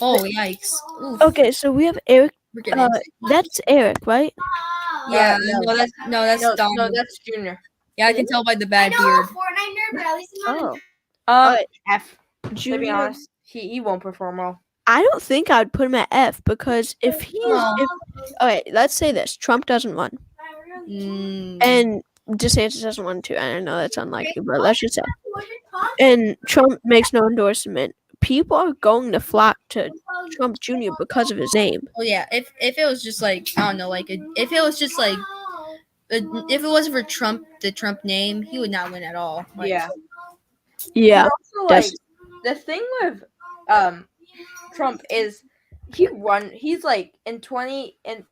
Oh, yikes. Oof. Okay, so we have Eric. We're getting That's Eric, right? yeah, no. that's Don. No, that's Junior. Yeah, I can tell by the I bad know beard. a Fortnite nerd, but at least I'm not a Oh. Alright, F. To be Junior. honest, he won't perform well. I don't think I would put him at F because if he's No. okay, let's say this: Trump doesn't win, Mm. and DeSantis doesn't win too. And I know that's unlikely, but let's just say, and Trump makes no endorsement. People are going to flock to Trump Jr. because of his name. Oh yeah, if it was just like I don't know, like if it was just like if it wasn't for Trump, the Trump name, he would not win at all. Like, Yeah, But also, like, that's- the thing with Trump is he's like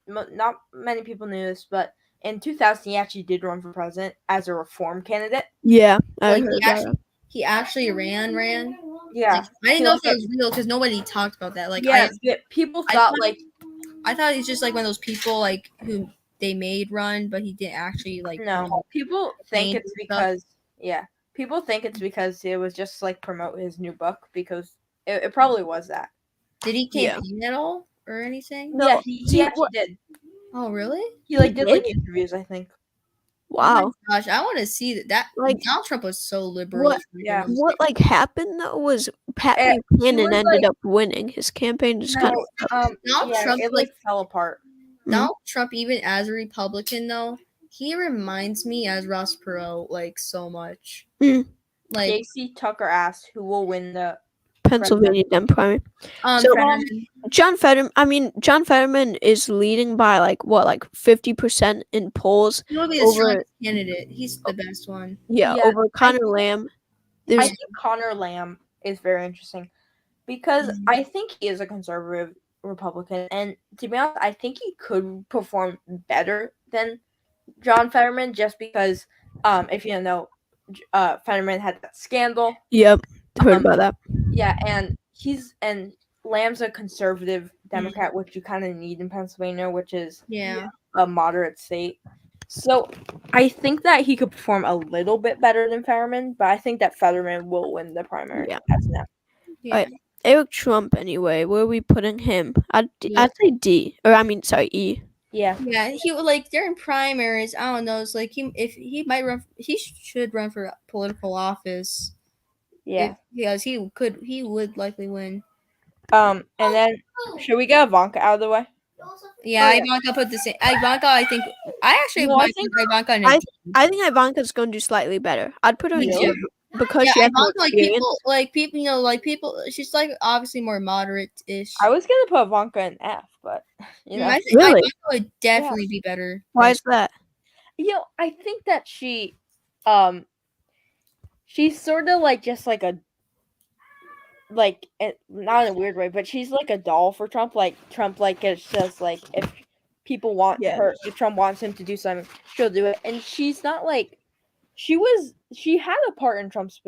not many people knew this, but in 2000 he actually did run for president as a reform candidate. yeah. I like heard that. he actually ran. Yeah. Like, I didn't know if it was real because nobody talked about that. Like people I thought thought- like I thought he's just like one of those people like who they made run, but he didn't actually like. no. People think campaign it's stuff. because people think it's because it was just like promote his new book because it probably was that. Did he Yeah. campaign at all or anything? No, Yeah, he see, actually did. Oh really? He like He did like did? interviews, I think. Wow. Oh my gosh, I want to see that. Like, Donald Trump was so liberal. what- Yeah. What like happened though was Pat He Buchanan was, ended like- up winning. His campaign just kind of Donald Trump, it like fell apart. Donald Trump, even as a Republican though, he reminds me as Ross Perot like so much. Mm. Like JC Tucker asked who will win the Pennsylvania Dem primary. So, Fetterman. John Fetterman is leading by like 50% in polls. He will be the over- strongest candidate. He's the best one. Yeah, Yeah, over Connor Lamb. I There's think Connor Lamb is very interesting because I think he is a conservative Republican, and to be honest, I think he could perform better than John Fetterman just because, if you don't know, Fetterman had that scandal. Yep, heard about that. Yeah, and Lamb's a conservative Democrat, which you kind of need in Pennsylvania, which is Yeah. a moderate state. So I think that he could perform a little bit better than Fetterman, but I think that Fetterman will win the primary. Yeah. That's now. Yeah. Alright. Eric Trump anyway. Where are we putting him? I'd Yeah. say D. Or I mean, sorry, E. Yeah. Yeah, he would like during primaries. I don't know. It's like if he might run, he should run for political office. Yeah. Because he would likely win. And then should we get Ivanka out of the way? Yeah, Oh, yeah. Ivanka put the same. Ivanka, I think I actually No, I might think- put Ivanka in a I- D. I think Ivanka's going to do slightly better. I'd put her in Me D too. because Yeah, she has more Ivanka, experience. people, people. She's like obviously more moderate-ish. I was gonna put Ivanka in F, but you know, I think Really? Ivanka would definitely be better. Why is that? I think that she's sort of like just like a not in a weird way, but she's like a doll for Trump. Like Trump, like it's just like if people want Yeah. her, if Trump wants him to do something, she'll do it. And she's not like she had a part in Trump's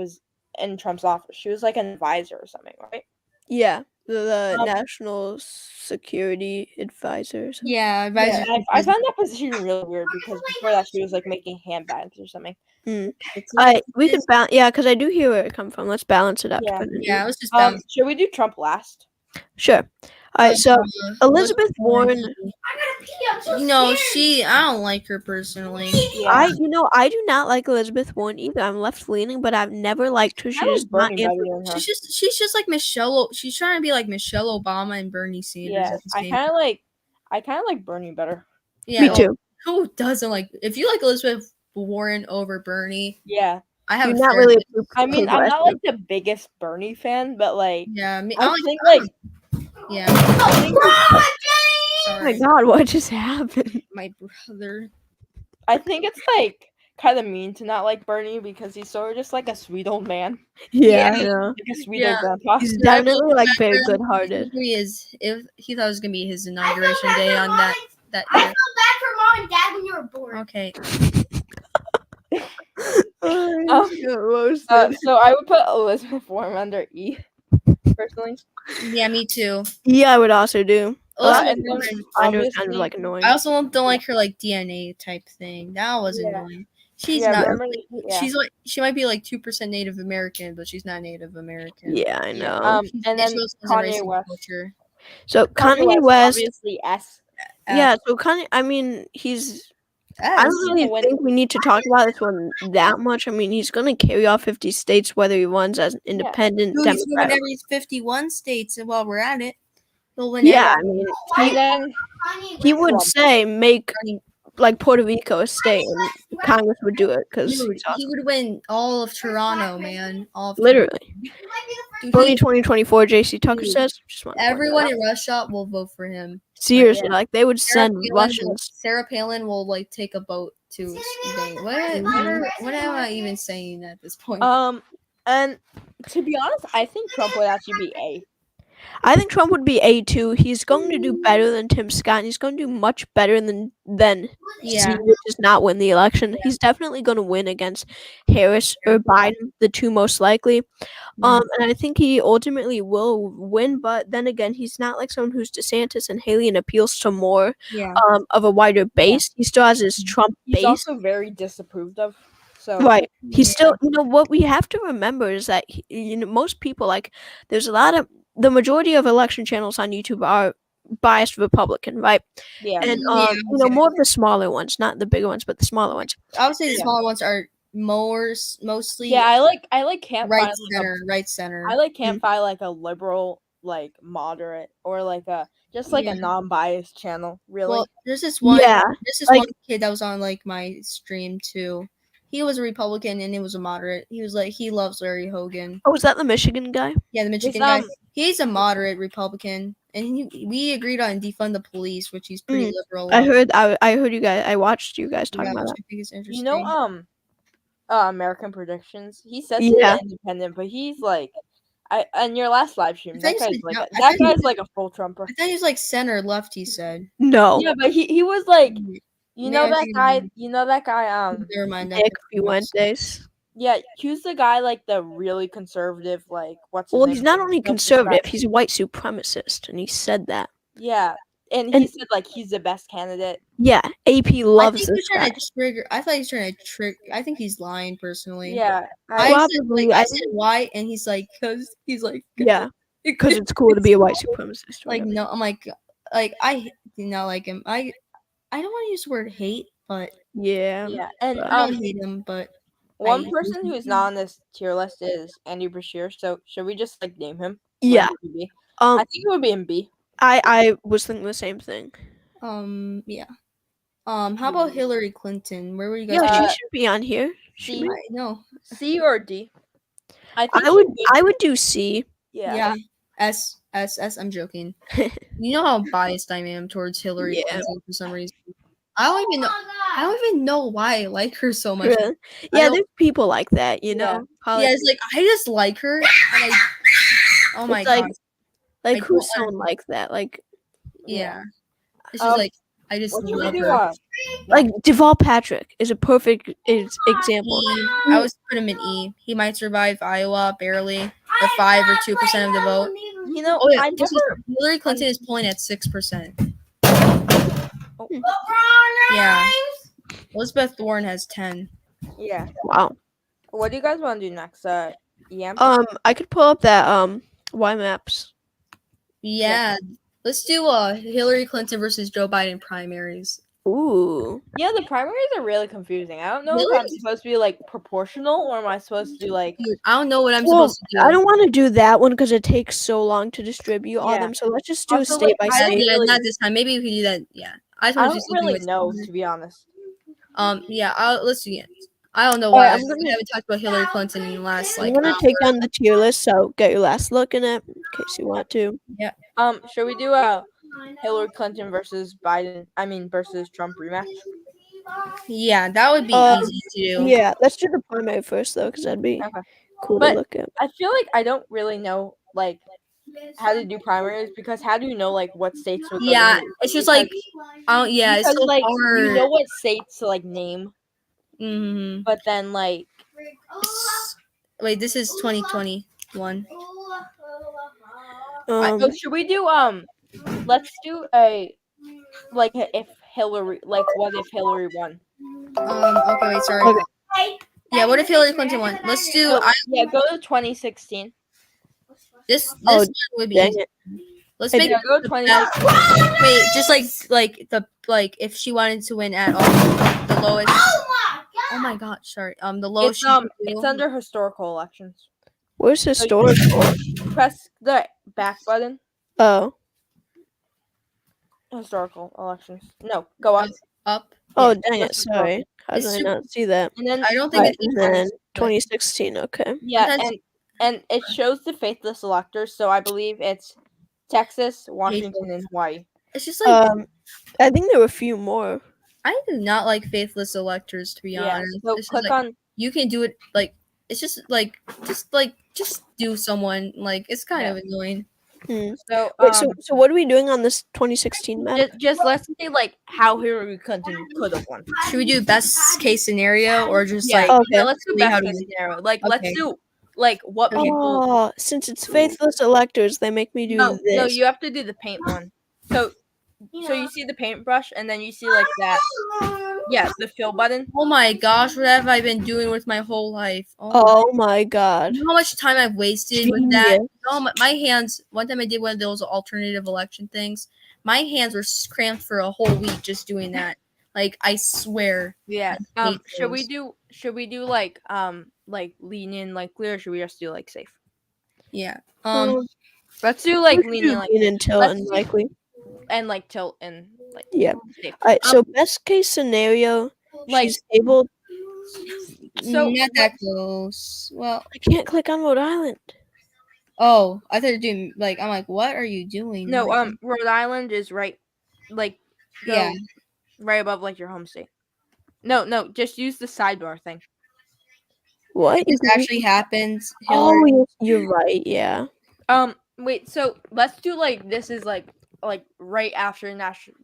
office. She was like an advisor or something, right? Yeah, the Um, National Security Advisor. or something. Yeah, advisor. Yeah, I found that position really weird because before that she was like making handbags or something. We could balance. Yeah, because I do hear where it come from. Let's balance it up. Yeah. Yeah, let's just bounce. Should we do Trump last? Sure. All right. So Elizabeth Warren. Warren. No, I don't like her personally. Yeah. I do not like Elizabeth Warren either. I'm left leaning, but I've never liked her. I She like does not Bernie answer. better than her. She's just like Michelle. She's trying to be like Michelle Obama and Bernie Sanders. Yeah, at the I same kind of like Bernie better. Yeah, Me too. Who doesn't like? If you like Elizabeth Warren over Bernie, Yeah, I have You're a not fair- really. I mean, I'm not like the biggest Bernie fan, but like Yeah, I think like yeah. I think Oh my Sorry, God! What just happened? my brother. it's like kind of mean to not like Bernie because he's sort of just like a sweet old man, Yeah, Yeah. I know. like a sweet Yeah. old grandpa. He's definitely like very good-hearted. If he thought it was gonna be his inauguration day on that I year. felt bad for mom and dad when you were born. Okay. So I would put Elizabeth Warren under E, personally. Yeah, me too. Yeah, I would also do. Elizabeth and then Warren- I know it's kind of obviously- like annoying. I also don't like her like DNA type thing. That was Yeah. annoying. She's Yeah, not. remember- yeah. She's like she might be like 2% Native American, but she's not Native American. Yeah, I know. And then she also has a Kanye racist West. culture. So Kanye West. obviously S. Yeah, so Kanye. I mean, he's. I S. don't really when- think we need to talk about this one that much. I mean, he's going to carry all 50 states whether he runs as an independent Dude, he's Democrat. winning every 51 states, and while we're at it, he'll win. Yeah, I mean, And then he would Trump. say make every- like Puerto Rico a state, and Congress would do it because Dude, he would win all of Toronto, man. All of literally. Dude, Early he- 2024, JC Tucker Dude, says. Just want to point that everyone out. in Russia will vote for him. Seriously, Yeah. like they would send Russians. Sarah Palin will like take a boat to Spain. What am I even saying at this point? And to be honest, I think Trump would actually be A. I think Trump would be A2. He's going to do better than Tim Scott. And he's going to do much better than Yeah. C, which does not win the election. He's definitely going to win against Harris or Biden, the two most likely. And I think he ultimately will win. But then again, he's not like someone who's DeSantis and Haley and appeals to more Yeah. of a wider base. He still has his Trump He's base. also very disapproved of. So Right. He's Yeah. still, what we have to remember is that, most people, like, there's the majority of election channels on YouTube are biased Republican, right? yeah. And, Yeah, more of the smaller ones, not the bigger ones, but the smaller ones. I would say the Yeah. smaller ones are mostly Yeah, I like can't right find right center. I like can't find like a liberal, like moderate, or like a just like Yeah. a non-biased channel. Really, Well, there's this one. Yeah, There's this like- one kid that was on like my stream too. He was a Republican and he was a moderate. He was like he loves Larry Hogan. Oh, was that the Michigan guy? Yeah, the Michigan guy. He's a moderate Republican, and we agreed on defund the police, which he's pretty liberal. I on. heard you guys. I watched you guys talking Yeah, about which that. I think is interesting. you know, American Predictions. He says Yeah. he's independent, but he's like, and your last live stream, I that thought guy's you like said- a, I that thought you guy's like a full Trumper. I thought he was like center left. He said. No, Yeah, but he was like, you know that guy, American- Never mind. Nick Fuentes. yeah, he's the guy like the really conservative, like what's his Well, name? he's not only Don't conservative; subscribe. he's a white supremacist, and he said that. Yeah, and he And- said like he's the best candidate. Yeah, AP I loves think this he's trying guy. to trigger. I thought he's trying to trick. I think he's lying personally. Yeah, I said, Probably, like, I I said why, and he's like, cause he's like, Yeah, because it's cool to be a white supremacist. Or Like whatever. no, I'm like I do not like him. I don't want to use the word hate, but Yeah. Yeah, and I don't hate him. But one I- person who's not on this tier list is Andy Brashear. So should we just like name him? Yeah. Where would he be? I I think it would be in B. I was thinking the same thing. yeah. How about Hillary Clinton? Where were you guys? Yeah, she Uh, should be on here. Should C, we? I know. C or D? I think I would do C. Yeah. S. I'm joking. You know how biased I am towards Hillary Yeah. Clinton for some reason. I don't even know why I like her so much. Really? Yeah, don't- there's people like that, you Yeah. know. Yeah, it's like I just like her. And oh my It's like- god. like I who's don't someone like that? Like Yeah. It's just like I just What should we love do? her. Deval Patrick is a perfect example. E. I would put him in E. He might survive Iowa barely, or 5 or 2% of the vote. You know, Oh yeah, I never. Hillary Clinton is polling at 6%. Oh, Yeah. Elizabeth Warren has 10. yeah. Wow. What do you guys want to do next? EM. I could pull up that Y maps. Yeah. Let's do Hillary Clinton versus Joe Biden primaries. Ooh. Yeah, the primaries are really confusing. I don't know if Really? I'm supposed to be like proportional or am I supposed to do like. Dude, I don't know what I'm Well, supposed to do. I don't want to do that one because it takes so long to distribute all Yeah. them. So let's just do Also, state like, by I state. Yeah, really- not this time. Maybe we could do that. Yeah. I just I want to don't do something really with know, to be honest. Yeah, let's do it. I don't know Alright, why. I'm gonna- We haven't talked about Hillary Clinton in the last I'm like gonna hour. take down the tier list, so get your last look in it in case you want to. Should we do Hillary Clinton versus Biden? I mean versus Trump rematch? Yeah, that would be easy to do. Yeah, let's do the primary first though, because that'd be Okay. cool But- to look at. I feel like I don't really know like how to do primaries because how do you know like what states would go Yeah, to who? it's just like yeah, it's Because so like hard. you know what states to like name, Mhm. but then like Wait, this is 2021. should we do let's do if Hillary what if Hillary won? Okay, wait, sorry. Okay. Yeah, what if Hillary Clinton won? Let's do Yeah, go to 2016. this Oh, one would be dang easy. it. Let's Hey, make Yeah, go to the 2016. best- wait, just like if she wanted to win at all, the lowest. Oh my god, sorry. The lowest. It's under historical elections. Where's historical? Press the back button. Oh. Historical elections. No, go up. up. Oh, Yeah. dang it. That's Sorry. How It's did I super- not see that? And then I don't think Right, it's and then 2016. Okay. yeah, Sometimes- and it shows the faithless electors. So I believe it's Texas, Washington, and Hawaii. It's just like I think there were a few more. I do not like faithless electors, to be Yeah. honest. So It's just click like, on. you can do it like it's just do someone like it's kind of annoying. So Wait, so what are we doing on this 2016 map? just let's see like how Hillary Clinton could have won. Should we do best case scenario or just Yeah, like Okay. yeah, let's do see how best do case we- scenario. Like Okay. let's do like what Okay. people. Oh, since it's faithless electors, they make me do No, this. no, you have to do the paint one. So you see the paintbrush, and then you see like that. Yeah, the fill button. oh my gosh, what have I been doing with my whole life? Oh my god. You know how much time I've wasted with that? Genius. Oh, my hands. One time I did one of those alternative election things. My hands were cramped for a whole week just doing that. Like I swear. Yeah. I hate Should we those. do like lenient like clear? Or should we just do like safe? Yeah. Let's do like We should lenient do like lean until let's do- unlikely. and like tilt and like Yeah. safe. Alright, so best case scenario, Like she's able. so not that close. Well, I can't click on Rhode Island. oh, I thought you were doing like I'm like, what are you doing? no Like, Rhode Island is right like go yeah. right above like your home state. No, just use the sidebar thing. What? This actually happens. Oh, Hillary. yes, you're right. Yeah. Wait, so let's do like this is like right after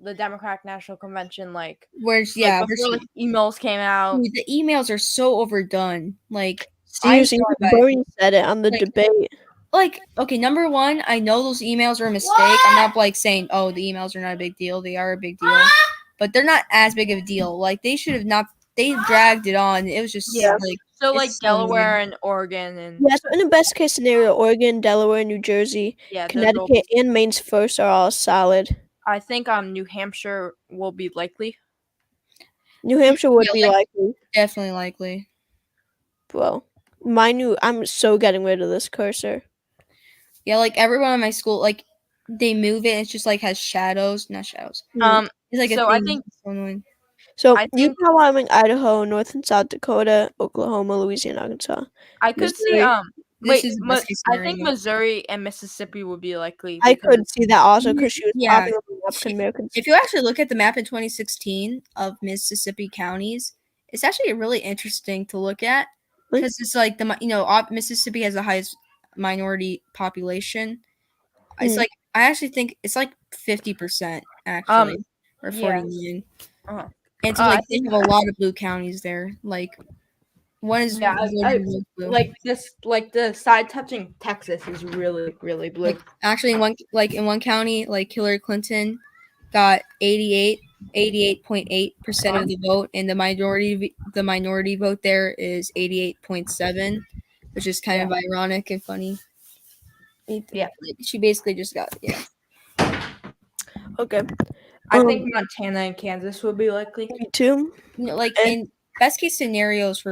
the Democratic National Convention, like Where's yeah? like, before like, emails came out. Dude, the emails are so overdone. Like Seriously, saw that. Bernie said it on the Like, debate. Okay, number one, I know those emails are a mistake. I'm not like saying, oh, the emails are not a big deal. They are a big deal, but they're not as big of a deal. Like they should have not. They dragged it on. It was just Yeah. like So like It's so Delaware and Oregon and Yeah, so in the best case scenario, Oregon, Delaware, New Jersey, yeah, those will, Connecticut, and Maine's first are all solid. I think New Hampshire will be likely. New Hampshire would Yeah, be like- likely. definitely likely. Well, I'm so getting rid of this cursor. Yeah, like everyone in my school, like they move it. It's just like has shadows, not shadows. Mm. It's like So a I thing. think It's so annoying. So I think- Utah, Wyoming, Idaho, North and South Dakota, Oklahoma, Louisiana, Arkansas. I could see Missouri. This wait, is the best case I think scenario. Missouri and Mississippi would be likely. I because- could see that also because she was Yeah. popping up in African Americans. If you actually look at the map in 2016 of Mississippi counties, it's actually really interesting to look at Really? because it's like Mississippi has the highest minority population. It's Mm. like I actually think it's like 50% actually, or 40 yeah. million. Uh-huh. And so I like they have a lot of blue counties there. Like one is Yeah, voted blue. like the side touching Texas is really blue. Like actually in one county, like Hillary Clinton got 88.8% of the vote, and the minority vote there is 88.7, which is kind of ironic and funny. Yeah. Like, she basically just got Okay. I think Montana and Kansas would be likely. Me too. like And- in best case scenarios for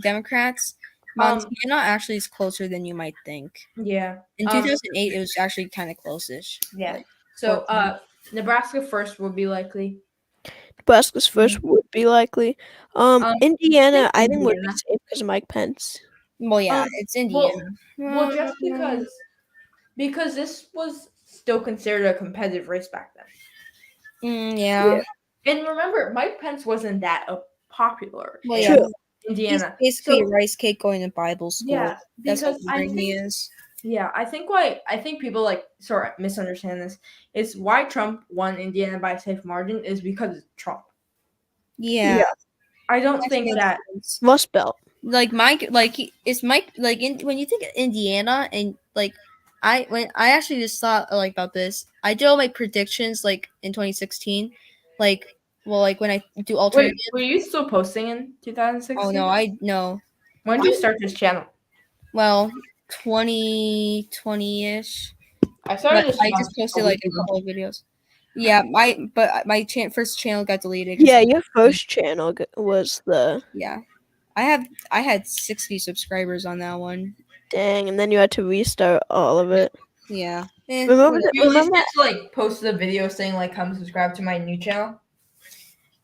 Democrats, Montana actually is closer than you might think. Yeah. In 2008, it was actually kind of close-ish. Yeah. Like, So Nebraska first would be likely. Nebraska's first would be likely. Indiana, I think would be Indiana. safe because of Mike Pence. well, yeah, it's Indiana. Well, just because this was still considered a competitive race back then. Yeah. And remember, Mike Pence wasn't that popular Well, in yeah. True. Indiana. He's basically So- a rice cake going to Bible school. Yeah, That's what because I he think is. yeah, I think people like sort of misunderstand this. Is why Trump won Indiana by a safe margin is because of Trump. Yeah. Yeah. I don't That think makes that sense. Rust Belt. Like Mike, it's Mike. Like when you think of Indiana, and like I actually just thought like about this. I did all my predictions like in 2016, like like when I do alternate. were you still posting in 2016? Oh no, I no. When did you start this channel? Well, 2020-ish. I started But I just posted like a couple of videos. Yeah, my first channel got deleted. 'cause- Yeah, your first channel was the yeah. I had 60 subscribers on that one. dang, and then you had to restart all of it. Yeah. Remember that? You at least Remember get to like post a video saying like come subscribe to my new channel.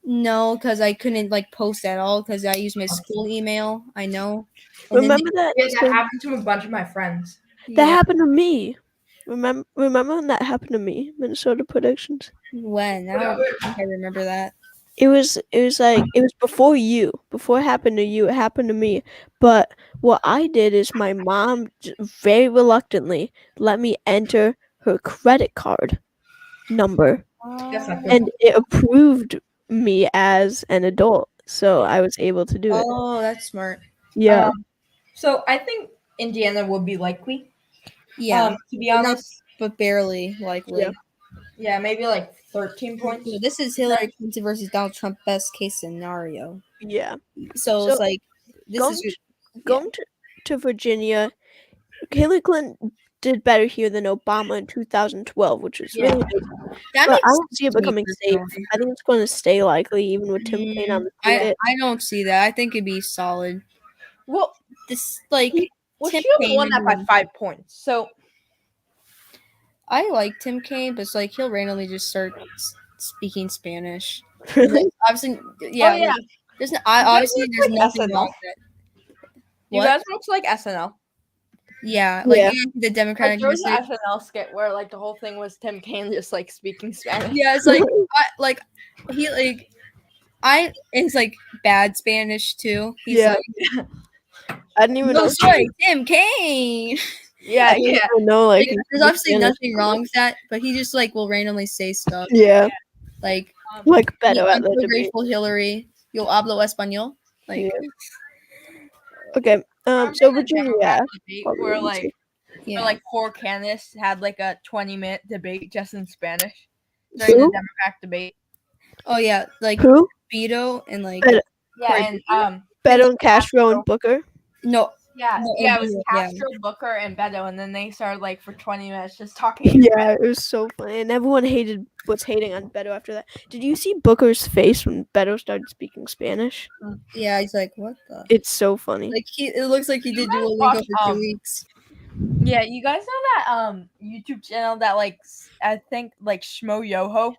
No, because I couldn't like post at all because I used my school email. I know. And then Remember that? Yeah, that happened to a bunch of my friends. That happened to me. Remember when that happened to me? Minnesota predictions. When? I don't think I remember that. It was before you. Before it happened to you, it happened to me. But what I did is my mom very reluctantly let me enter her credit card number, That's not good. and it approved me as an adult, so I was able to do it. Oh, that's smart. Yeah. So I think Indiana would be likely. Yeah, To be Not- honest, but barely likely. Yeah. yeah, maybe like 13 points. So this is Hillary Clinton versus Donald Trump best case scenario. Yeah. So, So, it's like this going is Going to Virginia, Hillary Clinton did better here than Obama in 2012, which is really big. that But makes I don't see it sense to me becoming safe. personally. I think it's going to stay likely, even with Tim Kaine on the ticket. I don't see that. I think it'd be solid. Well, This like well, Tim she only won that by Kaine- 5 points. So I like Tim Kaine, but it's like he'll randomly just start speaking Spanish. Really? Like, obviously, yeah. Oh, yeah. Like, there's no, obviously watch, there's like, nothing SNL? wrong with that. you What? guys watch like SNL? Yeah, like Yeah. the Like Democratic there was an message. SNL skit where like the whole thing was Tim Kaine just like speaking Spanish. Yeah, it's like it's like bad Spanish too. He's Yeah. like, I didn't even no, know. sorry, Tim Kaine. Yeah, I didn't yeah. even know, like, Like, there's he obviously was nothing wrong with that, but he just like will randomly say stuff Yeah, like like better I'm at the so debate. grateful, Hillary. Yo hablo español. Like, Yeah. Okay. So Virginia, Debate probably where easy. like yeah. where like poor Candace had like a 20-minute debate just in Spanish during the Who? Democratic debate. Oh yeah, like Who? Beto and like Beto. Yeah, Like, and Beto and Castro and Booker. No. Yeah, No, yeah, it was yeah. Castro, Booker, and Beto, and then they started like for 20 minutes just talking. Yeah, it was so funny, and everyone was hating on Beto after that. Did you see Booker's face when Beto started speaking Spanish? Yeah, he's like, what the? It's so funny. Like it looks like he did guys Duolingo watch, for 2 weeks. Yeah, you guys know that YouTube channel that like I think like Schmo Yoho?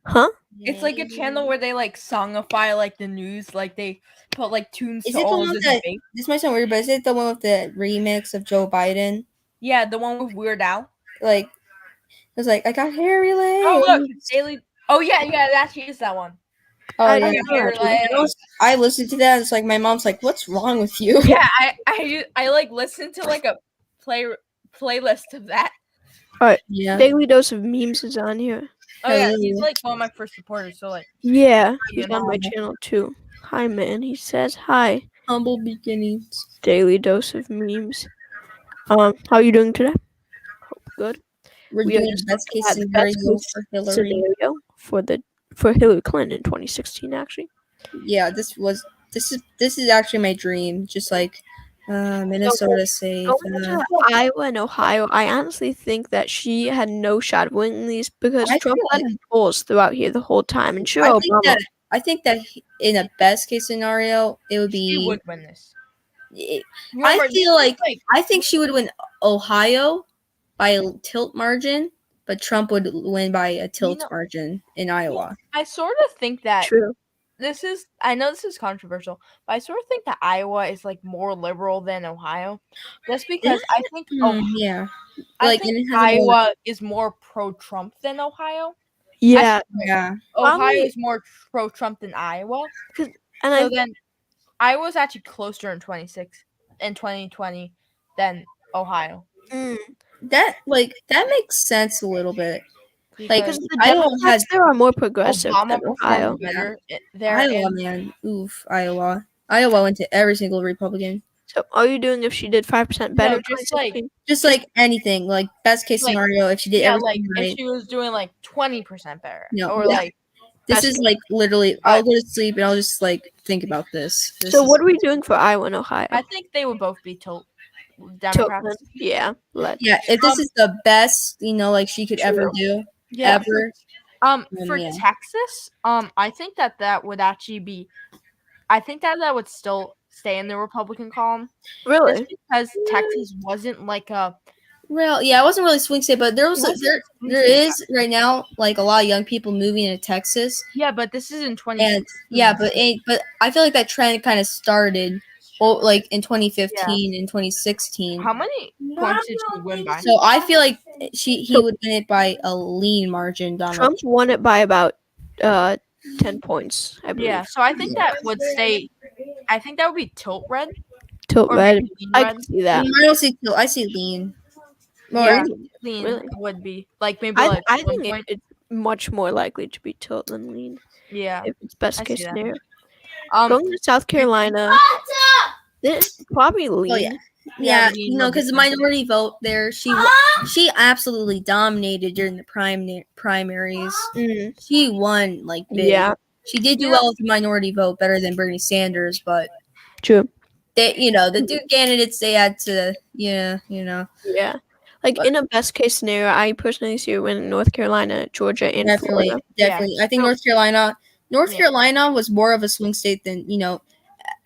Huh? It's like a channel where they like songify like the news, like they put like tunes Is to it the all one of with the the? debate. This might sound weird, but is it the one with the remix of Joe Biden? Yeah, the one with Weird Al. Like, it was like, I got hairy legs. Oh look, Daily. Oh yeah, it actually is that one. Oh I yeah. don't know, Hair actually. legs. I listened to that. And it's like my mom's like, "What's wrong with you?" Yeah, I like listened to like a playlist of that. Yeah. Daily Dose of Memes is on here. Oh yeah, Hello. he's like one of my first supporters. So like, Yeah, he's Yeah. on my channel too. Hi, man. He says hi. Humble beginnings. Daily Dose of Memes. How are you doing today? Hope good. We're We are doing just best case looking at the scenario best case for Hillary. scenario for Hillary Clinton in 2016. Actually, Yeah, this is actually my dream. Just like Minnesota safe. going into Iowa and Ohio, I honestly think that she had no shot of winning these because I Trump feel had like- polls throughout here the whole time, and sure, I think that in a best case scenario, it would he be. would win this. I feel like I think she would win Ohio by a tilt margin, but Trump would win by a tilt margin in Iowa. I sort of think that true. I know this is controversial, but I sort of think that Iowa is like more liberal than Ohio, just because I think Yeah, I like, think and it has a more- Iowa is more pro-Trump than Ohio. Yeah, yeah. Ohio Probably- is more pro-Trump than Iowa. and So then Iowa's actually closer in 2020 than Ohio. That makes sense a little bit. Like, Because the Iowa Democrats has there are more progressive Obama than Ohio. performed better there. Iowa, and man. Oof, Iowa. Iowa went to every single Republican. So, are you doing if she did 5% better? No, in just like 2016? Just like anything, like best case Like, scenario, if she did yeah, everything like right. if she was doing like 20% better, No, or yeah. like This best is like literally, I'll go to sleep and I'll just like think about this. So, what are we doing for Iowa and Ohio? I think they would both be Tiltman. Democrats. Yeah, Yeah, if this is the best, like she could ever True. do, Yeah. ever. For yeah. Texas, I think that would actually be. I think that would still stay in the Republican column. Really? Just because Texas wasn't like a. Well, yeah, it wasn't really swing state, but there state. is right now like a lot of young people moving into Texas, Yeah, but this is in 20. and yeah, but I feel like that trend kind of started, like in 2015 and 2016. How many points did she win by? So I feel like he would win it by a lean margin. Donald Trump won it by about 10 points, I believe. Yeah, so I think that would stay. I think that would be tilt red. Tilt Or red. maybe lean I red. can see that. I don't see I see lean. Yeah, Really? lean Really? would be like maybe I like think 1 point. it's much more likely to be tilt than lean Yeah. if it's best I case see that. scenario. Um. Going to South Carolina, this probably lean. Oh, yeah. Yeah, Yeah, lean no, would be because the minority vote there, she absolutely dominated during the primaries. Mm, She won like big. yeah, She did do well with the minority vote, better than Bernie Sanders, but true. they, the two candidates they had to, Yeah. Like But- in a best case scenario, I personally see her winning North Carolina, Georgia, and definitely, Florida. definitely. I think So- North Carolina was more of a swing state than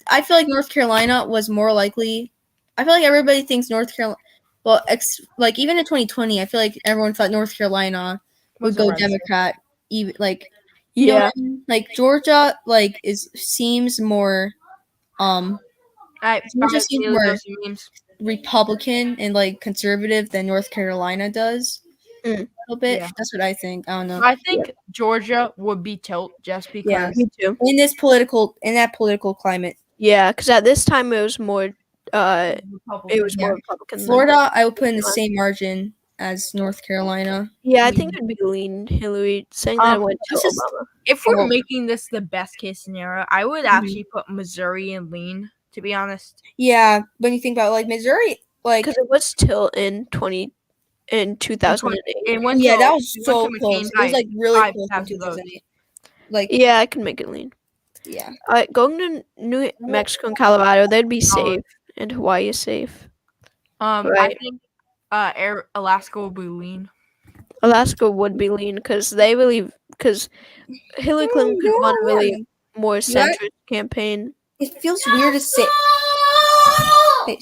I feel like North Carolina was more likely. I feel like everybody thinks North Carolina. Well, like even in 2020, I feel like everyone thought North Carolina would Was a go red state. Democrat. Even like Yeah, like Georgia seems more I Georgia seems more memes. Republican and like conservative than North Carolina does. Mm. A little bit. Yeah. That's what I think. I don't know. I think Georgia would be tilt just because. Yeah. me too. In that political climate, Yeah, because at this time it was more. It was Yeah. more Republican. than- Florida, I would put in the same margin as North Carolina. Yeah, I think it'd be lean Hillary saying that it went to this is- Obama. If we're Oh. making this the best case scenario, I would actually put Missouri and lean. To be honest, Yeah, when you think about like Missouri, like Because it was tilt in 2008. it went. yeah, to, that was it went so to McCain close. It by was like really 5,000 close in votes. 2008. Like Yeah, I can make it lean. Yeah. Going to New Mexico and Colorado, they'd be safe, and Hawaii is safe. I Right. think Alaska will be lean. Alaska would be lean because Hillary Clinton could run a really more centrist campaign. It feels weird to say. It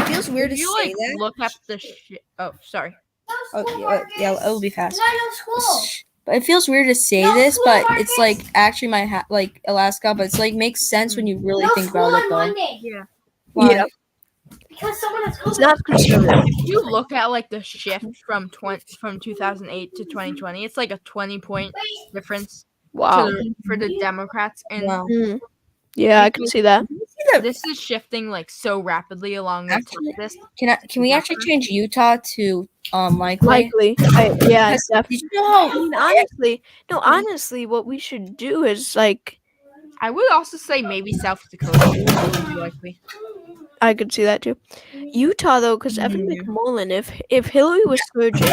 feels weird to If you say like that. look up the shit. Oh, sorry. Oh, yeah, it'll be fast. But it feels weird to say this, but it's like actually like Alaska, but it's like makes sense when you really think about it, though. Yeah. Why? Yeah, Because someone has it's not conservative. If you look at like the shift from 2008 to 2020, it's like a 20-point difference Wow. for the Democrats, and Wow. Yeah, I can see that. this is shifting like so rapidly along with Actually, this. Can we actually change Utah to likely? Likely. Yeah, Because definitely. did you know how Honestly, what we should do is like I would also say maybe South Dakota would really be likely. I could see that too. Utah though, because Evan McMullen, if Hillary was surging,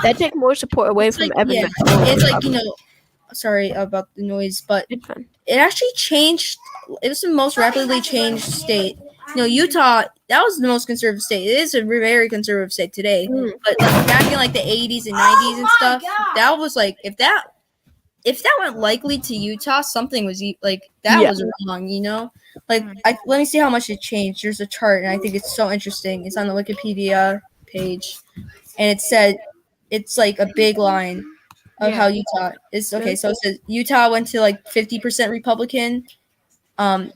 that'd take more support away it's from like, Evan yeah, McMullen. it's like sorry about the noise, but It's fine. it actually changed. It was the most rapidly changed state. Utah, that was the most conservative state. It is a very conservative state today. Mm. But like back in like the 80s and 90s and stuff, that was like if that went likely to Utah, something was like that Yeah. was wrong. Like let me see how much it changed. There's a chart, and I think it's so interesting. It's on the Wikipedia page, and it said it's like a big line of how Utah is. Okay, so it says Utah went to like 50% Republican, from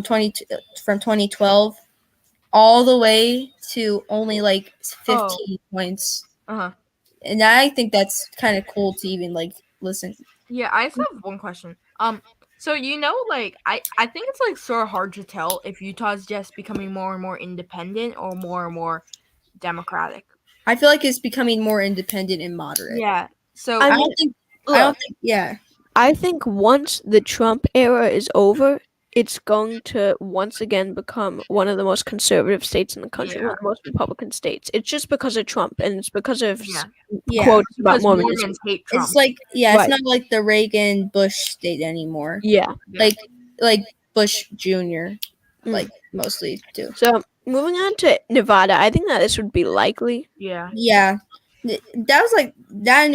2012 all the way to only like 15 points. And I think that's kind of cool to even like listen. Yeah, I just have one question. So like I think it's like sort of hard to tell if Utah's just becoming more and more independent or more and more democratic. I feel like it's becoming more independent and moderate. Yeah. So I I mean, don't think. look, Yeah. I think once the Trump era is over, it's going to once again become one of the most conservative states in the country, one of the most Republican states. It's just because of Trump, and it's because of quotes about because Mormonism. Mormons hate Trump. It's like Right. it's not like the Reagan Bush state anymore. Yeah. Like Bush Jr. Like mostly do. So moving on to Nevada, I think that this would be likely. Yeah. Yeah. That was like that.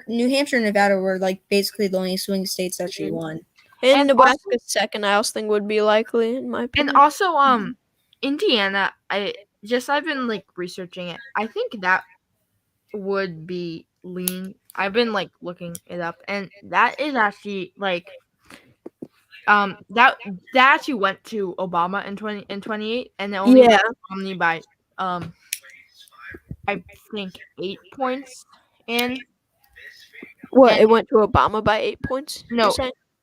New Hampshire and Nevada were like basically the only swing states that she won. And Nebraska's second, I also think would be likely in my opinion. And also, Indiana, I've been like researching it. I think that would be lean. I've been like looking it up, and that is actually like, that actually went to Obama in 2028, and it only went to Romney by I think 8 points in. What, it went to Obama by 8 points?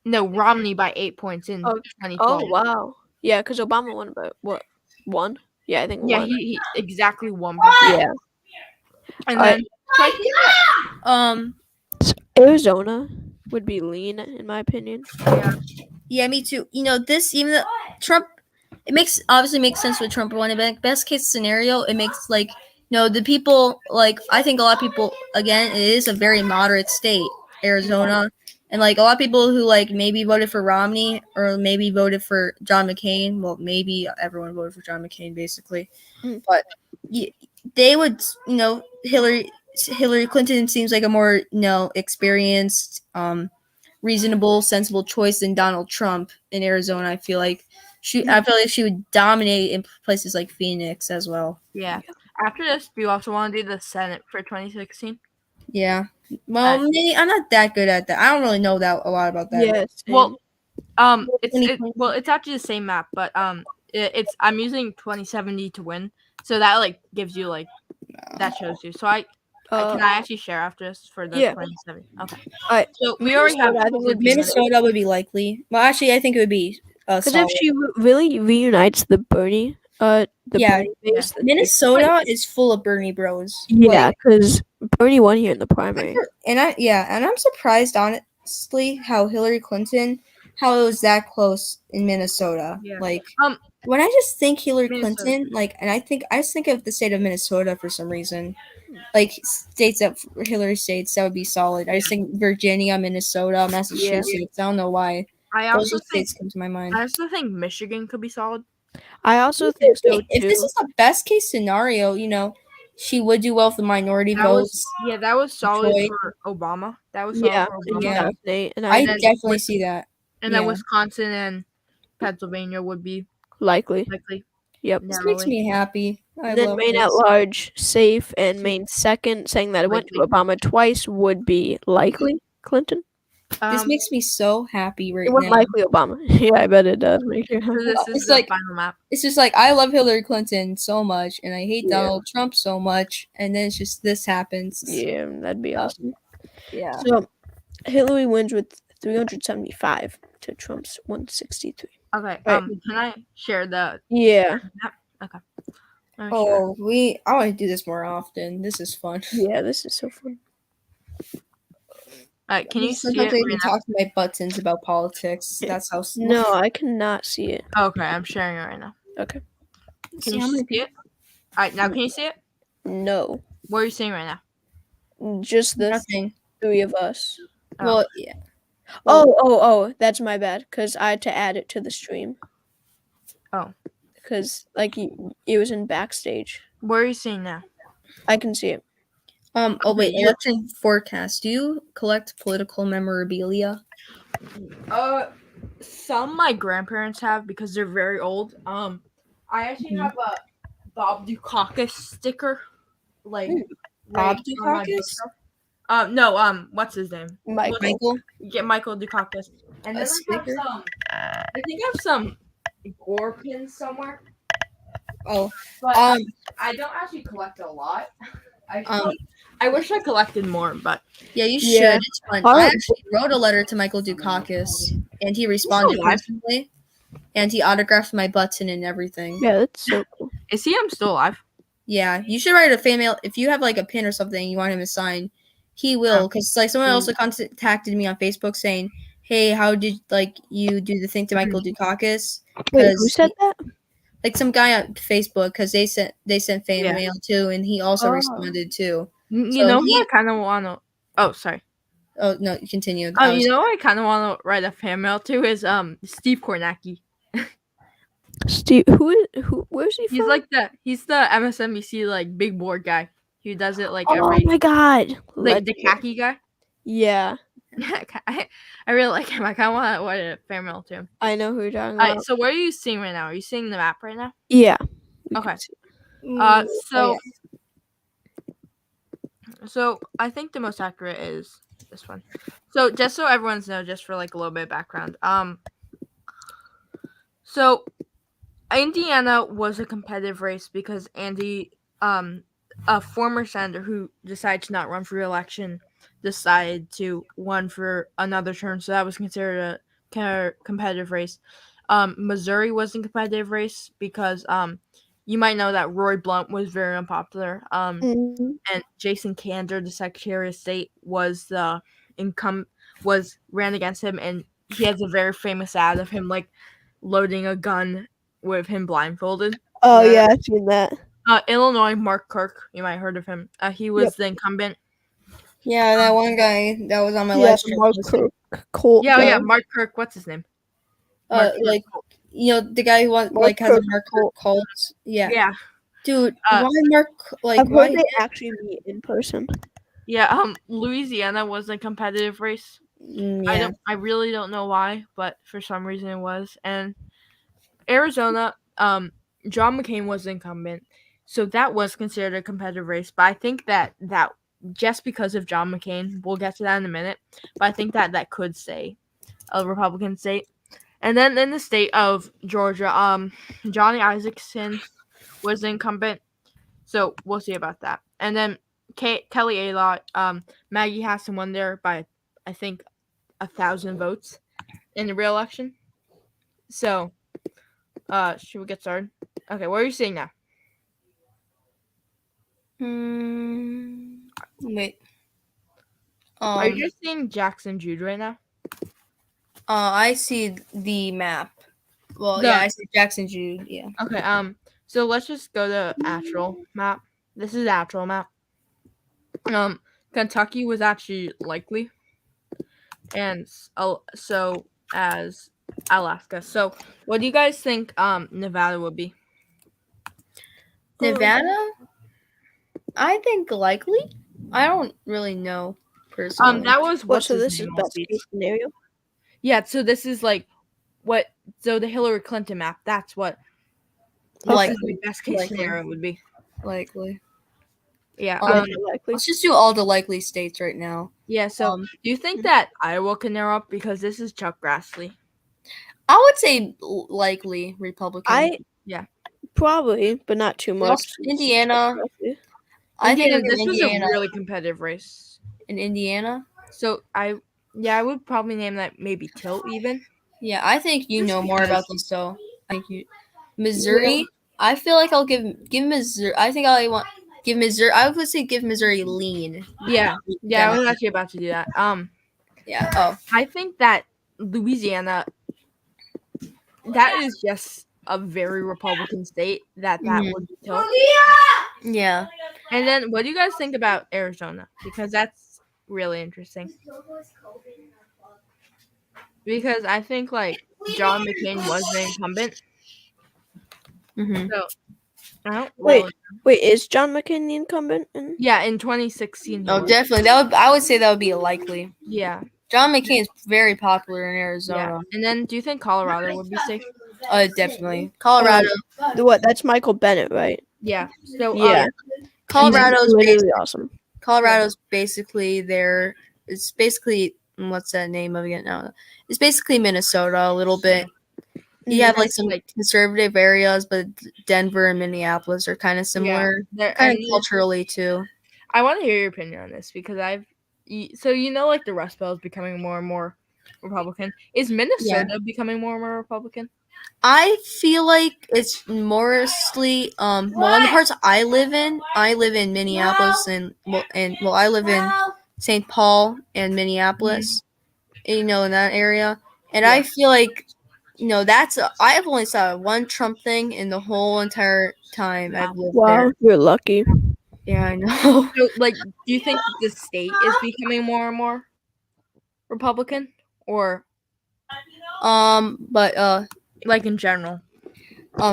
No, Romney by 8 points in 2012. Oh wow. Yeah, because Obama won about what? 1? Yeah, I think 1. Yeah, he exactly 1%. Yeah. And then Arizona would be lean in my opinion. Yeah, me too. This even though Trump, obviously makes sense with Trump winning, but best case scenario, it makes like the people like I think a lot of people again it is a very moderate state, Arizona, and like a lot of people who like maybe voted for Romney or maybe voted for John McCain. Well, maybe everyone voted for John McCain basically, but they would Hillary Clinton seems like a more experienced, reasonable, sensible choice than Donald Trump in Arizona. I feel like she would dominate in places like Phoenix as well. Yeah. After this, do you also want to do the Senate for 2016? Yeah. Well, maybe I'm not that good at that. I don't really know a lot about that. Yes. Well, it's actually the same map, but I'm using 2070 to win, so that like gives you like that shows you. So can I actually share after this for the 2070? Okay. All right. So we already have Minnesota would be likely. Well, actually, I think it would be. Because if she really reunites the Bernie, Bernie base, Minnesota is full of Bernie bros. Yeah, because Bernie won here in the primary. And I'm surprised honestly how Hillary Clinton, how it was that close in Minnesota. Yeah. Like when I just think Hillary Clinton, like, and I just think of the state of Minnesota for some reason. Like states that Hillary states that would be solid. I just think Virginia, Minnesota, Massachusetts. I don't know why. I Those also are think states come to my mind. Michigan could be solid. I also think so If too. this is the best case scenario, she would do well with the minority votes. That was solid Detroit. for Obama. That was solid Yeah, for in Obama. Yeah. 2008, and I then definitely see that. And then Wisconsin and Pennsylvania would be likely. Yep. This makes me happy. I Then love Maine this. at large, safe, and Maine second, saying that it went to Obama twice would be likely Clinton. This makes me so happy right It went now. likely Obama. Yeah, I bet it does make you happy. So this is It's the like- final map. It's just like I love Hillary Clinton so much, and I hate Yeah. Donald Trump so much, and then it's just this happens. Yeah, that'd be awesome. Yeah. So Hillary wins with 375 to Trump's 163. Okay. Right. Can I share the Yeah. map? Okay. Let me share. Oh, I want to do this more often. This is fun. Yeah, this is so fun. Alright, can you see it? Sometimes I Right even now? talk to my buttons about politics. That's how. No, I cannot see it. Okay, I'm sharing it right now. Okay. Can you see it? Alright, now can you see it? No. What are you seeing right now? Just the Nothing. three of us. Oh. Well, yeah. Oh, that's my bad. Because I had to add it to the stream. Oh. Because, like, it was in backstage. What are you seeing now? I can see it. Oh wait, election forecast. Do you collect political memorabilia? Some my grandparents have because they're very old. I actually have a Bob Dukakis sticker. Like Bob on my Dukakis? bookshelf. No, what's his name? Michael? Yeah, Michael Dukakis. And then I think I have some gore pins somewhere. Oh. But I don't actually collect a lot. I wish I collected more, but Yeah, you should. Yeah. It's fun. All I right. actually wrote a letter to Michael Dukakis, and he responded alive? personally, and he autographed my button and everything. Yeah, that's so cool. is he still alive? Yeah, you should write a fan mail if you have like a pin or something you want him to sign. He will, because like someone also contacted me on Facebook saying, "Hey, how did you do the thing to Michael Dukakis?" Wait, who said that? Like some guy on Facebook, because they sent fan Yeah. mail too, and he also Oh. responded too. You So know who I kind of want to. Oh, sorry. Oh no, continue. You know who I kind of want to write a fan mail to is Steve Kornacki. Steve, where's he He's from? he's the MSNBC like big board guy. He does it like Oh every my god. like the khaki guy. Yeah, I really like him. I kind of want to write a fan mail to him. I know who you're talking All about. right, so what are you seeing right now? Are you seeing the map right now? Yeah. we Okay. can see. So I think the most accurate is this one. So just so everyone's know, just for like a little bit of background. So Indiana was a competitive race because Andy, a former senator who decided to not run for re-election, decided to run for another term. So that was considered a competitive race. Missouri was a competitive race because you might know that Roy Blunt was very unpopular. Mhm. And Jason Kander, the Secretary of State, was the ran against him, and he has a very famous ad of him like loading a gun with him blindfolded. Oh yeah, I've seen that. Illinois, Mark Kirk, you might have heard of him. He was the incumbent. Yeah, that one guy that was on my Yeah, live stream. Mark Kirk. Colt. Yeah, Mark Kirk. What's his name? Mark Kirk. Like the guy who has a Kirk Mark Kirk cult. Yeah. Yeah, Dude, why Mark? I've Why? heard they actually meet in person. yeah. Louisiana was a competitive race. Yeah. I really don't know why, but for some reason it was. And Arizona, John McCain was the incumbent, so that was considered a competitive race. But I think that just because of John McCain, we'll get to that in a minute. But I think that could stay a Republican state. And then in the state of Georgia, Johnny Isakson was the incumbent, so we'll see about that. And then Kelly Ayotte, Maggie Hassan won there by I think 1,000 votes in the re-election. So, should we get started? Okay, what are you seeing now? Wait. Are you just seeing Jackson Jude right now? I see the map. Well, yeah, I see Jackson Jude. Yeah. Okay. So let's just go to actual map. This is actual map. Kentucky was actually likely, and so as Alaska. So, what do you guys think Nevada would be? Nevada? I think likely. I don't really know personally. That was What? So his this is name best tweets. case scenario. Yeah, so this is like what so the Hillary Clinton map, that's what Likely. the best case Likely. scenario would be. Likely. Yeah. Yeah, likely. Let's just do all the likely states right now. Yeah, so do you think that Iowa can narrow up, because this is Chuck Grassley? I would say likely Republican. Probably, but not too much. Indiana. I think Indiana, in this was a Indiana. really competitive race. In Indiana. So I would probably name that maybe Tilt even. Yeah, I think you Just know more because- about this, so I think you. Missouri. I feel like I'll give Missouri. I think I want give Missouri. I would say give Missouri lean. Yeah, I was actually about to do that. Yeah. Oh. I think that Louisiana, that is just a very Republican state. That would be Tilt. Yeah. And then, what do you guys think about Arizona? Because that's really interesting. Because I think like John McCain was the incumbent. Mm-hmm. So I don't Wait, really. wait, is John McCain the incumbent? Yeah, in 2016. Oh, definitely. I would say that would be likely. Yeah. John McCain is very popular in Arizona. Yeah. And then, do you think Colorado would be safe? Definitely. Colorado. What? That's Michael Bennett, right? Yeah. So Yeah. Colorado's literally awesome. Colorado's basically there. It's basically what's that name of it now? It's basically Minnesota a little bit. You have like some conservative areas, but Denver and Minneapolis are kind of similar, kind of culturally too. I want to hear your opinion on this, because like the Rust Belt is becoming more and more Republican. Is Minnesota becoming more and more Republican? I feel like it's mostly well, in the parts I live in Minneapolis and I live in St. Paul and Minneapolis, in that area, and I feel like I have only saw one Trump thing in the whole entire time I've lived there. Wow, you're lucky. Yeah, I know. So, like, do you think that the state is becoming more and more Republican, or but like in general?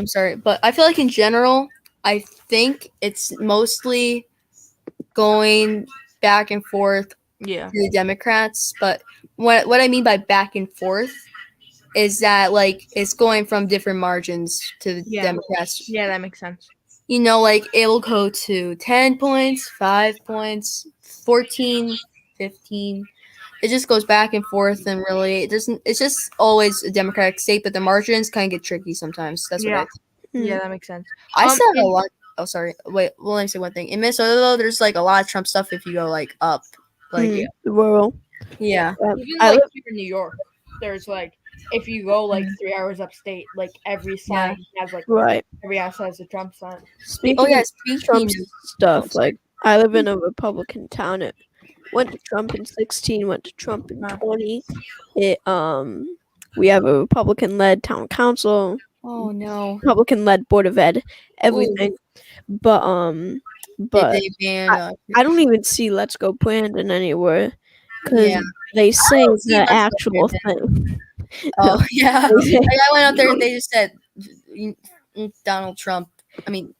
Sorry, but I feel like in general, I think it's mostly going back and forth Yeah. to the Democrats. But what I mean by back and forth is that like it's going from different margins to the Democrats. Yeah, that makes sense. Like it'll go to 10 points, 5 points, 14, 15. It just goes back and forth, and really, it doesn't. It's just always a Democratic state, but the margins kind of get tricky sometimes. That's what I think. Yeah, that makes sense. I still have a lot. Oh, sorry. Wait. Well, let me say one thing. In Minnesota, though, there's like a lot of Trump stuff. If you go like up, like rural. yeah. Even like here in New York, there's like if you go like 3 hours upstate, like every sign has like every house has a Trump sign. Speaking of Trump stuff, like I live in a Republican town. It went to Trump in 16, went to Trump in 20. We have a Republican-led town council. Oh no. Republican-led board of ed, everything. Ooh. But they banned, I don't even see Let's Go Brandon anywhere, because they say the actual thing. Oh yeah. I went out there and they just said Donald Trump. I mean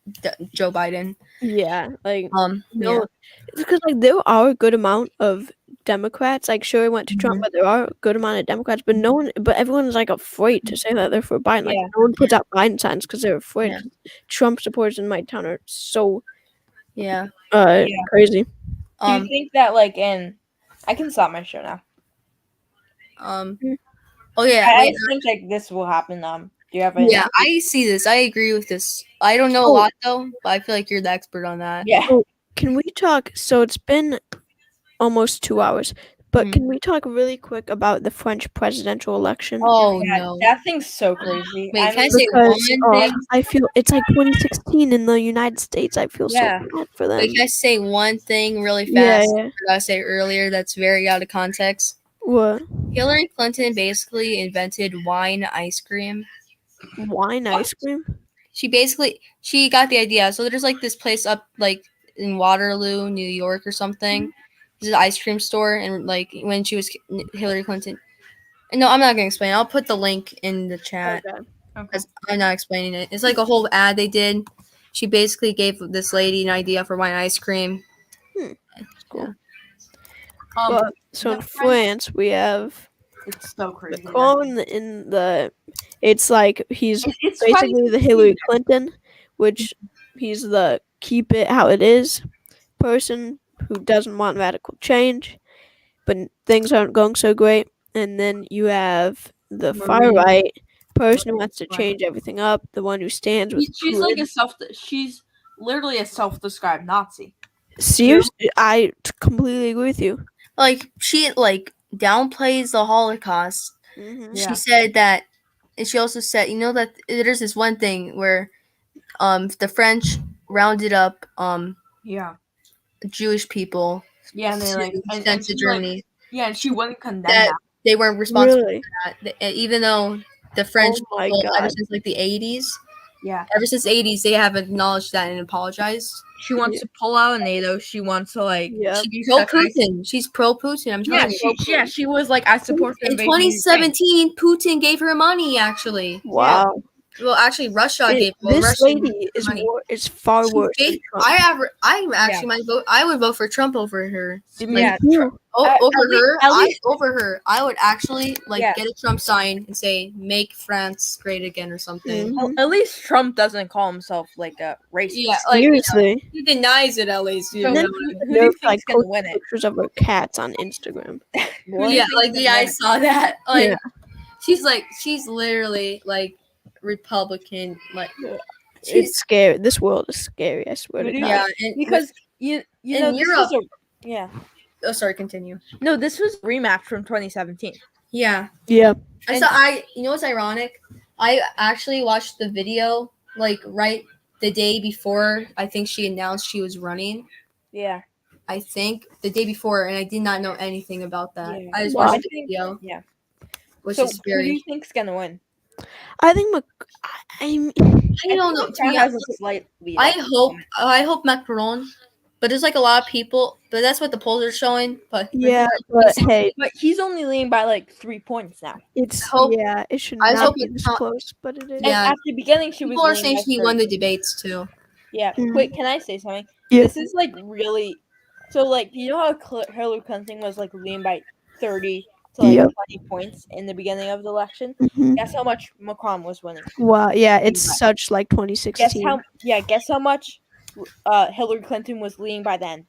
Joe Biden. Yeah, like no, because like there are a good amount of Democrats. Like sure, I went to Trump, but there are a good amount of Democrats. But everyone's like afraid to say that they're for Biden. Like no one puts out Biden signs because they're afraid. Trump supporters in my town are so crazy. Do you think that I can stop my show now. Oh yeah, I think this will happen. Do you have any? Yeah, I see this. I agree with this. I don't know a lot though, but I feel like you're the expert on that. Yeah. Can we talk? So it's been almost 2 hours, but can we talk really quick about the French presidential election? Oh no, that thing's so crazy. Wait, can I say one thing? I feel it's like 2016 in the United States. I feel so bad for them. Wait, can I say one thing really fast? I said earlier that's very out of context. What? Hillary Clinton basically invented wine ice cream. Wine ice cream? She got the idea. So there's like this place up like in Waterloo, New York or something. This is an ice cream store, and like when she was Hillary Clinton, No, I'm not gonna explain. I'll put the link in the chat. Okay. Because I'm not explaining it. It's like a whole ad they did. She basically gave this lady an idea for buying ice cream. It's cool. Um, But so in France we have it's so crazy. Macron in the. It's like he's It's basically funny the to see Hillary that. Clinton, which he's the keep it how it is person who doesn't want radical change, but things aren't going so great. And then you have the far Marie. right person who wants to Right. change everything up, the one who stands with She's like Putin. she's literally a self-described Nazi. Seriously, I completely agree with you. Like she like downplays the Holocaust. Mm-hmm. Yeah. She said that, and she also said, that there's this one thing where the French rounded up Yeah. Jewish people Yeah, and they like sent and to she like Germany and she wouldn't condemn that that. they weren't responsible Really? for that. Even though the French Oh my people, ever God. since like the 80s, Yeah. ever since the 80s, they have acknowledged that and apologized. She wants to pull out of NATO. She wants to like Yeah. She's pro Putin. She's pro Putin. I'm telling you. she was like, I support the In invasion of Ukraine. 2017, Putin gave her money. Actually, Wow. well, actually, Russia gave. Well, This Russia gave lady her money. is far She worse than gave- Trump. I actually might vote. I would vote for Trump over her. Me Yeah, too. Over her. I would actually Yeah. get a Trump sign and say "Make France Great Again" or something. Mhm. At least Trump doesn't call himself like a racist. Yeah, like Seriously. he denies it at least. So You And know then what I mean? who do you Nerf, think's gonna win it? pictures of her cats on Instagram. Who do you Yeah, think's like gonna I win it? saw that. Like Yeah. she's literally like Republican. Like It's she's scary. This world is scary. I swear Who to do God. you- yeah, and Because you in know this Europe- was yeah. oh, sorry, continue. No, this was a rematch from 2017. Yeah. Yeah. You know what's ironic? I actually watched the video like right the day before I think she announced she was running. Yeah. I think the day before, and I did not know anything about that. Yeah. I just Wow. watched the video, Yeah. which So is who do you very. think's gonna win? I think I'm. I don't know. To Trump be has honest, a slight lead. I hope Macron, but there's like a lot of people. But that's what the polls are showing. But Yeah, but hey, But he's only leading by like 3 points now. it's hope- it should I just not hope be it's this not- close, but it is. Yeah. And at the beginning, she people was are leading saying by she 30. won the debates too. Yeah. Mm. Wait, can I say something? Yeah. This is like really. So like you know how Hillary Clinton was like leading by 30 to like Yep. 20 points in the beginning of the election. Mhm. Guess how much Macron was winning. Wow. Yeah, it's Right. such like Guess 2016. Guess how much Hillary Clinton was leading by then.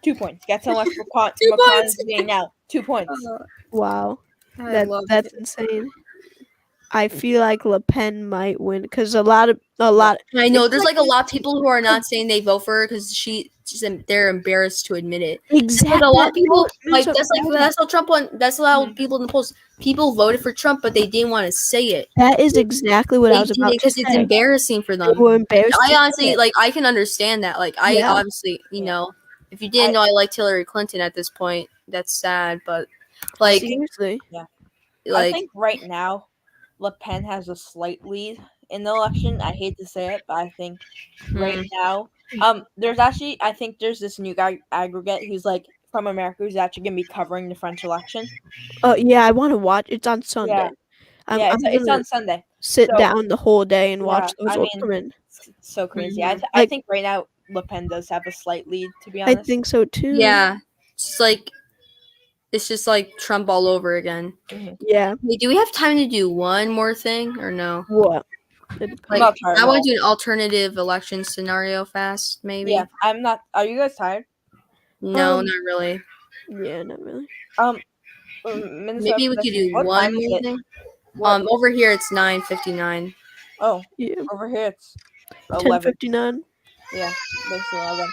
2 points. Guess how much Macron points. is leading now. 2 points. Wow. I love That's insane. I feel like Le Pen might win because a lot. I know it's there's like a lot of people who are not saying they vote for her because they're embarrassed to admit it. Exactly. Like a lot of people That's that's how Trump won. That's how people in the polls. People voted for Trump, but they didn't want to say it. That is exactly what I was about to Because it's say. embarrassing for They them. were embarrassed. I to honestly say it. like. I can understand that. Like I Yeah. obviously, if you didn't know I liked Hillary Clinton at this point, that's sad. But like, Seriously. I think right now, Le Pen has a slight lead in the election. I hate to say it, but I think right now, there's actually I think there's this new guy aggregate who's like from America who's actually gonna be covering the French election. Oh yeah, I want to watch. It's on Sunday. Yeah. I'm It's gonna on Sunday. sit So- down the whole day and watch Yeah, the I results mean, come in. It's so crazy. Mhm. I Like- think right now Le Pen does have a slight lead. To be I honest, think so too. yeah, it's just like Trump all over again. Yeah. Wait, do we have time to do one more thing or no? What? Like, not tired I at want all. to do an alternative election scenario fast, maybe. Yeah, I'm not. Are you guys tired? No, Um, not really. Yeah, not really. Maybe we could do what one time is more it? thing. What? Over here it's 9:59. Oh, Yeah. over here it's 11. 10:59. Yeah, basically 11.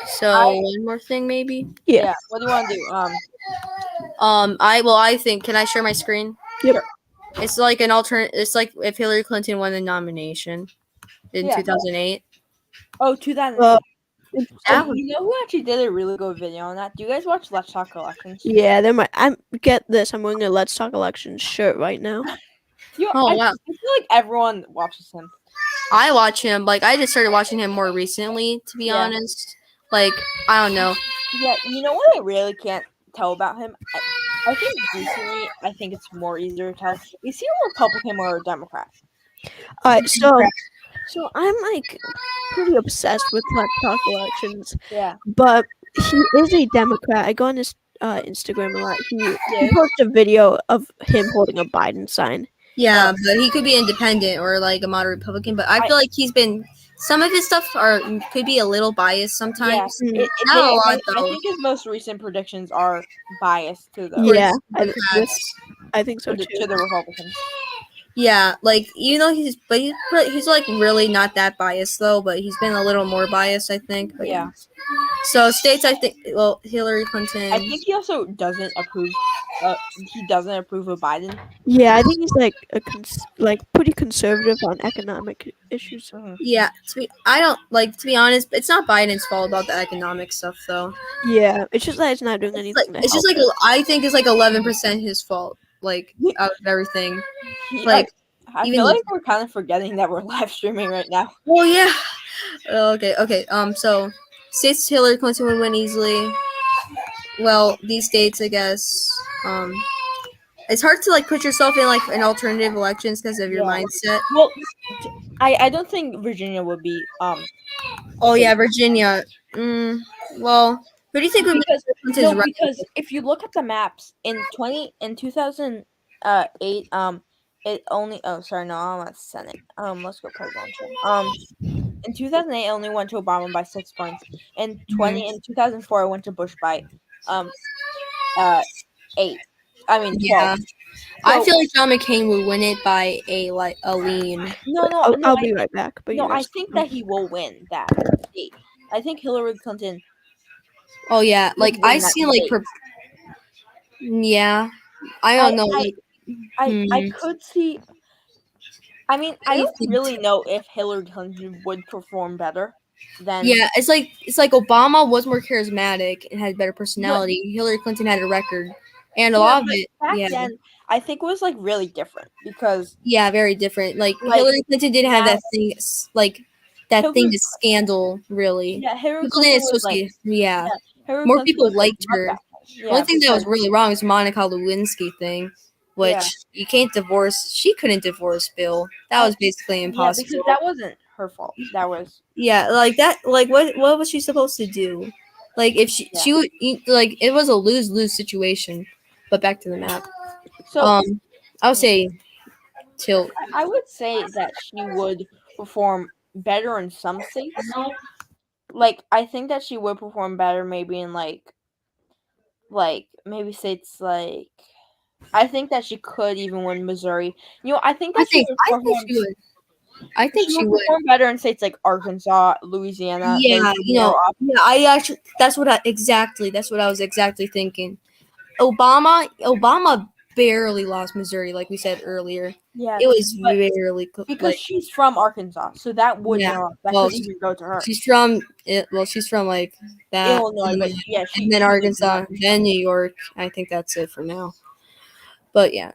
So I- one more thing, maybe. Yeah. What do you want to do? I think. Can I share my screen? Yep. Sure. It's like an alternate. It's like if Hillary Clinton won the nomination in Yeah. 2008. Oh, 2008. Well, That You know who actually did a really good video on that? Do you guys watch Let's Talk Elections? Yeah, there might. Get this. I'm wearing a Let's Talk Elections shirt right now. Oh, wow. I feel like everyone watches him. I watch him. Like I just started watching him more recently, to be Yeah. honest. Like I don't know. Yeah, you know what I really can't tell about him? I think recently, I think it's more easier to tell. Is he a Republican or a Democrat? Alright, so I'm like pretty obsessed with Let's Talk Elections, Yeah. but he is a Democrat. I go on his Instagram a lot. He Yes. posted a video of him holding a Biden sign. Yeah, but he could be independent or like a moderate Republican. But I feel like he's been some of his stuff could be a little biased sometimes. Yeah. Not a lot I though. think his most recent predictions are biased to the Yeah, Democrats. I think so to too. the Republicans. Yeah, like he's like really not that biased though, but he's been a little more biased, I think. But Yeah. So states, I think. Well, Hillary Clinton. I think he also doesn't approve. He doesn't approve of Biden. Yeah, I think he's like like pretty conservative on economic issues. Yeah, I don't like to be honest. It's not Biden's fault about the economic stuff though. Yeah, it's just that he's not doing anything. It's just like I think it's like 11% his fault. Like out of everything. Like I feel like we're kind of forgetting that we're live streaming right now. Well, yeah. Okay. So states Hillary Clinton would win easily. Well, these states, I guess. It's hard to like put yourself in like an alternative elections because of your mindset. Well, I don't think Virginia would be. Oh yeah, Virginia. Well, who do you think would be Clinton's running? Because if you look at the maps in 2008, it only. Oh, sorry, no, I'm at Senate. Let's go presidential. In 2008, it only went to Obama by 6 points. In 2004, it went to Bush by 8. I mean, 12. Yeah. So, I feel like John McCain would win it by a lean. No, I'll be right back. But no, I think that he will win that state. I think Hillary Clinton. Oh yeah, like I see like. Yeah, I don't know. I could see. I mean, I don't really know if Hillary Clinton would perform better than. Yeah, it's like Obama was more charismatic and had better personality. Hillary Clinton had a record, and a lot of it. Back then, I think it was like really different because. Yeah, very different. Like Hillary Clinton didn't have that thing, like that thing, the scandal. Really. Yeah, Hillary Clinton was like. Yeah. More people liked her. One thing that was really wrong was Monica Lewinsky thing, which you can't divorce. She couldn't divorce Bill. That was basically impossible. Yeah, because that wasn't her fault. That was. Yeah, like that. Like what was she supposed to do? Like if she would like it was a lose situation. But back to the map. So I would say tilt. I would say that she would perform better in some states. Like I think that she would perform better maybe in like maybe states like I think that she could even win Missouri. You know, I think she would. I think she would perform better in states like Arkansas, Louisiana. Yeah, I actually that's what I was exactly thinking. Obama barely lost Missouri, like we said earlier. Yeah, it was barely because she's from Arkansas, so that would could even go to her. She's from like that, Illinois, but and then Arkansas, then New York. I think that's it for now. But yeah,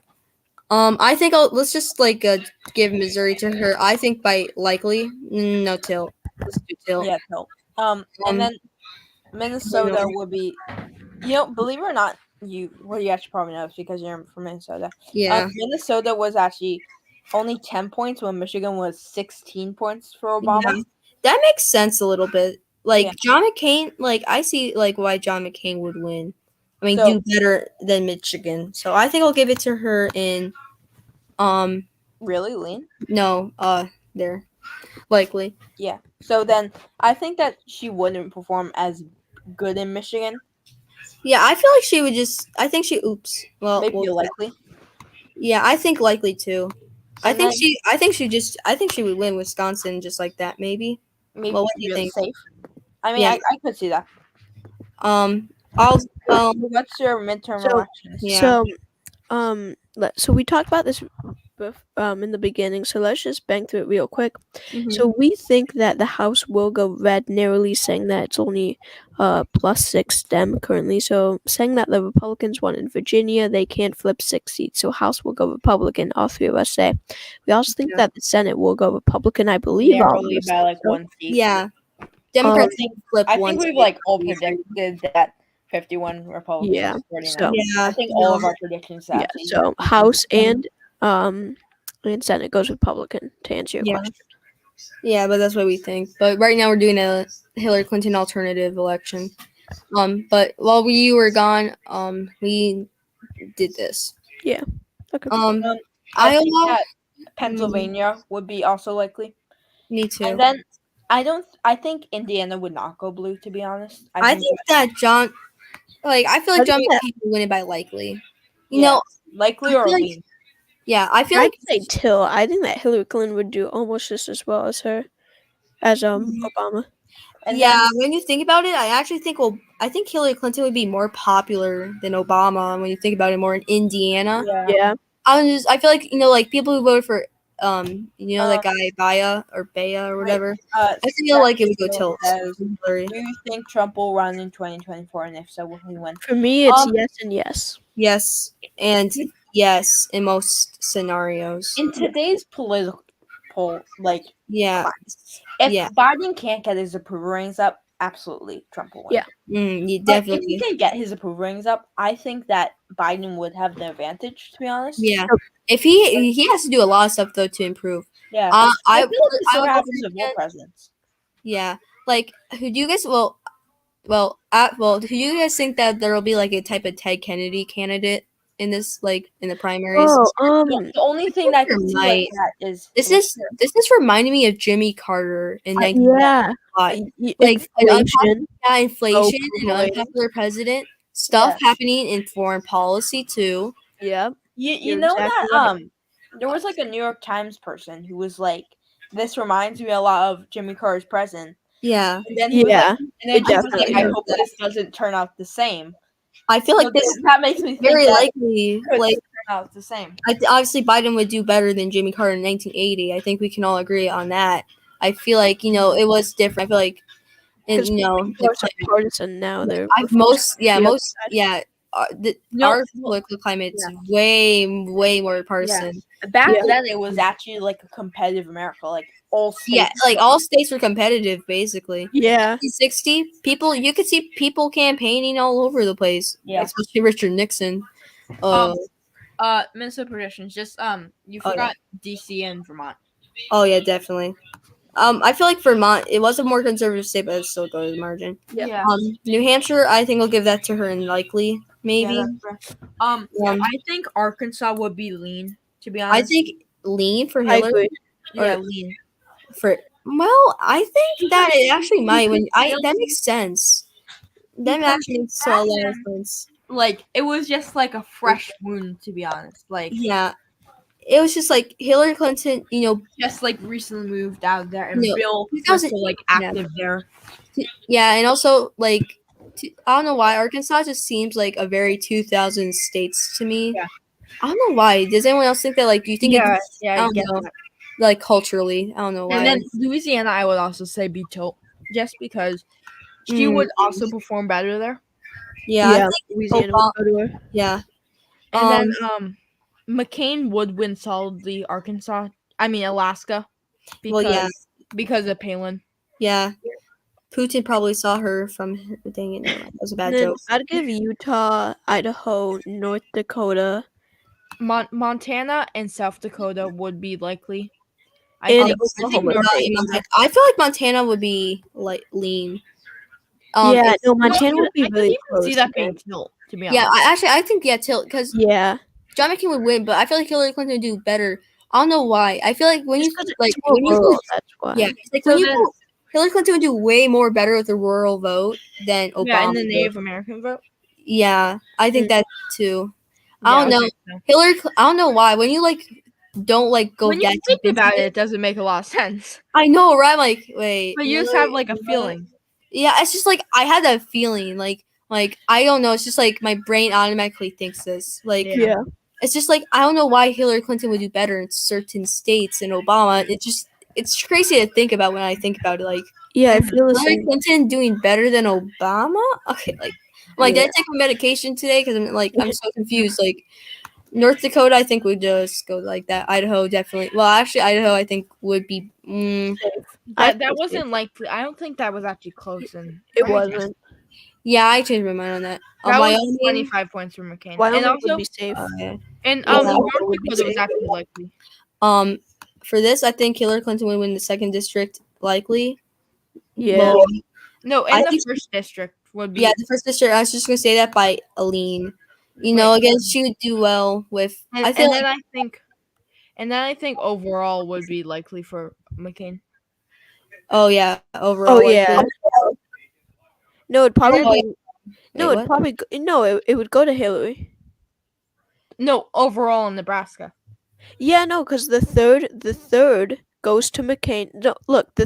I think let's just like give Missouri to her. I think by likely no tilt. Let's do tilt. Yeah, tilt. And then Minnesota would be, believe it or not. You actually probably know because you're from Minnesota. Yeah. Minnesota was actually only 10 points when Michigan was 16 points for Obama. Yeah. That makes sense a little bit. Like John McCain, like I see like why John McCain would win. I mean, do better than Michigan. So I think I'll give it to her in really lean? No, there. Likely. Yeah. So then I think that she wouldn't perform as good in Michigan. Yeah, I feel like she would just. I think she. Oops. Well, maybe likely. Yeah, I think likely too. I think she would win Wisconsin just like that. Maybe. Maybe. Well, what do you think? Safe. I mean, I could see that. What's your midterm elections? Yeah. So we talked about this in the beginning, so let's just bang through it real quick. So we think that the House will go red, narrowly saying that it's only +6 Dem currently. So saying that the Republicans won in Virginia, they can't flip 6 seats. So House will go Republican, all 3 of us say. We also think that the Senate will go Republican, I believe. Narrowly by like 1 seat. Yeah. Democrats flip I think we've like all predicted that 51 Republicans. Yeah, 49. so I think all of our predictions yeah, actually. so House and Senate goes Republican to answer your Yeah. question. Yeah, but that's what we think. But right now we're doing a Hillary Clinton alternative election. But while you were gone, we did this. Yeah. Okay. I think Iowa. that Pennsylvania would be also likely. Me too. And then I think Indiana would not go blue, to be honest. I think that John, I feel like I John think that- McCain would win it by likely. You Yeah. know, likely I or feel like- lean. yeah, I feel I'd like say Till. I think that Hillary Clinton would do almost just as well as her, as Obama. And yeah. then, When you think about it, I actually think I think Hillary Clinton would be more popular than Obama when you think about it more in Indiana. Yeah. I feel like like people who voted for that guy Baya or whatever. I feel like it would go tilt. Hillary. do you think Trump will run in 2024? And if so, will he win? For me, it's yes and yes. Yes, and yes in most scenarios. In today's political Yeah. if Biden can't get his approval ratings up, absolutely Trump will win. Yeah. You But if definitely. he can get his approval ratings up, I think that Biden would have the advantage, to be honest. Yeah. If he has to do a lot of stuff though to improve. Yeah. I I feel like this I sort would of go happens for with more it. presidents. Yeah. Who do you guys do you guys think that there will be a type of Ted Kennedy candidate in this in the primaries? The only thing that I can see like that is This is reminding me of Jimmy Carter in Yeah. inflation, inflation. and unpopular president stuff happening in foreign policy too. Yeah. You You're know exactly that right. there was a New York Times person who was like, this reminds me a lot of Jimmy Carter's president. Yeah. And then he was Yeah. like, and then he was like, definitely I is. hope this doesn't turn out the same. I feel like So this that makes me think very that likely it could turn out the same. obviously Biden would do better than Jimmy Carter in 1980. I think we can all agree on that. I feel like it was different. I feel like Because the people are so partisan now. They're our political climate's way more partisan. Back Yeah. then, it was actually like a competitive America. Like all states. Yeah, all states were competitive basically. Yeah. 60 you could see people campaigning all over the place. Yeah. Especially Richard Nixon. Minnesota predictions. Just you Oh, forgot DC and Vermont. Oh yeah, definitely. I feel like Vermont, it was a more conservative state, but it still goes to the margin. Yeah. New Hampshire, I think I'll give that to her in likely, maybe. Yeah, that's fair. I think Arkansas would be lean, to be I honest. think lean for I Hillary. agree. Yeah, or- lean. I think that it actually might that makes sense. That Because actually makes a lot of sense. Like it was just like a fresh wound, to be honest. Like Yeah. It was just like Hillary Clinton, just like recently moved out there, and No, Bill was 2000 still like active there. yeah, and also I don't know why Arkansas just seems like a very 2000 states to me. Yeah. I don't know why. Does anyone else think that? Do you think Yeah, it's, yeah, I I don't get know, that. culturally? I don't know why. And then Louisiana, I would also say be tilt, just because she Mm. would also perform better there. yeah, I Yeah. think Louisiana Obama- would go to her. yeah. And then McCain would win solidly Alaska, because Well, yeah. because of Palin. Yeah. Putin probably saw her from. Dang it, no, that was a bad And then joke. I'd give Utah, Idaho, North Dakota, Montana and South Dakota would be likely. and think Oklahoma Not State. in Montana. I feel like Montana would be lean. Yeah, no, No, Montana would be I really can close. see that to being them. tilt, to be honest. Yeah, I think tilt because Yeah. John McCain would win, but I feel like Hillary Clinton would do better. I don't know why. I feel like when Just you 'cause it's like more when you rural, that's why. yeah, like So when you then- vote, Hillary Clinton would do way more better with the rural vote than Obama. Yeah, in the would. Native American vote. Yeah, I think that too. I Yeah, don't know. okay, so. I don't know why. When you don't go When you that think deep into about it, it doesn't make a lot of sense. I know, right? I'm like, wait. But you just have like a feeling. Yeah, it's just like I had that feeling. Like I don't know. It's just like my brain automatically thinks this. Like Yeah. it's just like I don't know why Hillary Clinton would do better in certain states and Obama. It's crazy to think about when I think about it. Like Yeah, I feel the Hillary same. Clinton doing better than Obama? Okay, did I take my medication today? Because I'm so confused. Like North Dakota, I think would just go like that. Idaho definitely. Well, actually, Idaho I think would be. I That think wasn't like I don't think that was actually close. And It wasn't. Yeah, I changed my mind on that. That was Wyoming. 25 points for McCain. Wyoming And also, would be safe. Okay. and Yeah, North would be Dakota was safe. actually likely. For this, I think Hillary Clinton would win the 2nd district likely. Yeah. Well, No, I and the think- first district would be. yeah, the 1st district. I was just gonna say that by Aline. You know, again, she would do well with. And, I feel and then I think overall would be likely for McCain. Oh yeah, overall. Oh yeah. No, it'd probably Oh, yeah. be. Wait, No, it'd what? probably it would go to Hillary. No, overall in Nebraska. Yeah, no, because the third goes to McCain. No, look, the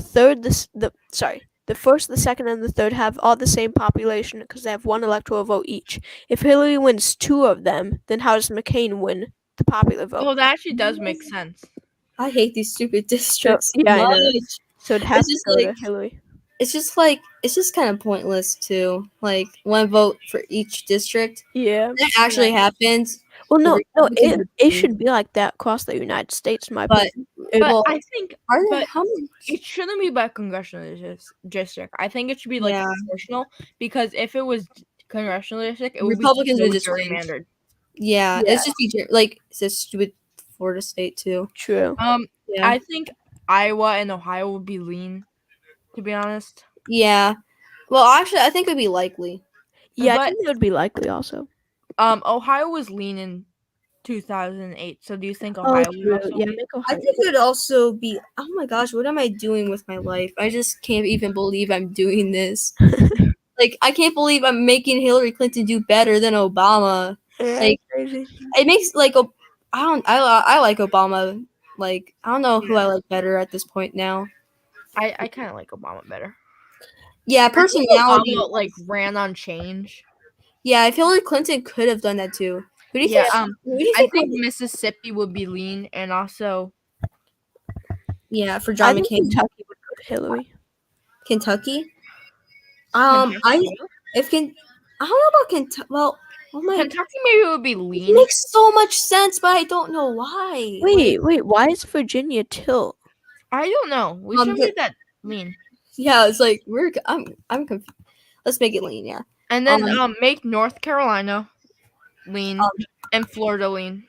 first, the second, and the third have all the same population because they have one electoral vote each. If Hillary wins 2 of them, then how does McCain win the popular vote? Well, that actually does make sense. I hate these stupid districts. yeah, I know. much. So it has to just go like- to Hillary. It's just kind of pointless too. Like one vote for each district. Yeah. That actually happens. Well, no, Republicans would it win. should be like that across the United States, in my But opinion. But well, I think are there but how many? it shouldn't be by congressional district. I think it should be like Yeah. proportional, because if it was congressional district, it would Republicans be would just gerrymandered. Yeah, Yeah. it's just like it's a stupid Florida state too. True. Yeah, I think Iowa and Ohio would be lean, to be honest. yeah. Well, actually, I think it would be likely. Yeah, I but- think it would be likely also. Ohio was lean in 2008. So do you think Oh, Ohio would true. also Yeah, lean? make I Ohio. think it would also be. Oh my gosh, what am I doing with my life? I just can't even believe I'm doing this. Like, I can't believe I'm making Hillary Clinton do better than Obama. Yeah, Like, crazy. It makes like I like Obama. Like, I don't know who I like better at this point now. I kind of like Obama better. Yeah, I think personality. Obama like ran on change. Yeah, if Hillary Clinton could have done that too. Who do you Yeah, think? Who do you I think? think would- Mississippi would be lean, and also yeah, for I John think McCain, Kentucky would go to Hillary. Kentucky. Kentucky. I don't know about Kentucky. Well, oh my, Kentucky maybe would be it lean. makes so much sense, but I don't know why. Wait, why is Virginia tilt? I don't know. We should make that lean, Yeah, it's like I'm confused. Let's make it lean. Yeah. and then make North Carolina lean and Florida lean.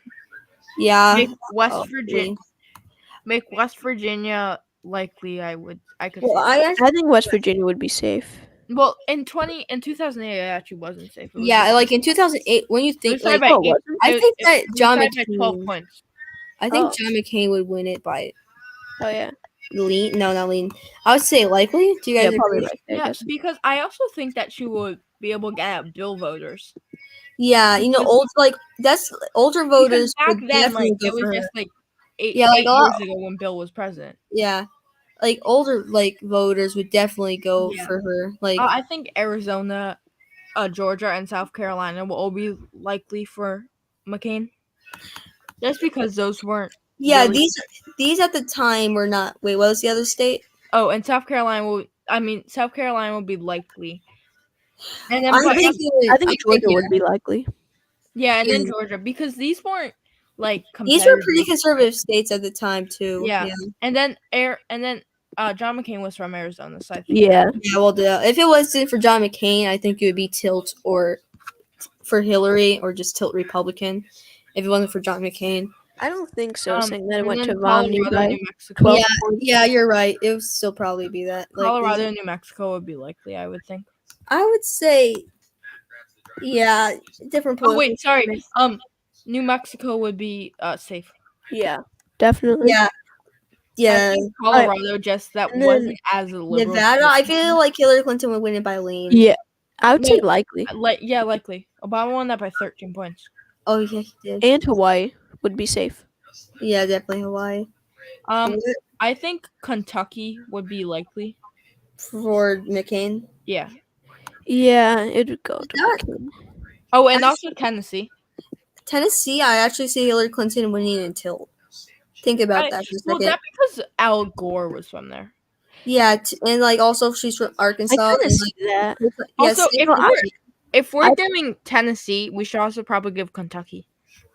Yeah. Make West oh, Virginia. lean. Make West Virginia likely. I could. Well, see. I think West Virginia would be safe. Well, in 2008, it actually wasn't safe. It was Yeah, like in 2008, when you it think was tied like, by Oh, eight- was it? I it- think it that was John tied by 12 McCain. points. I think Oh. John McCain would win it by Oh yeah. lean. No, not lean. I would say likely. Do you guys Yeah, agree? probably right. I Yeah, guess. because I also think that she would be able to get at bill voters. Yeah, you know, Because- older Because voters back would then, definitely like go it was for just her. like eight Yeah, like, years ago when Bill was president. Yeah, like older voters would definitely go Yeah. for her. Like I think Arizona, Georgia, and South Carolina will all be likely for McCain. Just because those weren't. yeah, really- these at the time were not. Wait, what was the other state? Oh, and South Carolina will. I mean, South Carolina will be likely. And then, I but- think, I think Georgia would be likely. yeah, and then yeah. Georgia, because these weren't like These were competitive. pretty conservative states at the time too. Yeah. And then John McCain was from Arizona, so I think. Yeah. Yeah, well, if it wasn't for John McCain, I think it would be tilt or for Hillary or just tilt Republican. If it wasn't for John McCain. I don't think so. Saying that it and went then to Romney Colorado, by New Mexico. 12 Yeah, points. yeah, you're right. It would still probably be that. Like, Colorado and New Mexico would be likely, I would think. I would say, yeah, different. Oh wait, political sorry. climates. New Mexico would be safe. Yeah, definitely. Yeah, I yeah. think Colorado just that And then wasn't as a liberal. Nevada, I feel like Hillary Clinton would win it by lean. Yeah, I would say No. likely. Likely. Obama won that by 13 points. Oh yeah, he did. And Hawaii would be safe. Yeah, definitely Hawaii. I think Kentucky would be likely. For McCain. Yeah. Yeah, it would go to That- McCain. Oh, and also Tennessee. Tennessee, I actually see Hillary Clinton winning in tilt. Think about that for a Well, second. that because Al Gore was from there. Yeah, and like also she's from I Arkansas. kind of And, see that. like, Also, yes, if we're giving Tennessee, we should also probably give Kentucky.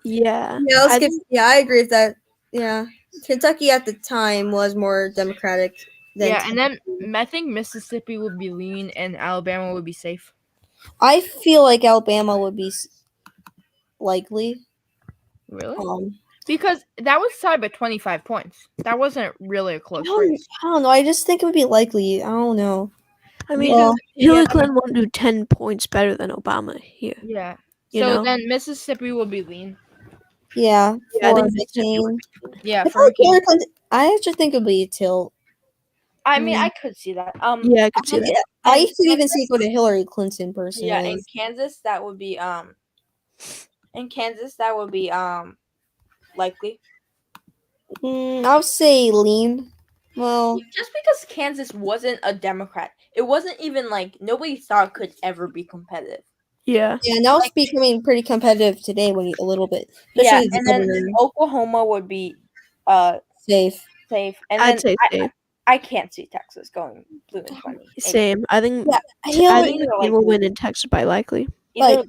Yeah. yeah, let's I give. Yeah, I agree with that. Yeah, Kentucky at the time was more democratic. Than Yeah, and then I think Mississippi would be lean and Alabama would be safe. I feel like Alabama would be likely. Really? Because that was tied by 25 points. That wasn't really a close race. I don't know. I just think it would be likely. I don't know. I mean, Well, Hillary Clinton won't do 10 points better than Obama here. Yeah. You So know? then Mississippi will be lean. yeah, Yeah, I for think Mississippi McCain. Yeah, I for feel like McCain. Hillary Clinton. I actually think it would be a tilt. I mean, I could see that. Yeah, I could see that. I could even see it go to Hillary Clinton personally. Yeah, in Kansas that would be likely. I would say lean. Well, Just because Kansas wasn't a Democrat, it wasn't even like nobody thought it could ever be competitive. Yeah. yeah, now it's becoming pretty competitive today a little bit. Yeah, Especially the and then governor. Oklahoma would be Safe. safe, and I'd then say safe. I can't see Texas going blue and 20. Same. I think Yeah, I Hillary. think McCain will win in Texas by likely. Either,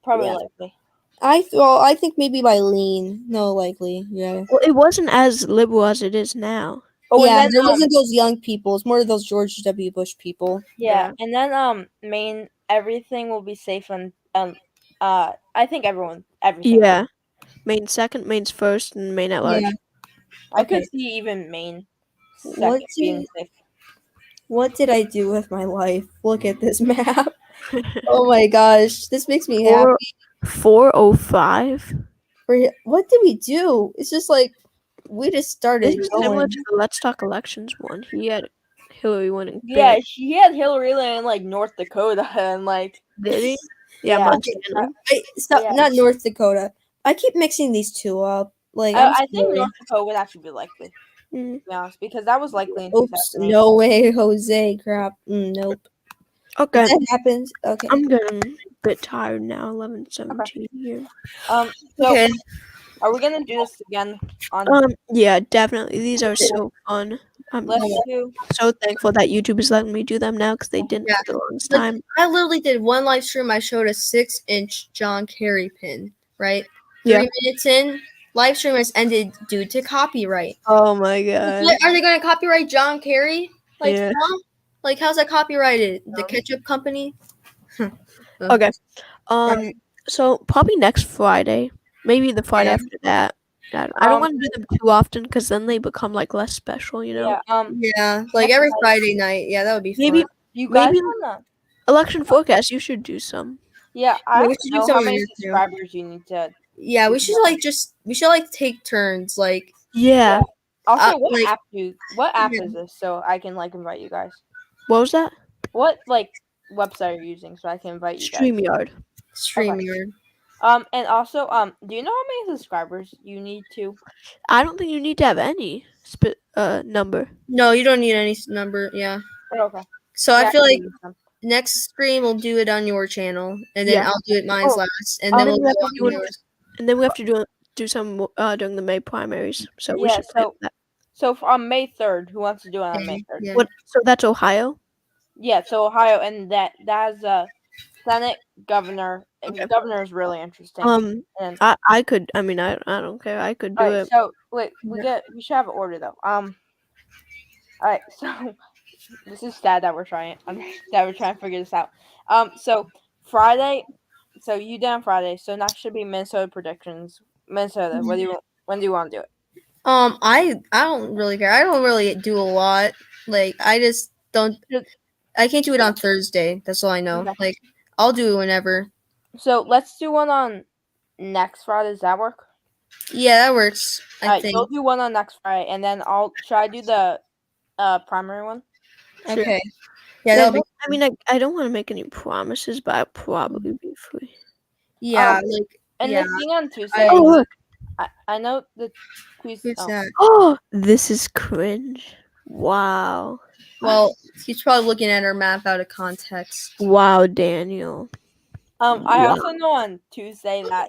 probably yeah. likely. I think maybe by lean. No, likely. Yeah. Well, it wasn't as liberal as it is now. Oh, yeah, and then, there wasn't those young people. It's more of those George W. Bush people. yeah, and then Maine, everything will be safe and I think everything. Yeah. Maine second, Maine's first, and Maine at large. Yeah. I could Okay. see even Maine What second being safe. What did I do with my life? Look at this map. Oh my gosh, this makes me happy. 405. What did we do? It's just like we just started This is similar going. to the Let's Talk Elections one. He had Hillary winning. Yeah, big. she had Hillary in like North Dakota and like. Did he? Yeah, Yeah. Montana. Not North Dakota. I keep mixing these two up. Like I think North Dakota would actually be likely. Mm. To be honest, because that was likely in Oops, 2008. no way, Jose. Crap. Nope. Okay. If that happens, okay. I'm getting a bit tired now. 11:17 here. So Okay. are we gonna do this again on? Yeah, definitely. These are so fun. I'm Let's do. so thankful that YouTube is letting me do them now because they didn't Yeah. for the longest Like, time. I literally did one live stream. I showed a 6-inch John Kerry pin, right? Yeah. 3 minutes in, live stream has ended due to copyright. Oh my god. Like, are they going to copyright John Kerry? Like, Yeah. huh? Like, how's that copyrighted? The ketchup company? Okay. So probably next Friday, maybe the Friday Yeah. after that. I don't want to do them too often because then they become like less special, you know. Yeah. Yeah, like every Friday night. Yeah, that would be Maybe fun. You guys maybe wanna? election forecast. You should do some. Yeah, Yeah, I we don't should do know some how on many YouTube. subscribers you need to. Yeah, we should take turns. Like, Yeah. Also, what like- app Yeah. is this so I can like invite you guys? What was that? What like website are you using so I can invite you guys? StreamYard. StreamYard. And also, do you know how many subscribers you need to? I don't think you need to have any number. No, you don't need any number. Yeah. Okay. So Yeah, I feel like can use them. next stream we'll do it on your channel, and then Yeah. I'll do it mine's Oh, last, and then then we'll we have go to do on it- yours. And then we have to do some during the May primaries. So we Yeah, should plan that. So on May 3rd, who wants to do it on May 3rd? Yeah. What? So that's Ohio. Yeah, so Ohio, and that's Senate, governor. And Okay. governor is really interesting. And I could. I mean, I don't care. I could do all right, it. so wait, we should have an order though. All right, so this is sad that we're trying to figure this out. So Friday, so you did on Friday, so next should be Minnesota predictions. Minnesota, when do you want to do it? I don't really care. I don't really do a lot. Like, I just don't. I can't do it on Thursday. That's all I know. Okay. Like, I'll do it whenever. So let's do one on next Friday. Does that work? Yeah, that works. I think. You'll do one on next Friday, and then I do the primary one. Okay. Yeah, that'll be. I mean, I don't want to make any promises, but I'll probably be free. Yeah, And yeah. the thing on Tuesday, Oh, look. I know the quiz. Who's that? Oh, this is cringe. Wow. Well, he's probably looking at our map out of context. Wow, Daniel. I also know on Tuesday that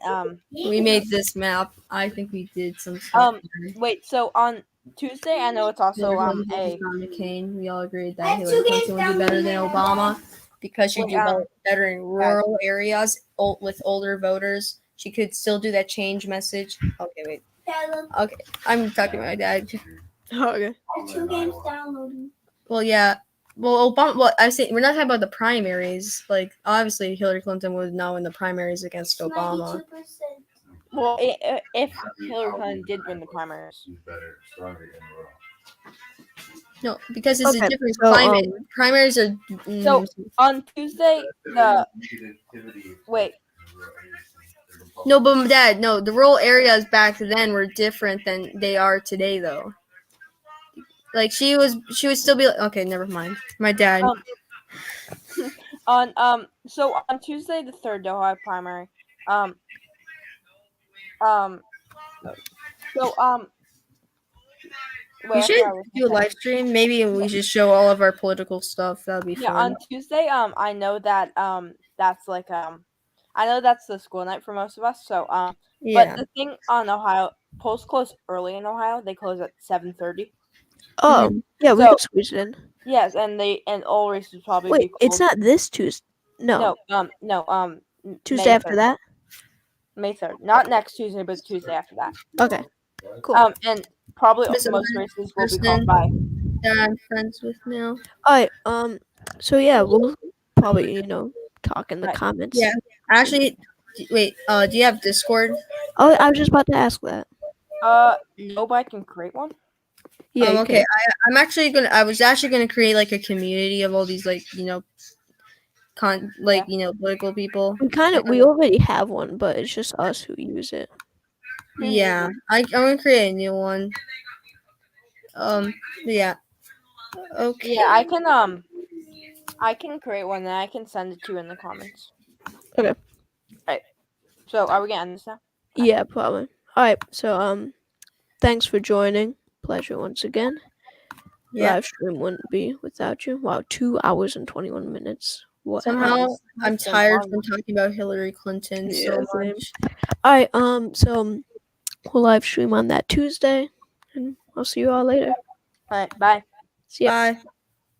We made this map. I think we did some stuff. wait, so on Tuesday I know it's also John McCain. We all agreed that Hillary Clinton would do better than Obama because she'd do better in rural areas with older voters. She could still do that change message. Okay, wait. Okay, I'm talking to my dad. Okay. 2 games downloading. Well, yeah. Well, Obama. Well, I say we're not talking about the primaries. Like, obviously, Hillary Clinton would now win the primaries against Obama. 92%. Well, if Hillary Clinton did win the primaries. No, because it's a Okay, different so, climate. Primaries are. So on Tuesday, wait. No, but Dad, no. The rural areas back then were different than they are today, though. Like she would still be like, okay, never mind. My dad. So on Tuesday the 3rd, they'll have primary. We wait, should do a say. live stream. Maybe we should show all of our political stuff. That would be Yeah, fun. on Tuesday, I know that that's like I know that's the school night for most of us. So Yeah. but the thing on Ohio, polls close early in Ohio. They close at 7:30. Oh, yeah, we So- can squeeze it in. Yes, and all races probably Wait, be closed. it's not this Tuesday. No, No, Tuesday May after 3rd. that. May 3rd, not next Tuesday, but Tuesday after that. Okay, cool. And probably Miss most Owen, races will be person. called by. That I'm friends with now. All right. So yeah, we'll probably talk in the Right. comments. Yeah. Actually, wait. Do you have Discord? Oh, I was just about to ask that. No, but I can create one. Yeah. You Okay. can. I was actually gonna create like a community of all these political people. We already have one, but it's just us who use it. Yeah. I'm gonna create a new one. Yeah. Okay. Yeah, I can create one and I can send it to you in the comments. Okay. Right. So are we gonna end this now? Yeah, probably. All right. So thanks for joining. Pleasure once again. Yeah. Live stream wouldn't be without you. Wow, 2 hours and 21 minutes. What? Somehow I'm That's been tired long. from talking about Hillary Clinton so Yeah, same. much. All right. So we'll live stream on that Tuesday, and I'll see you all later. All right. Bye. See ya. Bye.